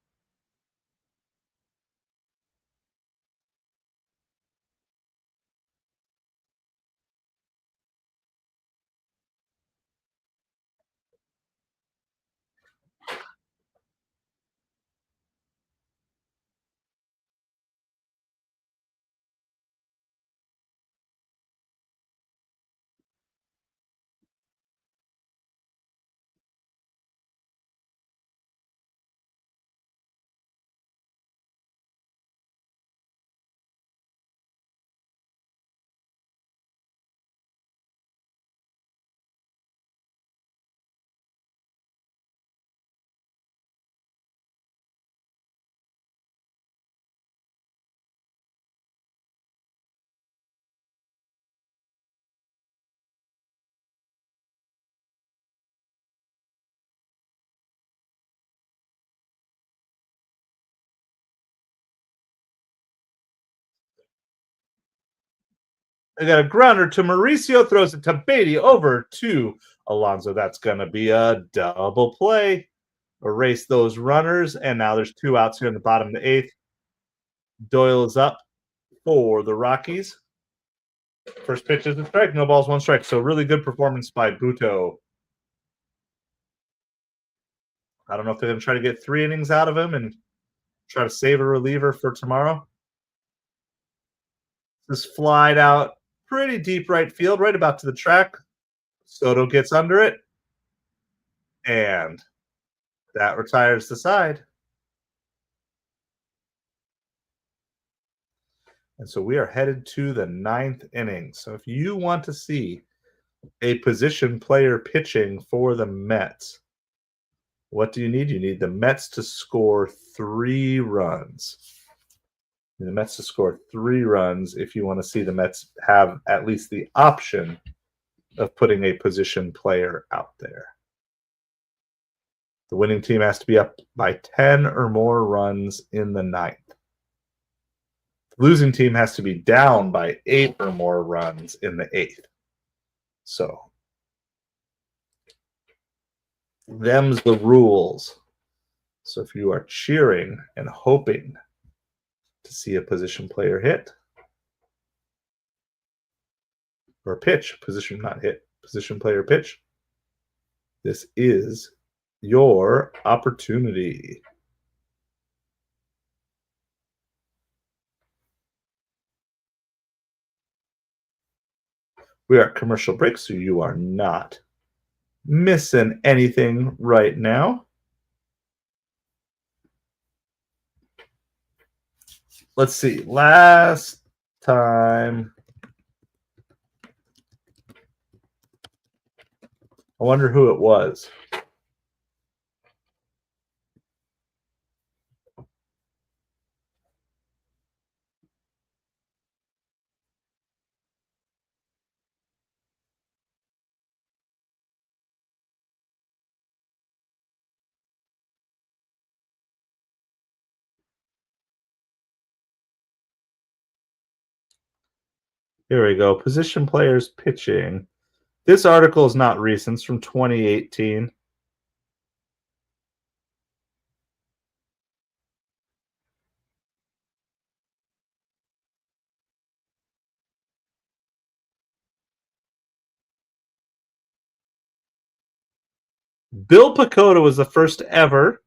They got a grounder to Mauricio, throws it to Beatty over to Alonso. That's going to be a double play. Erase those runners, and now there's 2 outs here in the bottom of the 8th. Doyle is up for the Rockies. First pitch is a strike, no balls, 1 strike. So really good performance by Buto. I don't know if they're going to try to get 3 innings out of him and try to save a reliever for tomorrow. This flied out pretty deep right field, right about to the track. Soto gets under it, and that retires the side. And so we are headed to the 9th inning. So if you want to see a position player pitching for the Mets, what do you need? You need the Mets to score 3 runs. The Mets to score 3 runs if you want to see the Mets have at least the option of putting a position player out there. The winning team has to be up by 10 or more runs in the 9th. The losing team has to be down by 8 or more runs in the 8th. So, them's the rules. So if you are cheering and hoping to see a position player hit, or pitch, position not hit, position player pitch, this is your opportunity. We are at commercial break, so you are not missing anything right now. Let's see. Last time, I wonder who it was. Here we go. Position players pitching. This article is not recent. It's from 2018. Bill Pecota was the first ever.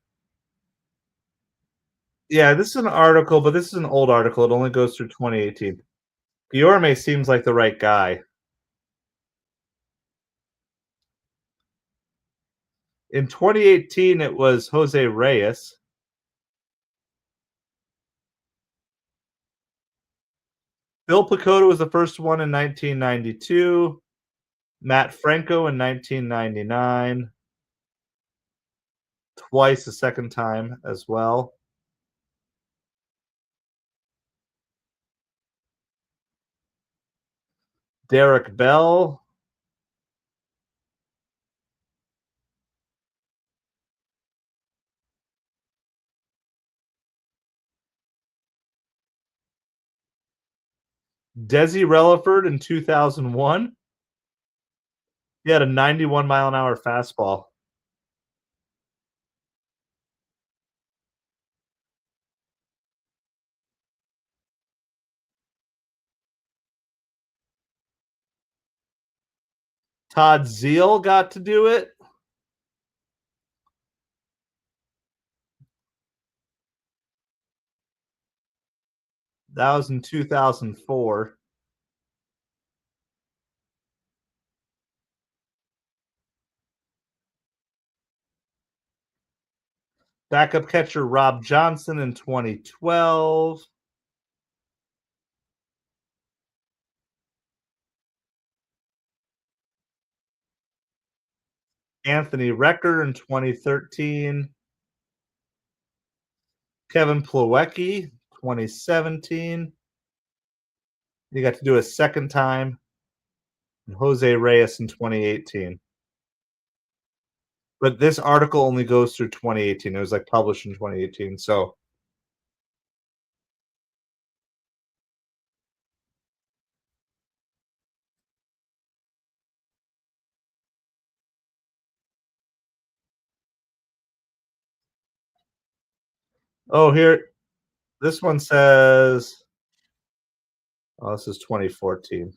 Yeah, this is an article, but this is an old article. It only goes through 2018. Guillorme seems like the right guy. In 2018, it was Jose Reyes. Bill Pecota was the first one in 1992. Matt Franco in 1999. Twice the second time as well. Derek Bell. Desi Relaford in 2001. He had a 91-mile-an-hour fastball. Todd Zeal got to do it. That was in 2004. Backup catcher Rob Johnson in 2012. Anthony Recker in 2013. Kevin Plawecki, 2017. He got to do a second time. And Jose Reyes in 2018. But this article only goes through 2018. It was like published in 2018. So here, this one says, oh, this is 2014.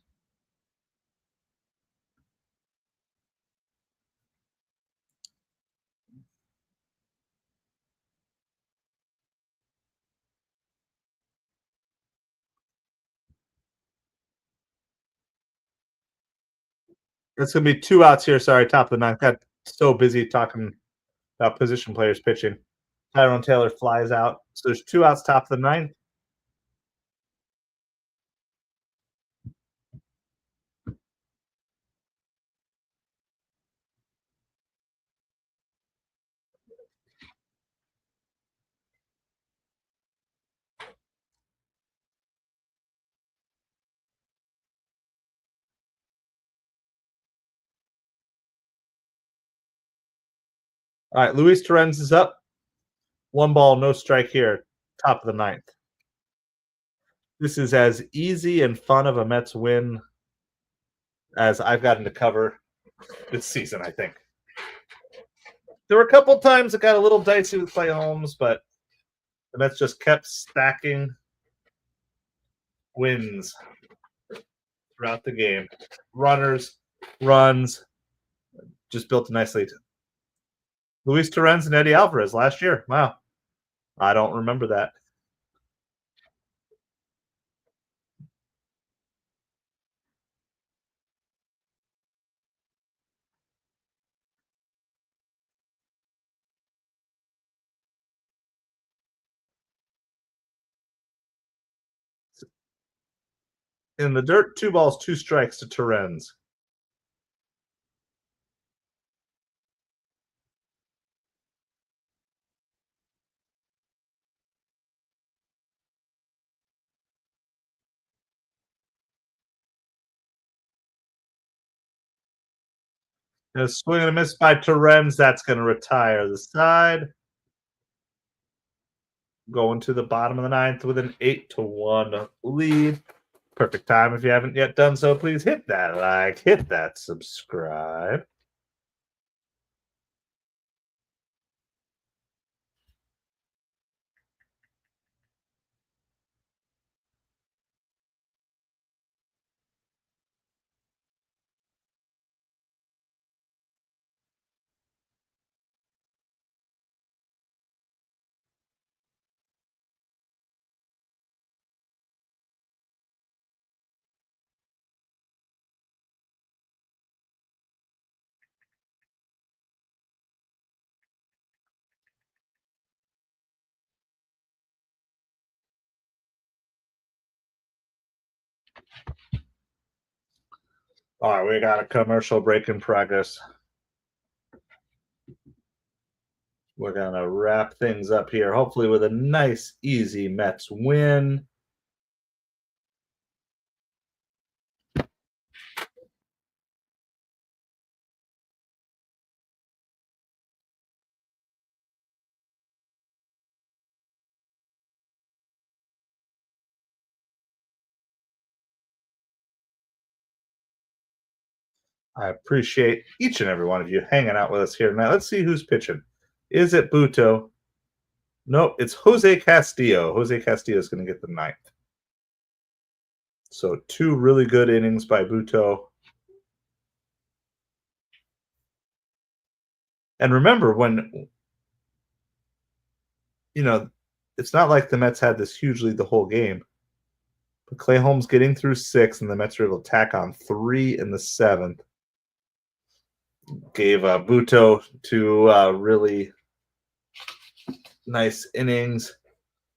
It's going to be 2 outs here. Sorry, top of the ninth. Got so busy talking about position players pitching. Tyrone Taylor flies out. So there's 2 outs, top of the ninth. All right, Luis Torrens is up. 1 ball, no strike here, top of the ninth. This is as easy and fun of a Mets win as I've gotten to cover this season, I think. There were a couple times it got a little dicey with Clay Holmes, but the Mets just kept stacking wins throughout the game. Runs, just built a nice lead. Luis Torrens and Eddie Alvarez last year. Wow. I don't remember that. In the dirt, 2 balls, 2 strikes to Torrens. A swing and a miss by Torrens. That's going to retire the side. Going to the bottom of the ninth with an 8-1 lead. Perfect time. If you haven't yet done so, please hit that like, hit that subscribe. All right, we got a commercial break in progress. We're going to wrap things up here, hopefully with a nice, easy Mets win. I appreciate each and every one of you hanging out with us here tonight. Let's see who's pitching. Is it Buto? Nope, it's Jose Castillo. Jose Castillo is going to get the ninth. So 2 really good innings by Buto. And remember, when, it's not like the Mets had this huge lead the whole game. But Clay Holmes getting through 6, and the Mets were able to tack on 3 in the 7th. Gave Buto 2 really nice innings.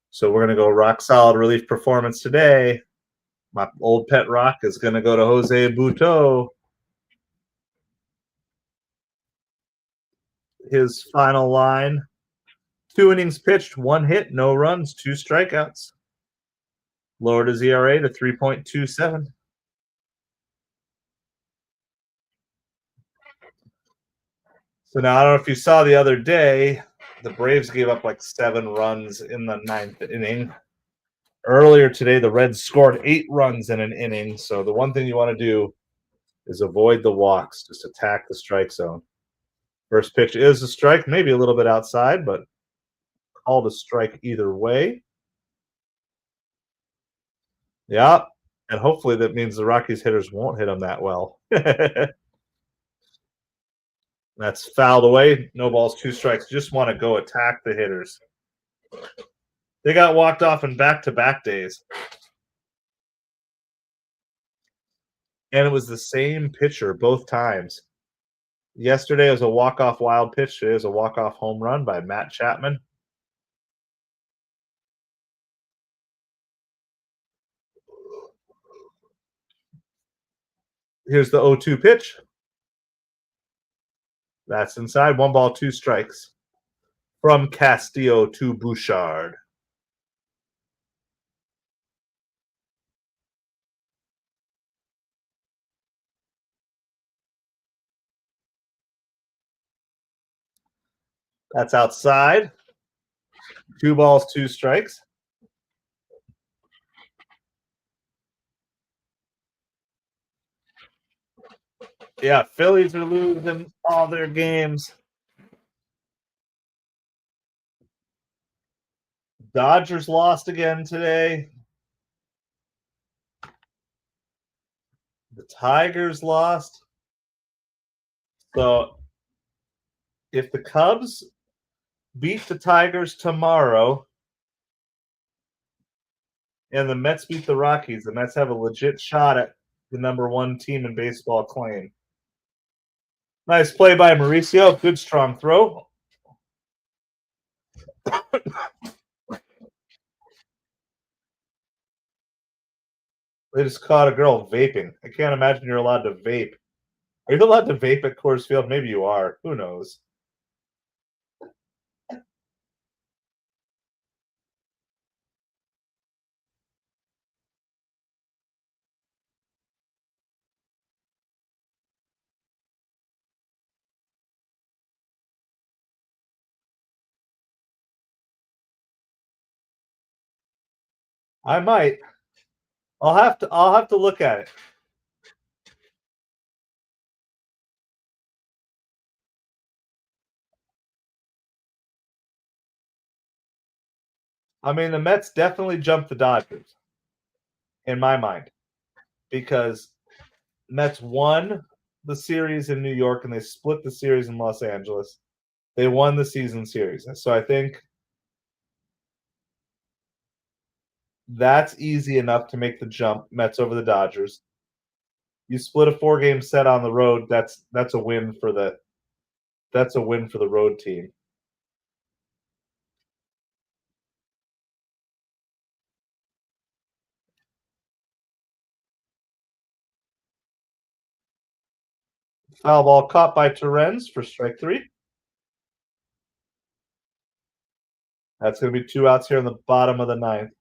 So we're going to go rock solid relief performance today. My old pet rock is going to go to Jose Buto. His final line: 2 innings pitched, 1 hit, no runs, 2 strikeouts. Lowered his ERA to 3.27. So now I don't know if you saw the other day, the Braves gave up like 7 runs in the 9th inning. Earlier today, the Reds scored 8 runs in an inning. So the one thing you want to do is avoid the walks, just attack the strike zone. First pitch is a strike, maybe a little bit outside, but called a strike either way. Yeah, and hopefully that means the Rockies hitters won't hit him that well. That's fouled away. No balls, 2 strikes. Just want to go attack the hitters. They got walked off in back-to-back days. And it was the same pitcher both times. Yesterday was a walk-off wild pitch. Today was a walk-off home run by Matt Chapman. Here's the 0-2 pitch. That's inside. 1 ball, 2 strikes. From Castillo to Bouchard. That's outside. 2 balls, 2 strikes. Yeah, Phillies are losing all their games. Dodgers lost again today. The Tigers lost. So if the Cubs beat the Tigers tomorrow and the Mets beat the Rockies, the Mets have a legit shot at the #1 team in baseball claim. Nice play by Mauricio. Good strong throw. They just caught a girl vaping. I can't imagine you're allowed to vape. Are you allowed to vape at Coors Field? Maybe you are. Who knows? I might. I'll have to look at it. I mean, the Mets definitely jumped the Dodgers in my mind because Mets won the series in New York and they split the series in Los Angeles. They won the season series. So I think that's easy enough to make the jump, Mets over the Dodgers. You split a 4-game set on the road, that's a win for the road team. Foul ball caught by Torrens for strike 3. That's going to be 2 outs here in the bottom of the ninth.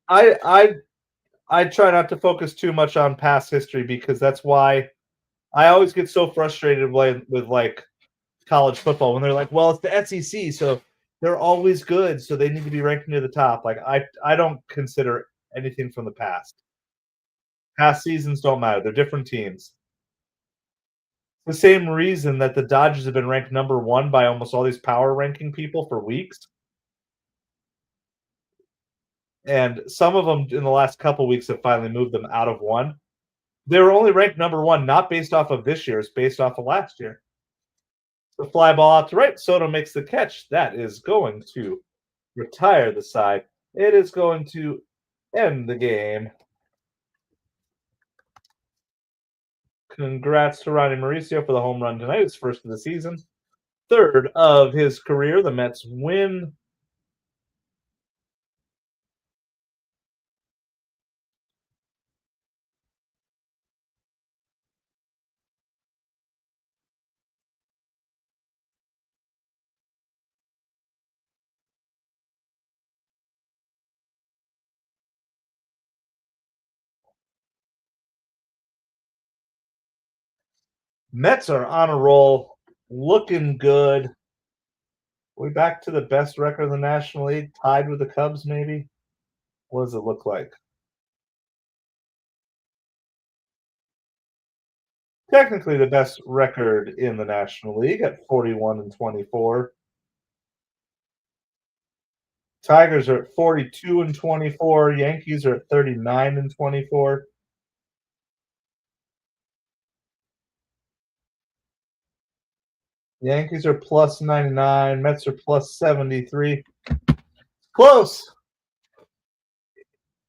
I I try not to focus too much on past history because that's why I always get so frustrated with like college football when they're like, well, it's the SEC, so they're always good, so they need to be ranked near the top. Like I don't consider anything from the past. Past seasons don't matter. They're different teams. The same reason that the Dodgers have been ranked number 1 by almost all these power ranking people for weeks. And some of them in the last couple weeks have finally moved them out of 1. They were only ranked number 1, not based off of this year, it's based off of last year. The fly ball out to right. Soto makes the catch. That is going to retire the side. It is going to end the game. Congrats to Ronnie Mauricio for the home run tonight. His first of the season. Third of his career. The Mets win. Mets are on a roll. Looking good. We back to the best record in the National League, tied with the Cubs, maybe? What does it look like? Technically the best record in the National League at 41-24. Tigers are at 42-24. Yankees are at 39-24. Yankees are plus 99. Mets are plus 73. Close.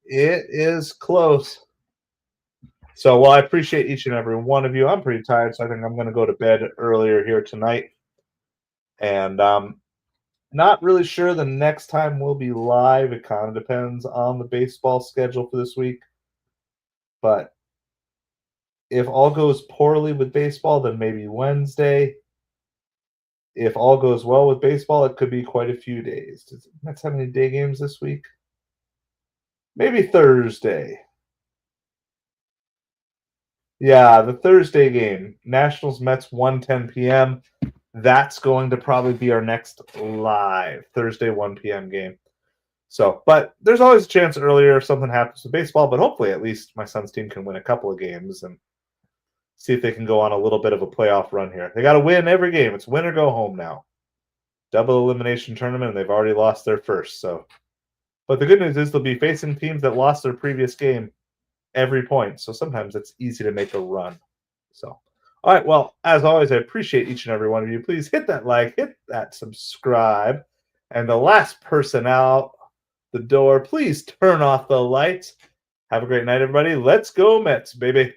It is close. So, well, I appreciate each and every one of you. I'm pretty tired, so I think I'm going to go to bed earlier here tonight. And not really sure the next time we'll be live. It kind of depends on the baseball schedule for this week. But if all goes poorly with baseball, then maybe Wednesday. If all goes well with baseball, it could be quite a few days. Does Mets have any day games this week? Maybe Thursday. Yeah, the Thursday game. Nationals Mets 1:10 p.m. That's going to probably be our next live Thursday 1 p.m. game. So, but there's always a chance earlier if something happens with baseball, but hopefully at least my son's team can win a couple of games and see if they can go on a little bit of a playoff run here. They got to win every game. It's win or go home now. Double elimination tournament, and they've already lost their first. So, but the good news is they'll be facing teams that lost their previous game every point. So sometimes it's easy to make a run. So, all right. Well, as always, I appreciate each and every one of you. Please hit that like, hit that subscribe, and the last person out the door, please turn off the lights. Have a great night, everybody. Let's go, Mets, baby.